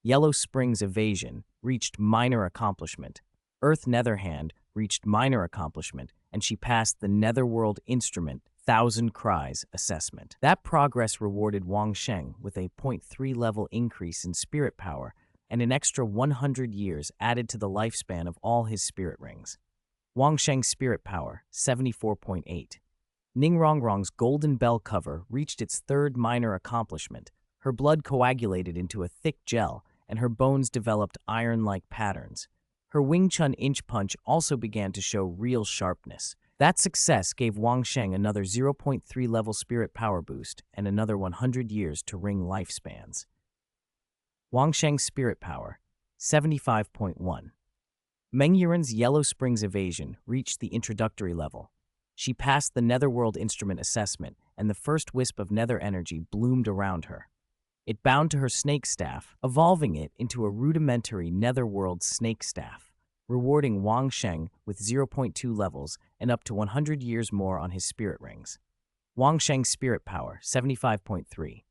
Speaker 1: Yellow Spring's Evasion reached minor accomplishment. Earth Netherhand reached minor accomplishment, and she passed the Netherworld Instrument 1,000 Cries assessment. That progress rewarded Wang Sheng with a 0.3 level increase in spirit power and an extra 100 years added to the lifespan of all his spirit rings. Wang Sheng's spirit power, 74.8. Ning Rongrong's golden bell cover reached its 3rd minor accomplishment. Her blood coagulated into a thick gel, and her bones developed iron-like patterns. Her Wing Chun inch punch also began to show real sharpness. That success gave Wang Sheng another 0.3 level spirit power boost and another 100 years to ring lifespans. Wang Sheng's spirit power, 75.1. Meng Yuren's Yellow Spring's Evasion reached the introductory level. She passed the Netherworld Instrument assessment, and the first wisp of nether energy bloomed around her. It bound to her snake staff, evolving it into a rudimentary netherworld snake staff, rewarding Wang Sheng with 0.2 levels and up to 100 years more on his spirit rings. Wang Sheng's spirit power, 75.3.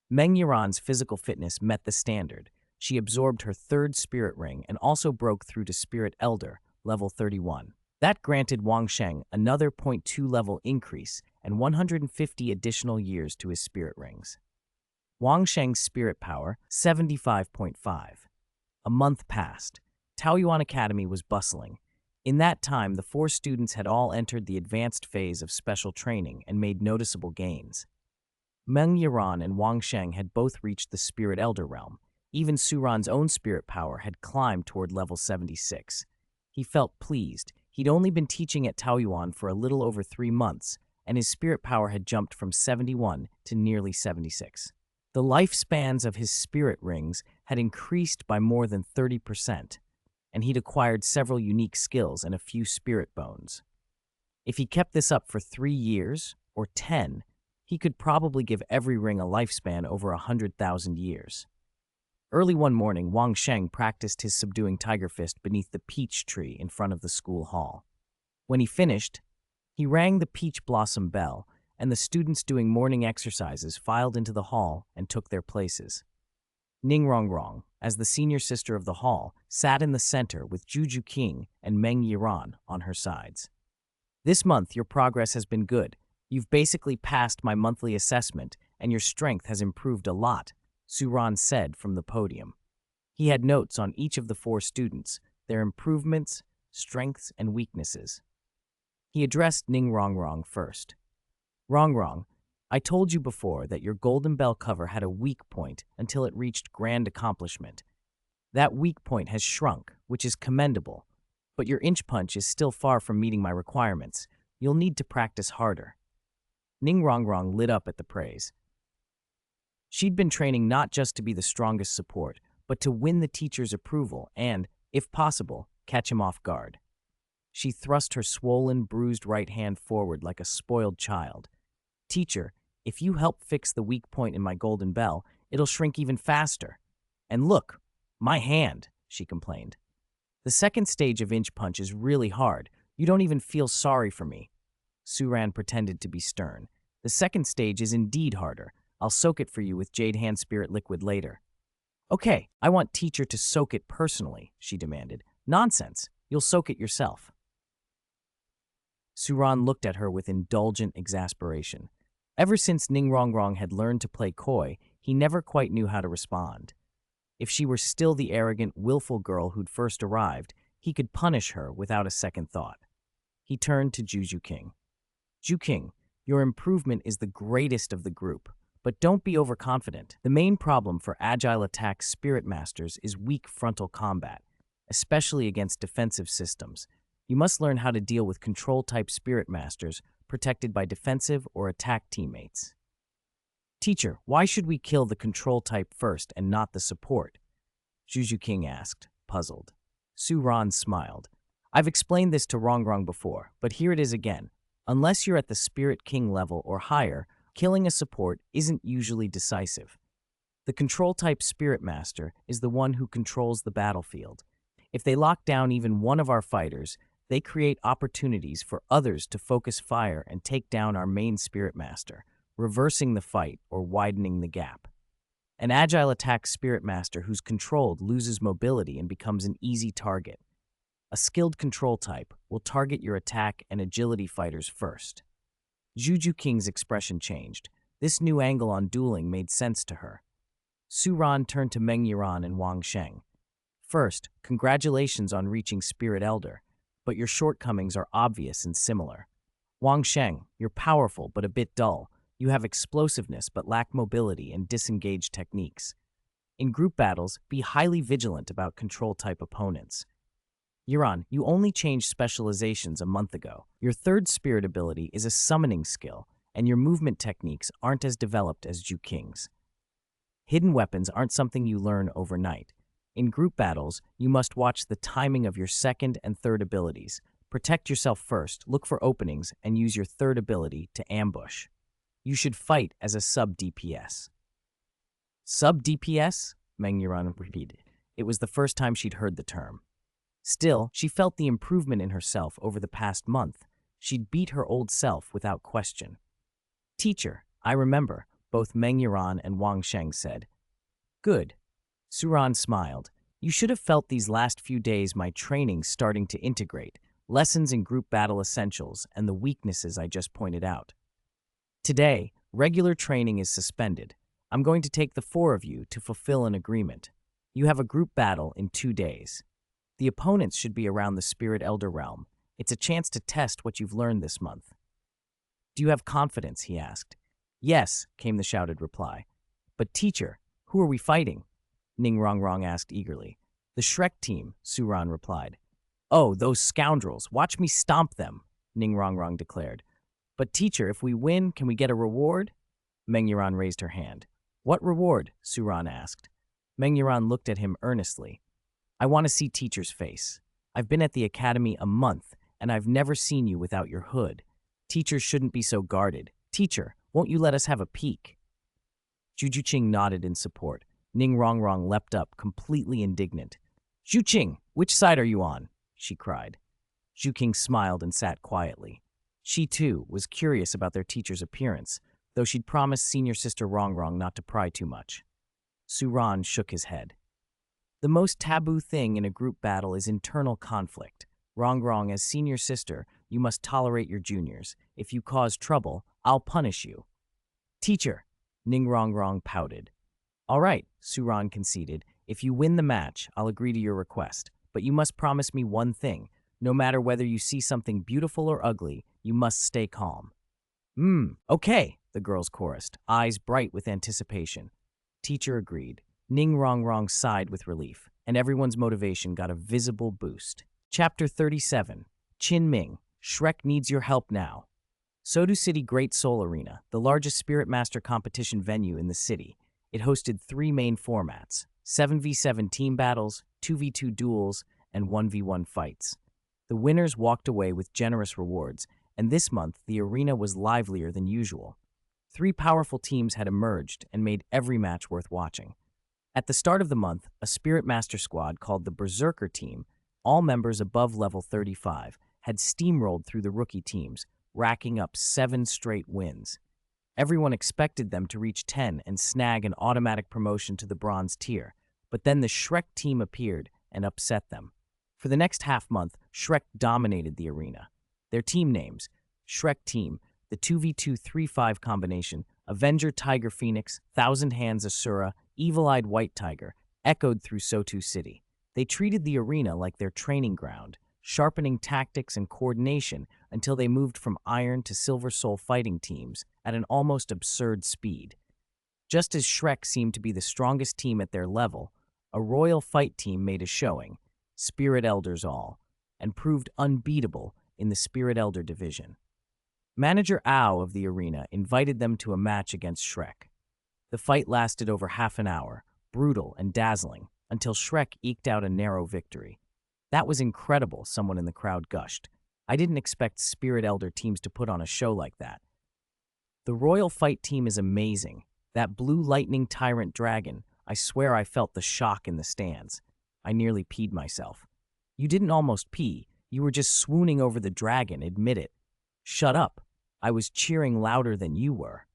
Speaker 1: Meng Yiran's physical fitness met the standard. She absorbed her third spirit ring and also broke through to Spirit Elder, level 31. That granted Wang Sheng another 0.2 level increase and 150 additional years to his spirit rings. Wang Sheng's spirit power, 75.5. A month passed. Taoyuan Academy was bustling. In that time, the 4 students had all entered the advanced phase of special training and made noticeable gains. Meng Yiran and Wang Sheng had both reached the Spirit Elder realm. Even Suran's own spirit power had climbed toward level 76. He felt pleased. He'd only been teaching at Taoyuan for a little over 3 months, and his spirit power had jumped from 71 to nearly 76. The lifespans of his spirit rings had increased by more than 30%, and he'd acquired several unique skills and a few spirit bones. If he kept this up for 3 years, or 10, he could probably give every ring a lifespan over 100,000 years. Early one morning, Wang Sheng practiced his subduing tiger fist beneath the peach tree in front of the school hall. When he finished, he rang the peach blossom bell, and the students doing morning exercises filed into the hall and took their places. Ning Rongrong, as the senior sister of the hall, sat in the center with Zhu Zhuqing and Meng Yiran on her sides. "This month, your progress has been good. You've basically passed my monthly assessment, and your strength has improved a lot," Suran said from the podium. He had notes on each of the 4 students, their improvements, strengths, and weaknesses. He addressed Ning Rongrong first. "Rongrong, I told you before that your Golden Bell cover had a weak point until it reached grand accomplishment. That weak point has shrunk, which is commendable, but your inch punch is still far from meeting my requirements. You'll need to practice harder." Ning Rongrong lit up at the praise. She'd been training not just to be the strongest support, but to win the teacher's approval and, if possible, catch him off guard. She thrust her swollen, bruised right hand forward like a spoiled child. "Teacher, if you help fix the weak point in my golden bell, it'll shrink even faster. And look, my hand," she complained. "The second stage of inch punch is really hard. You don't even feel sorry for me." Suran pretended to be stern. "The second stage is indeed harder. I'll soak it for you with Jade Hand Spirit Liquid later." "Okay, I want teacher to soak it personally," she demanded. "Nonsense. You'll soak it yourself." Suran looked at her with indulgent exasperation. Ever since Ning Rongrong had learned to play coy, he never quite knew how to respond. If she were still the arrogant, willful girl who'd first arrived, he could punish her without a second thought. He turned to Zhu Zhuqing. "Zhuqing, your improvement is the greatest of the group. But don't be overconfident. The main problem for agile attack spirit masters is weak frontal combat, especially against defensive systems. You must learn how to deal with control-type spirit masters protected by defensive or attack teammates." "Teacher, why should we kill the control type first and not the support?" Zhu Zhuqing asked, puzzled. Suran smiled. "I've explained this to Rongrong before, but here it is again. Unless you're at the Spirit King level or higher, killing a support isn't usually decisive. The control-type Spirit Master is the one who controls the battlefield. If they lock down even one of our fighters, they create opportunities for others to focus fire and take down our main Spirit Master, reversing the fight or widening the gap. An agile attack Spirit Master who's controlled loses mobility and becomes an easy target. A skilled control type will target your attack and agility fighters first." Zhu Zhuqing's expression changed. This new angle on dueling made sense to her. Suran turned to Meng Yiran and Wang Sheng. "First, congratulations on reaching Spirit Elder, but your shortcomings are obvious and similar. Wang Sheng, you're powerful but a bit dull. You have explosiveness but lack mobility and disengaged techniques. In group battles, be highly vigilant about control-type opponents. Yiran, you only changed specializations a month ago. Your third spirit ability is a summoning skill, and your movement techniques aren't as developed as Zhuqing's. Hidden weapons aren't something you learn overnight. In group battles, you must watch the timing of your second and third abilities. Protect yourself first, look for openings, and use your third ability to ambush. You should fight as a sub-DPS." Sub-DPS? Meng Yuran repeated. It was the first time she'd heard the term. Still, she felt the improvement in herself over the past month. She'd beat her old self without question. Teacher, I remember, both Meng Yuran and Wang Sheng said. Good. Suran smiled. You should have felt these last few days my training starting to integrate, lessons in group battle essentials and the weaknesses I just pointed out. Today, regular training is suspended. I'm going to take the four of you to fulfill an agreement. You have a group battle in 2 days. The opponents should be around the Spirit Elder realm. It's a chance to test what you've learned this month. Do you have confidence? He asked. Yes, came the shouted reply. But teacher, who are we fighting? Ning Rongrong asked eagerly. The Shrek team, Suran replied. Oh, those scoundrels, watch me stomp them, Ning Rongrong declared. But teacher, if we win, can we get a reward? Meng Yuran raised her hand. What reward? Suran asked. Meng Yuran looked at him earnestly. I want to see teacher's face. I've been at the academy a month, and I've never seen you without your hood. Teachers shouldn't be so guarded. Teacher, won't you let us have a peek? Zhu Zhuqing nodded in support. Ning Rongrong leapt up, completely indignant. Zhuqing, which side are you on? She cried. Zhuqing smiled and sat quietly. She, too, was curious about their teacher's appearance, though she'd promised senior sister Rongrong not to pry too much. Suran shook his head. The most taboo thing in a group battle is internal conflict. Rongrong, as senior sister, you must tolerate your juniors. If you cause trouble, I'll punish you. Teacher, Ning Rongrong pouted. All right, Suran conceded. If you win the match, I'll agree to your request. But you must promise me one thing. No matter whether you see something beautiful or ugly, you must stay calm. Okay, the girls chorused, eyes bright with anticipation. Teacher agreed. Ning Rongrong sighed with relief, and everyone's motivation got a visible boost. Chapter 37. Qin Ming, Shrek needs your help now. Sodu City Great Soul Arena, the largest Spirit Master competition venue in the city. It hosted 3 main formats, 7v7 team battles, 2v2 duels, and 1v1 fights. The winners walked away with generous rewards, and this month the arena was livelier than usual. 3 powerful teams had emerged and made every match worth watching. At the start of the month, a Spirit Master squad called the Berserker team, all members above level 35, had steamrolled through the rookie teams, racking up 7 straight wins. Everyone expected them to reach 10 and snag an automatic promotion to the bronze tier, but then the Shrek team appeared and upset them. For the next half-month, Shrek dominated the arena. Their team names, Shrek Team, the 2v2 3-5 combination, Avenger Tiger Phoenix, Thousand Hands Asura, Evil-Eyed White Tiger, echoed through Sotu City. They treated the arena like their training ground, sharpening tactics and coordination until they moved from Iron to Silver Soul fighting teams at an almost absurd speed. Just as Shrek seemed to be the strongest team at their level, a royal fight team made a showing, Spirit Elders all, and proved unbeatable in the Spirit Elder division. Manager Ao of the arena invited them to a match against Shrek. The fight lasted over half an hour, brutal and dazzling, until Shrek eked out a narrow victory. That was incredible, someone in the crowd gushed. I didn't expect Spirit Elder teams to put on a show like that. The Royal Fight team is amazing. That blue lightning tyrant dragon, I swear I felt the shock in the stands. I nearly peed myself. You didn't almost pee, you were just swooning over the dragon, admit it. Shut up. I was cheering louder than you were.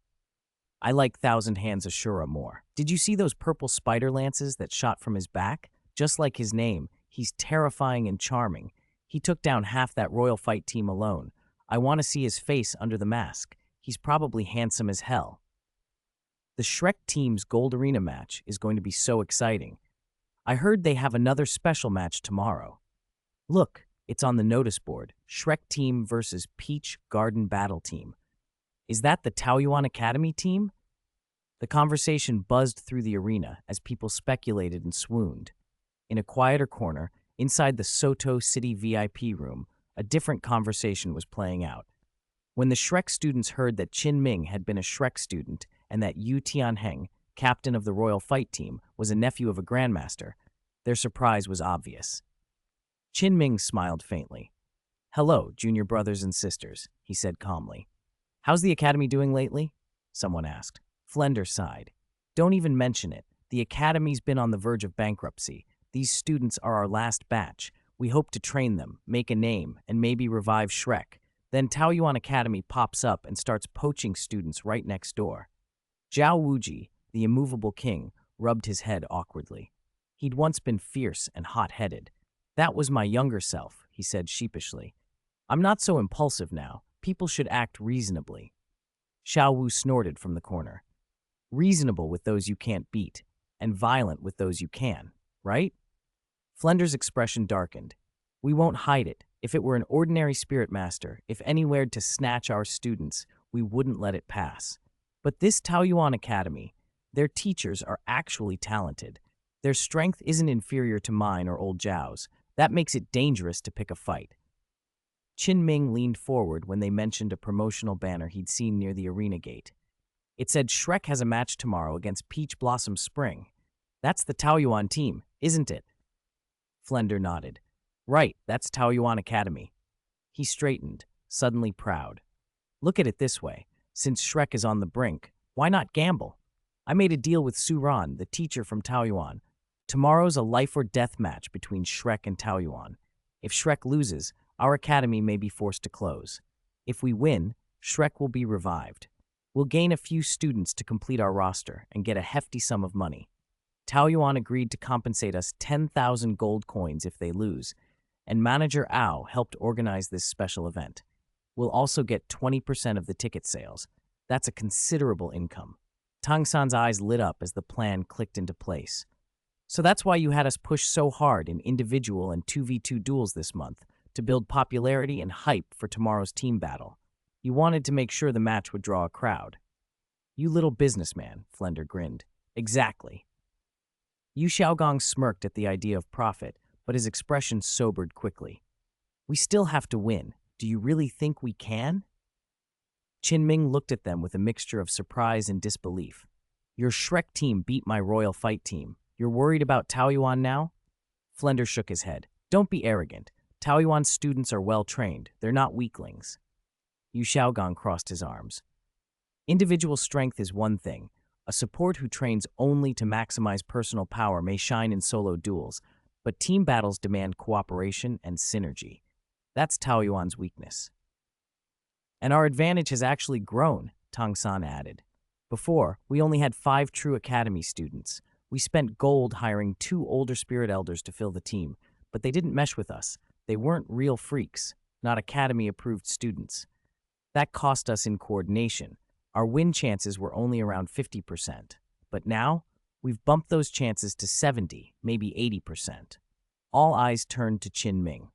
Speaker 1: I like Thousand Hands Ashura more. Did you see those purple spider lances that shot from his back? Just like his name, he's terrifying and charming. He took down half that Royal Fight team alone. I want to see his face under the mask. He's probably handsome as hell. The Shrek team's Gold Arena match is going to be so exciting. I heard they have another special match tomorrow. Look, it's on the notice board. Shrek team versus Peach Garden Battle team. Is that the Taoyuan Academy team? The conversation buzzed through the arena as people speculated and swooned. In a quieter corner, inside the Soto City VIP room, a different conversation was playing out. When the Shrek students heard that Qin Ming had been a Shrek student and that Yu Tianheng, captain of the Royal Fight team, was a nephew of a grandmaster, their surprise was obvious. Qin Ming smiled faintly. Hello, junior brothers and sisters, he said calmly. How's the academy doing lately? Someone asked. Flender sighed. Don't even mention it. The academy's been on the verge of bankruptcy. These students are our last batch. We hope to train them, make a name, and maybe revive Shrek. Then Taoyuan Academy pops up and starts poaching students right next door. Zhao Wuji, the immovable king, rubbed his head awkwardly. He'd once been fierce and hot-headed. That was my younger self, he said sheepishly. I'm not so impulsive now. People should act reasonably. Xiao Wu snorted from the corner. Reasonable with those you can't beat, and violent with those you can, right? Flender's expression darkened. We won't hide it. If it were an ordinary spirit master, if anywhere to snatch our students, we wouldn't let it pass. But this Taoyuan Academy, their teachers are actually talented. Their strength isn't inferior to mine or old Zhao's. That makes it dangerous to pick a fight. Qin Ming leaned forward when they mentioned a promotional banner he'd seen near the arena gate. It said Shrek has a match tomorrow against Peach Blossom Spring. That's the Taoyuan team, isn't it? Flender nodded. Right, that's Taoyuan Academy. He straightened, suddenly proud. Look at it this way. Since Shrek is on the brink, why not gamble? I made a deal with Su Ran, the teacher from Taoyuan. Tomorrow's a life-or-death match between Shrek and Taoyuan. If Shrek loses, our academy may be forced to close. If we win, Shrek will be revived. We'll gain a few students to complete our roster and get a hefty sum of money. Taoyuan agreed to compensate us 10,000 gold coins if they lose, and manager Ao helped organize this special event. We'll also get 20% of the ticket sales. That's a considerable income. Tang San's eyes lit up as the plan clicked into place. So that's why you had us push so hard in individual and 2v2 duels this month, to build popularity and hype for tomorrow's team battle. You wanted to make sure the match would draw a crowd. You little businessman, Flender grinned. Exactly. Yu Xiaogong smirked at the idea of profit, but his expression sobered quickly. We still have to win. Do you really think we can? Qin Ming looked at them with a mixture of surprise and disbelief. Your Shrek team beat my royal fight team. You're worried about Taoyuan now? Flender shook his head. Don't be arrogant. Taoyuan students are well-trained. They're not weaklings. Yu Xiaogong crossed his arms. Individual strength is one thing. A support who trains only to maximize personal power may shine in solo duels, but team battles demand cooperation and synergy. That's Taoyuan's weakness. And our advantage has actually grown, Tang San added. Before, we only had 5 true academy students. We spent gold hiring 2 older spirit elders to fill the team, but they didn't mesh with us. They weren't real freaks, not academy-approved students. That cost us in coordination. Our win chances were only around 50%. But now, we've bumped those chances to 70, maybe 80%. All eyes turned to Qin Ming.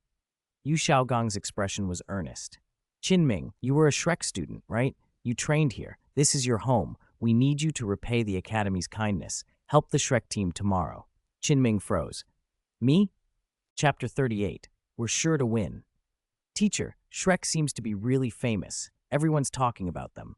Speaker 1: Yu Xiaogong's expression was earnest. Qin Ming, you were a Shrek student, right? You trained here. This is your home. We need you to repay the academy's kindness. Help the Shrek team tomorrow. Qin Ming froze. Me? Chapter 38. We're sure to win. Teacher, Shrek seems to be really famous. Everyone's talking about them.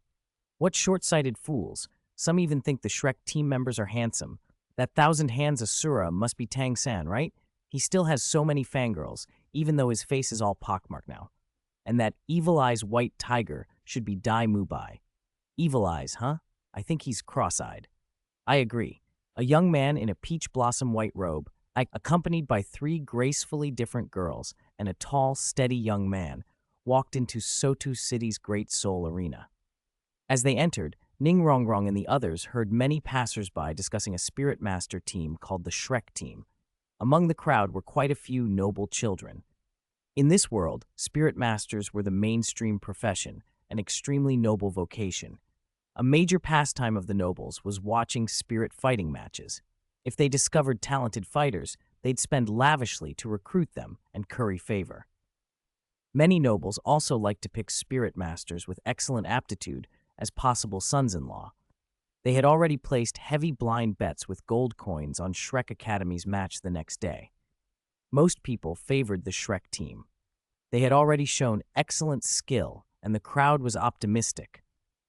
Speaker 1: What short-sighted fools. Some even think the Shrek team members are handsome. That thousand hands Asura must be Tang San, right? He still has so many fangirls, even though his face is all pockmarked now. And that Evil Eyes white tiger should be Dai Mubai. Evil Eyes, huh? I think he's cross-eyed. I agree. A young man in a peach blossom white robe, accompanied by 3 gracefully different girls and a tall, steady young man, walked into Sotu City's Great Soul Arena. As they entered, Ning Rongrong and the others heard many passers-by discussing a spirit master team called the Shrek team. Among the crowd were quite a few noble children. In this world, spirit masters were the mainstream profession, an extremely noble vocation. A major pastime of the nobles was watching spirit fighting matches. If they discovered talented fighters, they'd spend lavishly to recruit them and curry favor. Many nobles also liked to pick spirit masters with excellent aptitude as possible sons-in-law. They had already placed heavy blind bets with gold coins on Shrek Academy's match the next day. Most people favored the Shrek team. They had already shown excellent skill, and the crowd was optimistic,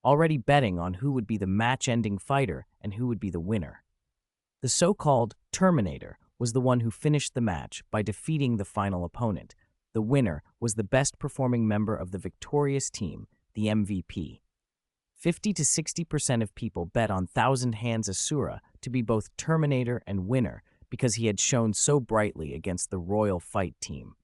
Speaker 1: already betting on who would be the match-ending fighter and who would be the winner. The so-called Terminator was the one who finished the match by defeating the final opponent. The winner was the best-performing member of the victorious team, the MVP. 50 to 60% of people bet on Thousand Hands Asura to be both Terminator and winner because he had shone so brightly against the Royal Fight team.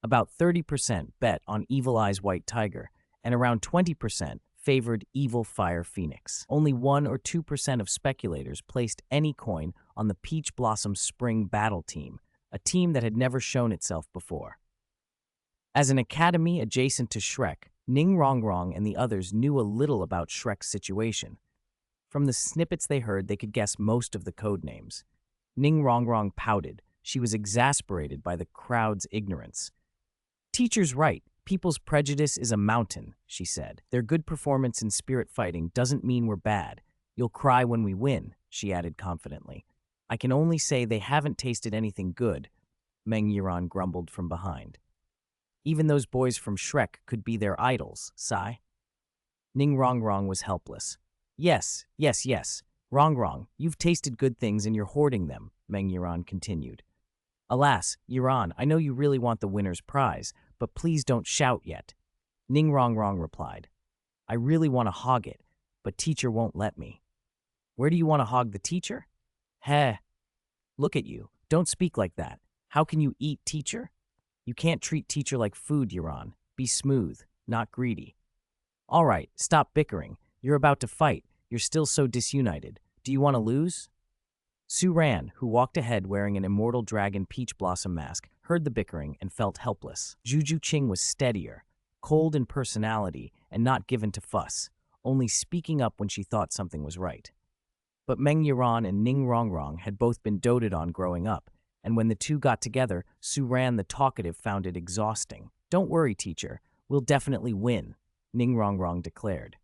Speaker 1: About 30% bet on Evil Eye's White Tiger, and around 20% favored Evil Fire Phoenix. Only 1 or 2% of speculators placed any coin on the Peach Blossom Spring Battle team, a team that had never shown itself before. As an academy adjacent to Shrek, Ning Rongrong and the others knew a little about Shrek's situation. From the snippets they heard, they could guess most of the code names. Ning Rongrong pouted. She was exasperated by the crowd's ignorance. "Teacher's right. People's prejudice is a mountain," she said. "Their good performance in spirit fighting doesn't mean we're bad. You'll cry when we win," she added confidently. "I can only say they haven't tasted anything good," Meng Yuran grumbled from behind. "Even those boys from Shrek could be their idols, Sai." Ning Rongrong was helpless. Yes. Rongrong, you've tasted good things and you're hoarding them," Meng Yuran continued. "Alas, Yuran, I know you really want the winner's prize, but please don't shout yet," Ning Rongrong replied. "I really want to hog it, but teacher won't let me." "Where do you want to hog the teacher?" "Heh. Look at you. Don't speak like that. How can you eat teacher? You can't treat teacher like food, Yuran. Be smooth, not greedy." "All right, stop bickering. You're about to fight. You're still so disunited. Do you want to lose?" Su Ran, who walked ahead wearing an immortal dragon peach blossom mask, heard the bickering and felt helpless. Zhu Zhuqing was steadier, cold in personality, and not given to fuss, only speaking up when she thought something was right. But Meng Yuran and Ning Rongrong had both been doted on growing up, and when the two got together, Su Ran the talkative found it exhausting. "Don't worry, teacher. We'll definitely win," Ning Rongrong declared.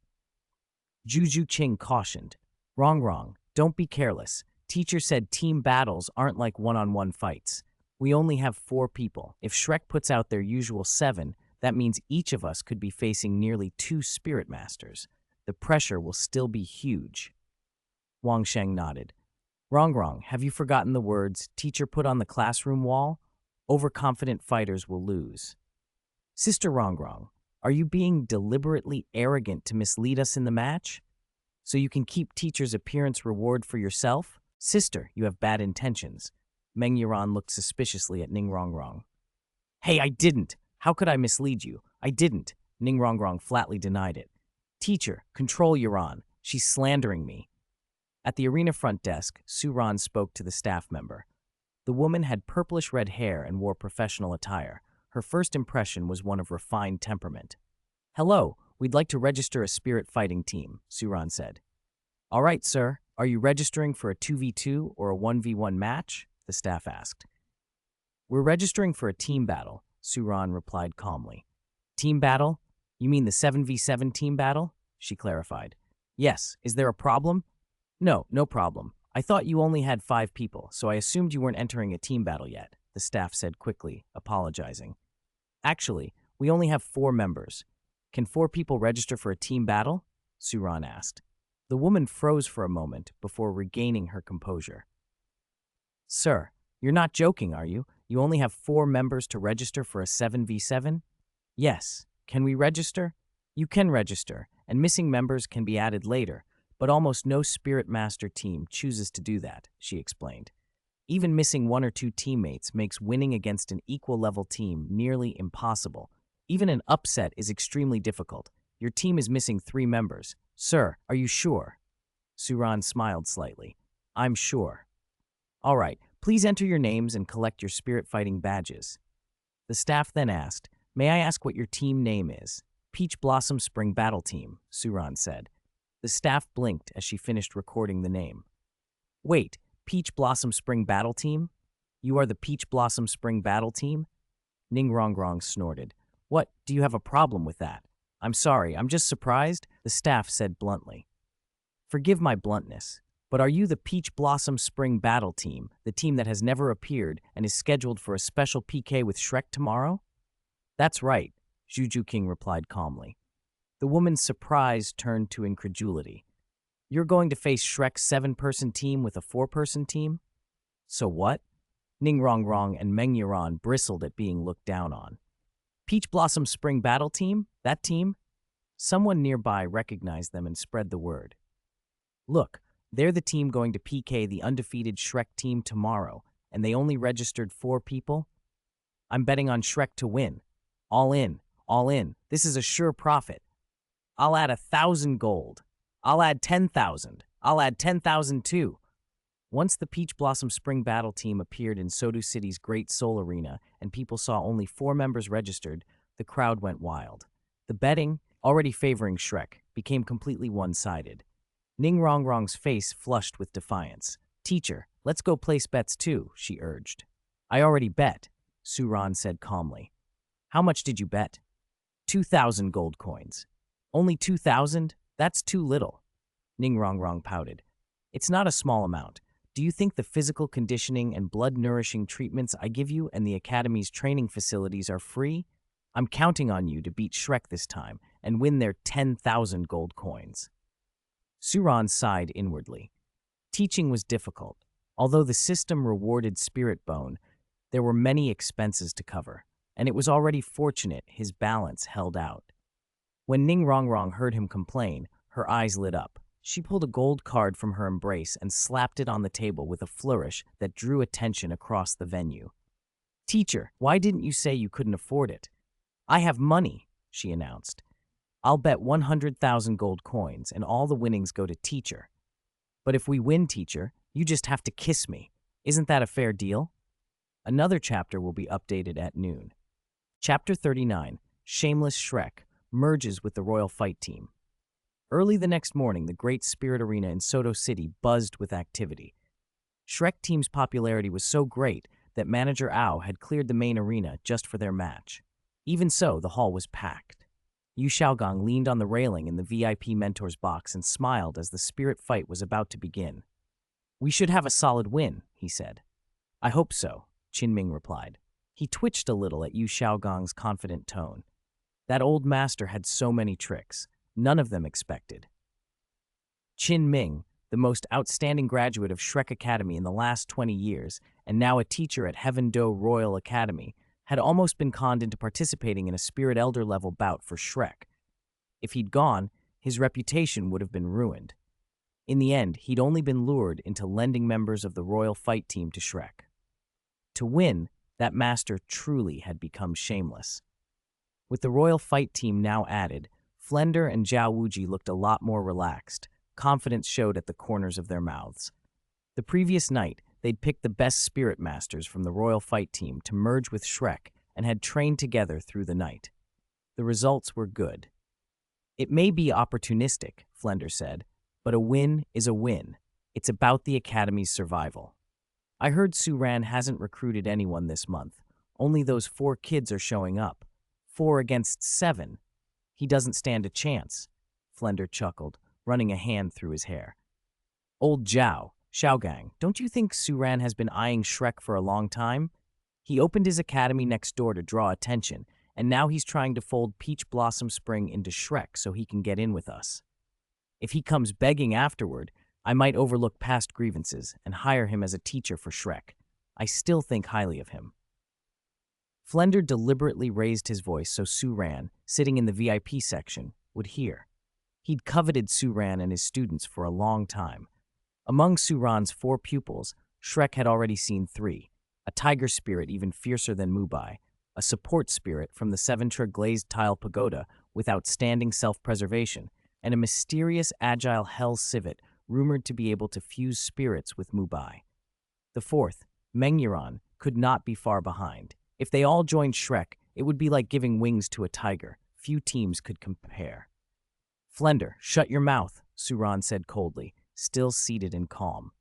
Speaker 1: Zhu Zhuqing cautioned. "Rongrong, don't be careless. Teacher said team battles aren't like one-on-one fights. We only have 4 people. If Shrek puts out their usual 7, that means each of us could be facing nearly 2 spirit masters. The pressure will still be huge." Wang Sheng nodded. "Rongrong, have you forgotten the words teacher put on the classroom wall? Overconfident fighters will lose." "Sister Rongrong, are you being deliberately arrogant to mislead us in the match? So you can keep teacher's appearance reward for yourself? Sister, you have bad intentions." Meng Yuran looked suspiciously at Ning Rongrong. "Hey, I didn't. How could I mislead you? I didn't." Ning Rongrong flatly denied it. "Teacher, control Yuran. She's slandering me." At the arena front desk, Su Ran spoke to the staff member. The woman had purplish-red hair and wore professional attire. Her first impression was one of refined temperament. "Hello, we'd like to register a spirit fighting team," Su Ran said. "All right, sir. Are you registering for a 2v2 or a 1v1 match?" the staff asked. "We're registering for a team battle," Su Ran replied calmly. "Team battle? You mean the 7v7 team battle?" she clarified. "Yes. Is there a problem?" "No problem. I thought you only had 5 people, so I assumed you weren't entering a team battle yet," the staff said quickly, apologizing. "Actually, we only have 4 members. Can 4 people register for a team battle?" Su Ran asked. The woman froze for a moment before regaining her composure. "Sir, you're not joking, are you? You only have 4 members to register for a 7v7? "Yes. Can we register?" "You can register, and missing members can be added later, but almost no Spirit Master team chooses to do that," she explained. "Even missing 1 or 2 teammates makes winning against an equal-level team nearly impossible. Even an upset is extremely difficult. Your team is missing 3 members. Sir, are you sure?" Su Ran smiled slightly. "I'm sure." "All right, please enter your names and collect your spirit fighting badges." The staff then asked, "May I ask what your team name is?" "Peach Blossom Spring Battle Team," Su Ran said. The staff blinked as she finished recording the name. "Wait, Peach Blossom Spring Battle Team? You are the Peach Blossom Spring Battle Team?" Ning Rongrong snorted. "What, do you have a problem with that?" "I'm sorry, I'm just surprised," the staff said bluntly. "Forgive my bluntness, but are you the Peach Blossom Spring Battle Team, the team that has never appeared and is scheduled for a special PK with Shrek tomorrow?" "That's right," Zhu Zhuqing replied calmly. The woman's surprise turned to incredulity. "You're going to face Shrek's 7-person team with a 4-person team?" "So what?" Ning Rongrong and Meng Yuran bristled at being looked down on. "Peach Blossom Spring Battle Team? That team?" Someone nearby recognized them and spread the word. Look, they're the team going to PK the undefeated Shrek team tomorrow, and they only registered 4 people? I'm betting on Shrek to win. All in, all in. This is a sure profit. I'll add 1,000 gold. I'll add 10,000. I'll add 10,000 too. Once the Peach Blossom Spring Battle team appeared in Sodu City's Great Soul Arena and people saw only 4 members registered, the crowd went wild. The betting, already favoring Shrek, became completely one-sided. Ning Rongrong's face flushed with defiance. "Teacher, let's go place bets too," she urged. "I already bet," Suran said calmly. "How much did you bet?" 2,000 gold coins. "Only 2,000? That's too little." Ning Rongrong pouted. "It's not a small amount. Do you think the physical conditioning and blood-nourishing treatments I give you and the Academy's training facilities are free? I'm counting on you to beat Shrek this time and win their 10,000 gold coins." Suran sighed inwardly. Teaching was difficult. Although the system rewarded spirit bone, there were many expenses to cover, and it was already fortunate his balance held out. When Ning Rongrong heard him complain, her eyes lit up. She pulled a gold card from her embrace and slapped it on the table with a flourish that drew attention across the venue. "Teacher, why didn't you say you couldn't afford it?" "I have money," she announced. "I'll bet 100,000 gold coins, and all the winnings go to Teacher. But if we win, Teacher, you just have to kiss me. Isn't that a fair deal?" Another chapter will be updated at noon. Chapter 39, Shameless Shrek, merges with the Royal Fight Team. Early the next morning, the Great Spirit Arena in Sodo City buzzed with activity. Shrek Team's popularity was so great that manager Ao had cleared the main arena just for their match. Even so, the hall was packed. Yu Xiaogong leaned on the railing in the VIP mentor's box and smiled as the spirit fight was about to begin. "We should have a solid win," he said. "I hope so," Qinming replied. He twitched a little at Yu Xiaogong's confident tone. That old master had so many tricks, none of them expected. Qinming, the most outstanding graduate of Shrek Academy in the last 20 years, and now a teacher at Heaven Do Royal Academy, had almost been conned into participating in a Spirit Elder level bout for Shrek. If he'd gone, his reputation would have been ruined. In the end, he'd only been lured into lending members of the Royal Fight Team to Shrek. To win, that master truly had become shameless. With the Royal Fight Team now added, Flender and Zhao Wuji looked a lot more relaxed. Confidence showed at the corners of their mouths. The previous night, they'd picked the best spirit masters from the Royal Fight Team to merge with Shrek and had trained together through the night. The results were good. "It may be opportunistic," Flender said, "but a win is a win. It's about the Academy's survival. I heard Suran hasn't recruited anyone this month. Only those 4 kids are showing up. 4 against 7. He doesn't stand a chance," Flender chuckled, running a hand through his hair. "Old Zhao, Xiaogang, don't you think Suran has been eyeing Shrek for a long time? He opened his academy next door to draw attention, and now he's trying to fold Peach Blossom Spring into Shrek so he can get in with us. If he comes begging afterward, I might overlook past grievances and hire him as a teacher for Shrek. I still think highly of him." Flender deliberately raised his voice so Suran, sitting in the VIP section, would hear. He'd coveted Suran and his students for a long time. Among Suran's 4 pupils, Shrek had already seen 3, a tiger spirit even fiercer than Mubai, a support spirit from the Seventra glazed tile pagoda with outstanding self-preservation, and a mysterious agile hell civet rumored to be able to fuse spirits with Mubai. The 4th, Mengyiran, could not be far behind. If they all joined Shrek, it would be like giving wings to a tiger. Few teams could compare. "Flender, shut your mouth," Suran said coldly, still seated and calm.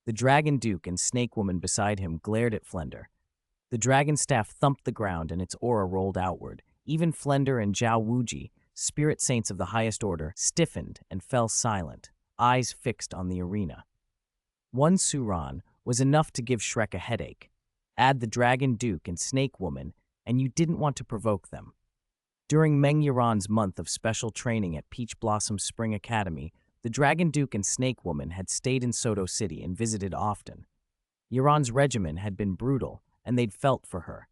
Speaker 1: The Dragon Duke and Snake Woman beside him glared at Flender. The dragon staff thumped the ground and its aura rolled outward. Even Flender and Zhao Wuji, spirit saints of the highest order, stiffened and fell silent, eyes fixed on the arena. One Suran was enough to give Shrek a headache. Add the Dragon Duke and Snake Woman, and you didn't want to provoke them. During Mengyiran's month of special training at Peach Blossom Spring Academy, the Dragon Duke and Snake Woman had stayed in Sodo City and visited often. Yiran's regimen had been brutal, and they'd felt for her.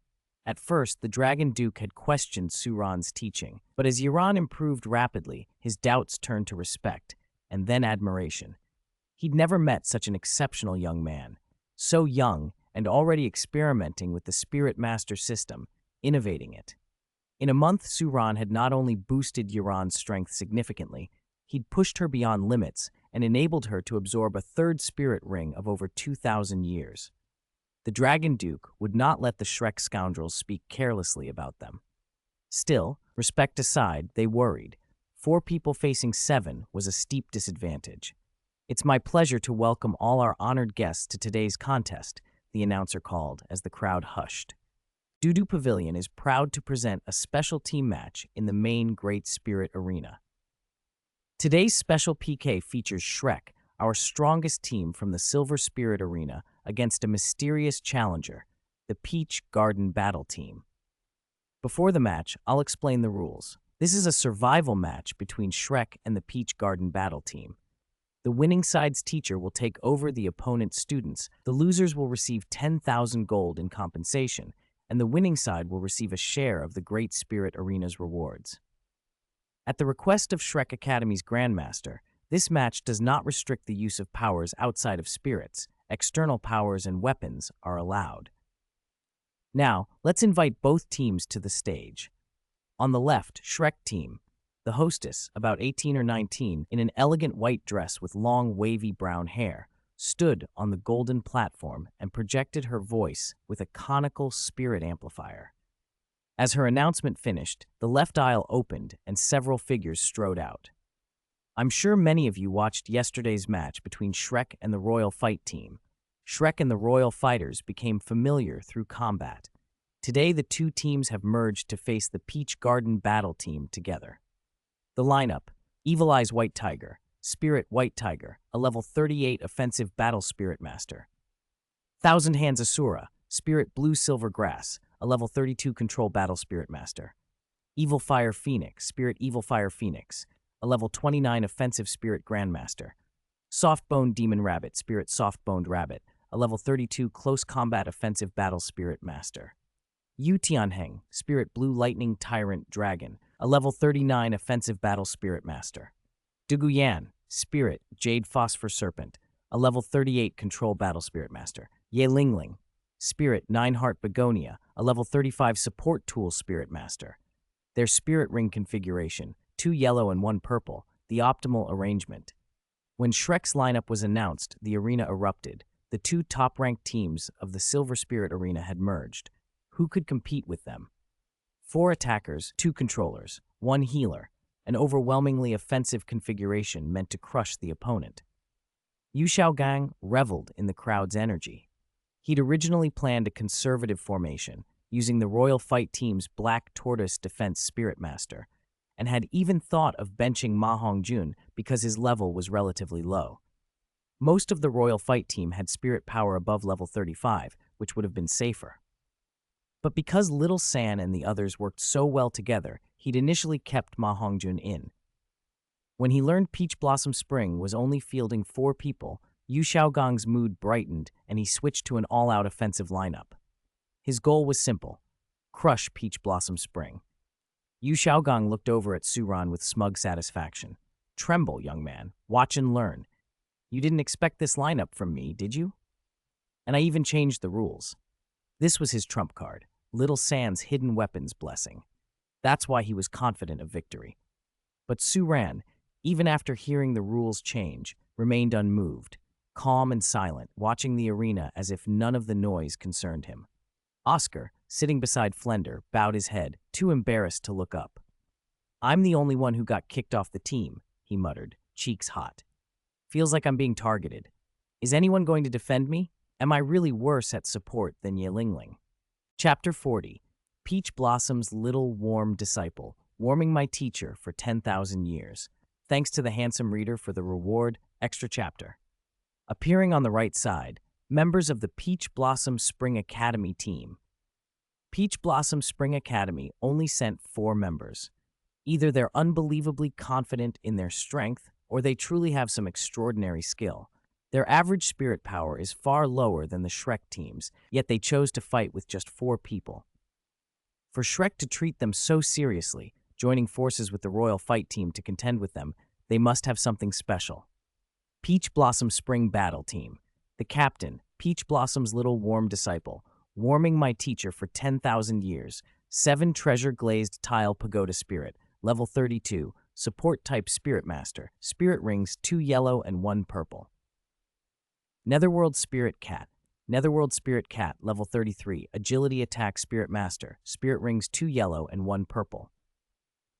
Speaker 1: At first, the Dragon Duke had questioned Suran's teaching, but as Yuran improved rapidly, his doubts turned to respect, and then admiration. He'd never met such an exceptional young man. So young and already experimenting with the Spirit Master system, innovating it. In a month, Suran had not only boosted Yuran's strength significantly, he'd pushed her beyond limits and enabled her to absorb a third spirit ring of over 2,000 years. The Dragon Duke would not let the Shrek scoundrels speak carelessly about them. Still, respect aside, they worried. 4 people facing 7 was a steep disadvantage. "It's my pleasure to welcome all our honored guests to today's contest," the announcer called as the crowd hushed. Dudu Pavilion is proud to present a special team match in the main Great Spirit Arena. Today's special PK features Shrek, our strongest team from the Silver Spirit Arena, against a mysterious challenger, the Peach Garden Battle Team. Before the match, I'll explain the rules. This is a survival match between Shrek and the Peach Garden Battle Team. The winning side's teacher will take over the opponent's students, the losers will receive 10,000 gold in compensation, and the winning side will receive a share of the Great Spirit Arena's rewards. At the request of Shrek Academy's Grandmaster, this match does not restrict the use of powers outside of spirits. External powers and weapons are allowed. Now, let's invite both teams to the stage. On the left, Shrek team. The hostess, about 18 or 19, in an elegant white dress with long wavy brown hair, stood on the golden platform and projected her voice with a conical spirit amplifier. As her announcement finished, the left aisle opened and several figures strode out. I'm sure many of you watched yesterday's match between Shrek and the Royal Fight Team. Shrek and the Royal Fighters became familiar through combat. Today, the two teams have merged to face the Peach Garden Battle Team together. The lineup: Evil Eyes White Tiger, Spirit White Tiger, a level 38 offensive battle spirit master. Thousand Hands Asura, Spirit Blue Silver Grass, a level 32 control battle spirit master. Evil Fire Phoenix, Spirit Evil Fire Phoenix, a level 29 offensive spirit grandmaster. Soft-boned Demon Rabbit, Spirit Soft-boned Rabbit, a level 32 close combat offensive battle spirit master. Yu Tianheng, Spirit Blue Lightning Tyrant Dragon, a level 39 offensive battle spirit master. Duguyan, Spirit Jade Phosphor Serpent, a level 38 control battle spirit master. Ye Lingling, Spirit Nine-Heart Begonia, a level 35 support tool spirit master. Their spirit ring configuration: 2 yellow and 1 purple, the optimal arrangement. When Shrek's lineup was announced, the arena erupted. The 2 top-ranked teams of the Silver Spirit Arena had merged. Who could compete with them? 4 attackers, 2 controllers, 1 healer, an overwhelmingly offensive configuration meant to crush the opponent. Yu Xiaogang reveled in the crowd's energy. He'd originally planned a conservative formation, using the Royal Fight Team's Black Tortoise Defense Spirit Master, and had even thought of benching Ma Hongjun because his level was relatively low. Most of the Royal Fight Team had spirit power above level 35, which would have been safer. But because Little San and the others worked so well together, he'd initially kept Ma Hongjun in. When he learned Peach Blossom Spring was only fielding 4 people, Yu Xiaogang's mood brightened and he switched to an all-out offensive lineup. His goal was simple: crush Peach Blossom Spring. Yu Xiaogang looked over at Suran with smug satisfaction. Tremble, young man. Watch and learn. You didn't expect this lineup from me, did you? And I even changed the rules. This was his trump card, Little San's hidden weapons blessing. That's why he was confident of victory. But Suran, even after hearing the rules change, remained unmoved, calm and silent, watching the arena as if none of the noise concerned him. Oscar, sitting beside Flender, bowed his head, too embarrassed to look up. I'm the only one who got kicked off the team, he muttered, cheeks hot. Feels like I'm being targeted. Is anyone going to defend me? Am I really worse at support than Ye Lingling? Chapter 40. Peach Blossom's Little Warm Disciple, warming my teacher for 10,000 years. Thanks to the handsome reader for the reward, extra chapter. Appearing on the right side, members of the Peach Blossom Spring Academy team. Peach Blossom Spring Academy only sent 4 members. Either they're unbelievably confident in their strength, or they truly have some extraordinary skill. Their average spirit power is far lower than the Shrek team's, yet they chose to fight with just 4 people. For Shrek to treat them so seriously, joining forces with the royal fight team to contend with them, they must have something special. Peach Blossom Spring Battle Team. The captain, Peach Blossom's little warm disciple, warming my teacher for 10,000 years. 7 Treasure Glazed Tile Pagoda Spirit, level 32, support type Spirit Master, Spirit Rings 2 yellow and 1 purple. Netherworld Spirit Cat. Netherworld Spirit Cat, level 33, Agility Attack Spirit Master, Spirit Rings 2 yellow and 1 purple.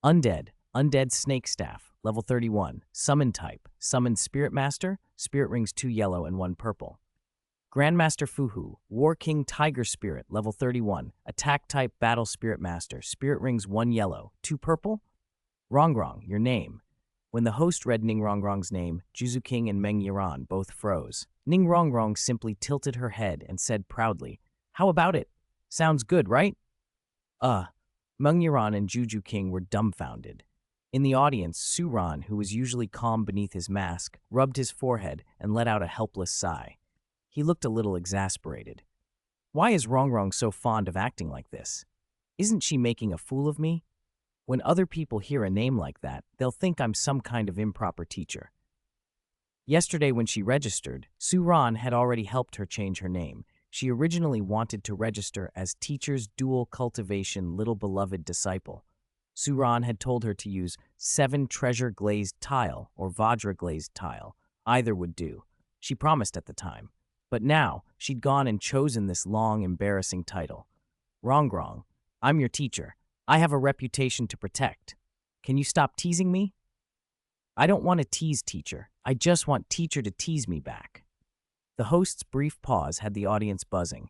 Speaker 1: Undead Snake Staff, level 31, Summon Type, Summon Spirit Master, Spirit Rings 2 yellow and 1 purple. Grandmaster Fuhu, War King Tiger Spirit, level 31, Attack Type Battle Spirit Master, Spirit Rings 1 yellow, 2 purple. Rongrong, your name. When the host read Ning Rongrong's name, Zhu Zhuqing and Meng Yiran both froze. Ning Rongrong simply tilted her head and said proudly, "How about it? Sounds good, right?" Meng Yiran and Zhu Zhuqing were dumbfounded. In the audience, Suran, who was usually calm beneath his mask, rubbed his forehead and let out a helpless sigh. He looked a little exasperated. Why is Rongrong so fond of acting like this? Isn't she making a fool of me? When other people hear a name like that, they'll think I'm some kind of improper teacher. Yesterday when she registered, Suran had already helped her change her name. She originally wanted to register as Teacher's Dual Cultivation Little Beloved Disciple. Suran had told her to use 7 Treasure Glazed Tile or Vajra Glazed Tile. Either would do. She promised at the time. But now, she'd gone and chosen this long, embarrassing title. Rongrong, I'm your teacher. I have a reputation to protect. Can you stop teasing me? I don't want to tease teacher. I just want teacher to tease me back. The host's brief pause had the audience buzzing.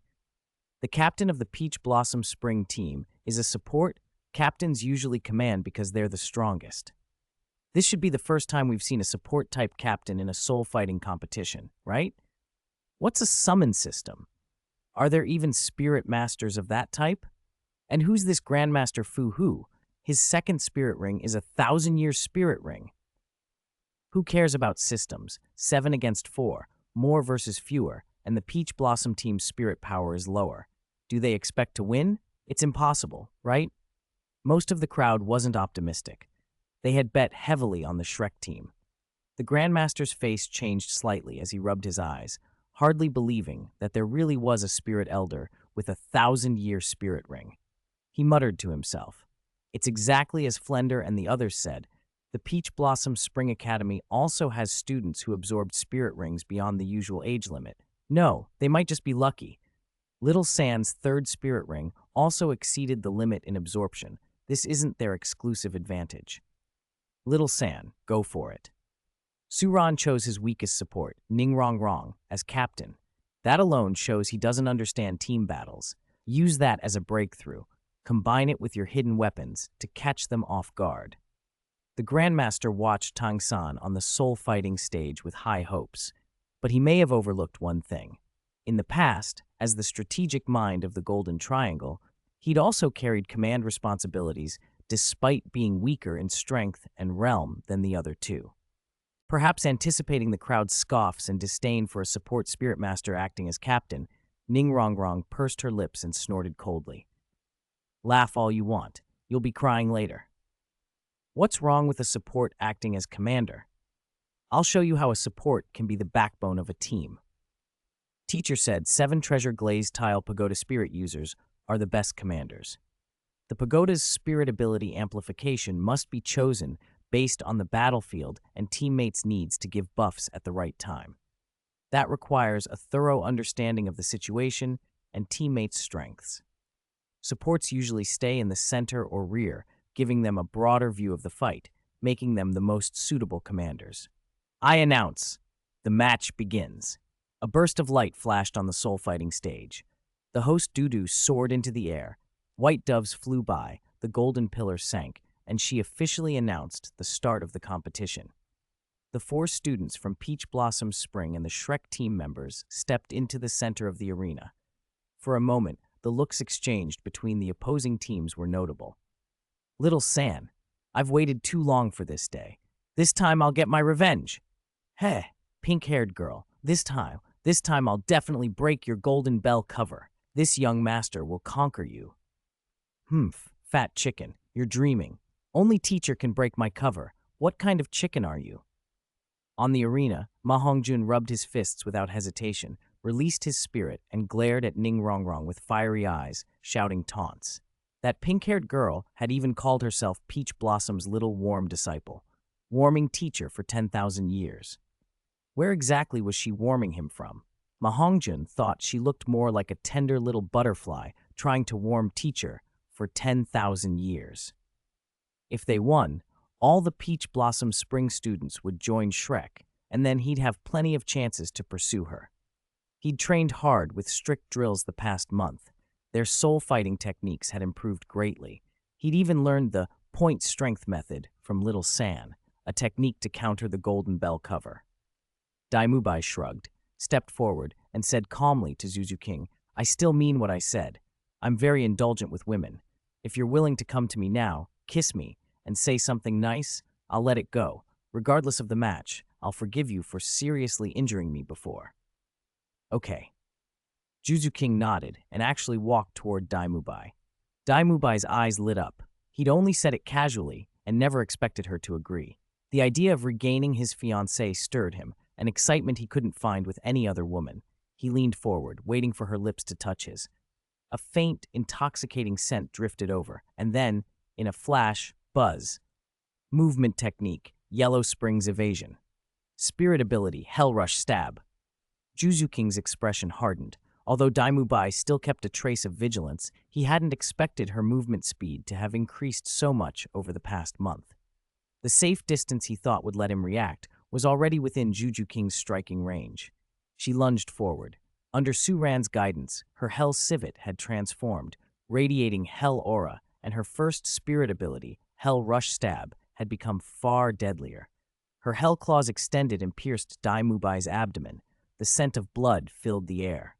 Speaker 1: The captain of the Peach Blossom Spring team is a support. Captains usually command because they're the strongest. This should be the first time we've seen a support-type captain in a soul-fighting competition, right? What's a summon system? Are there even spirit masters of that type? And who's this Grandmaster Fu Hu? His second spirit ring is a 1,000-year spirit ring. Who cares about systems? 7 against 4, more versus fewer, and the Peach Blossom team's spirit power is lower. Do they expect to win? It's impossible, right? Most of the crowd wasn't optimistic. They had bet heavily on the Shrek team. The Grandmaster's face changed slightly as he rubbed his eyes, hardly believing that there really was a spirit elder with a 1,000-year spirit ring. He muttered to himself. It's exactly as Flender and the others said. The Peach Blossom Spring Academy also has students who absorbed spirit rings beyond the usual age limit. No, they might just be lucky. Little San's third spirit ring also exceeded the limit in absorption. This isn't their exclusive advantage. Little San, go for it. Suran chose his weakest support, Ning Rongrong, as captain. That alone shows he doesn't understand team battles. Use that as a breakthrough. Combine it with your hidden weapons to catch them off guard. The Grandmaster watched Tang San on the soul-fighting stage with high hopes, but he may have overlooked one thing. In the past, as the strategic mind of the Golden Triangle, he'd also carried command responsibilities despite being weaker in strength and realm than the other two. Perhaps anticipating the crowd's scoffs and disdain for a support spirit master acting as captain, Ning Rongrong pursed her lips and snorted coldly. Laugh all you want. You'll be crying later. What's wrong with a support acting as commander? I'll show you how a support can be the backbone of a team. Teacher said 7 Treasure Glazed Tile Pagoda Spirit users are the best commanders. The Pagoda's spirit ability amplification must be chosen based on the battlefield and teammates' needs to give buffs at the right time. That requires a thorough understanding of the situation and teammates' strengths. Supports usually stay in the center or rear, giving them a broader view of the fight, making them the most suitable commanders. I announce, the match begins. A burst of light flashed on the soul-fighting stage. The host Dudu soared into the air. White doves flew by, the golden pillar sank, and she officially announced the start of the competition. The 4 students from Peach Blossom Spring and the Shrek team members stepped into the center of the arena. For a moment, the looks exchanged between the opposing teams were notable. Little San, I've waited too long for this day. This time I'll get my revenge. Heh, pink-haired girl, this time I'll definitely break your golden bell cover. This young master will conquer you. Humph, fat chicken, you're dreaming. Only teacher can break my cover. What kind of chicken are you? On the arena, Ma Hongjun rubbed his fists without hesitation, released his spirit, and glared at Ning Rongrong with fiery eyes, shouting taunts. That pink-haired girl had even called herself Peach Blossom's little warm disciple, warming teacher for 10,000 years. Where exactly was she warming him from? Ma Hongjun thought she looked more like a tender little butterfly trying to warm teacher for 10,000 years. If they won, all the Peach Blossom Spring students would join Shrek, and then he'd have plenty of chances to pursue her. He'd trained hard with strict drills the past month. Their soul-fighting techniques had improved greatly. He'd even learned the point strength method from Little San, a technique to counter the Golden Bell cover. Daimubai shrugged, stepped forward, and said calmly to Zhu Zhuqing, "I still mean what I said. I'm very indulgent with women. If you're willing to come to me now, kiss me, and say something nice, I'll let it go. Regardless of the match, I'll forgive you for seriously injuring me before." Okay. Zhu Zhuqing nodded and actually walked toward Daimubai. Daimubai's eyes lit up. He'd only said it casually and never expected her to agree. The idea of regaining his fiancée stirred him, an excitement he couldn't find with any other woman. He leaned forward, waiting for her lips to touch his. A faint, intoxicating scent drifted over, and then, in a flash, buzz. Movement technique, Yellow Springs evasion. Spirit ability, Hell Rush stab. Zhu Zhuqing's expression hardened. Although Daimubai still kept a trace of vigilance, he hadn't expected her movement speed to have increased so much over the past month. The safe distance he thought would let him react was already within Zhu Zhuqing's striking range. She lunged forward. Under Su Ran's guidance, her Hell Civet had transformed, radiating Hell Aura, and her first spirit ability, Hell Rush Stab, had become far deadlier. Her Hell Claws extended and pierced Daimubai's abdomen. The scent of blood filled the air.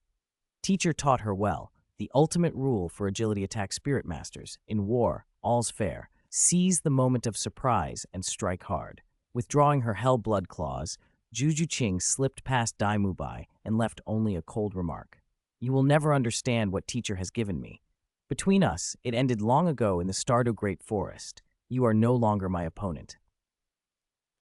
Speaker 1: Teacher taught her well, the ultimate rule for agility attack spirit masters. In war, all's fair. Seize the moment of surprise and strike hard. Withdrawing her Hell Blood Claws, Zhu Zhuqing slipped past Daimubai and left only a cold remark. "You will never understand what teacher has given me. Between us, it ended long ago in the Stardew Great Forest. You are no longer my opponent.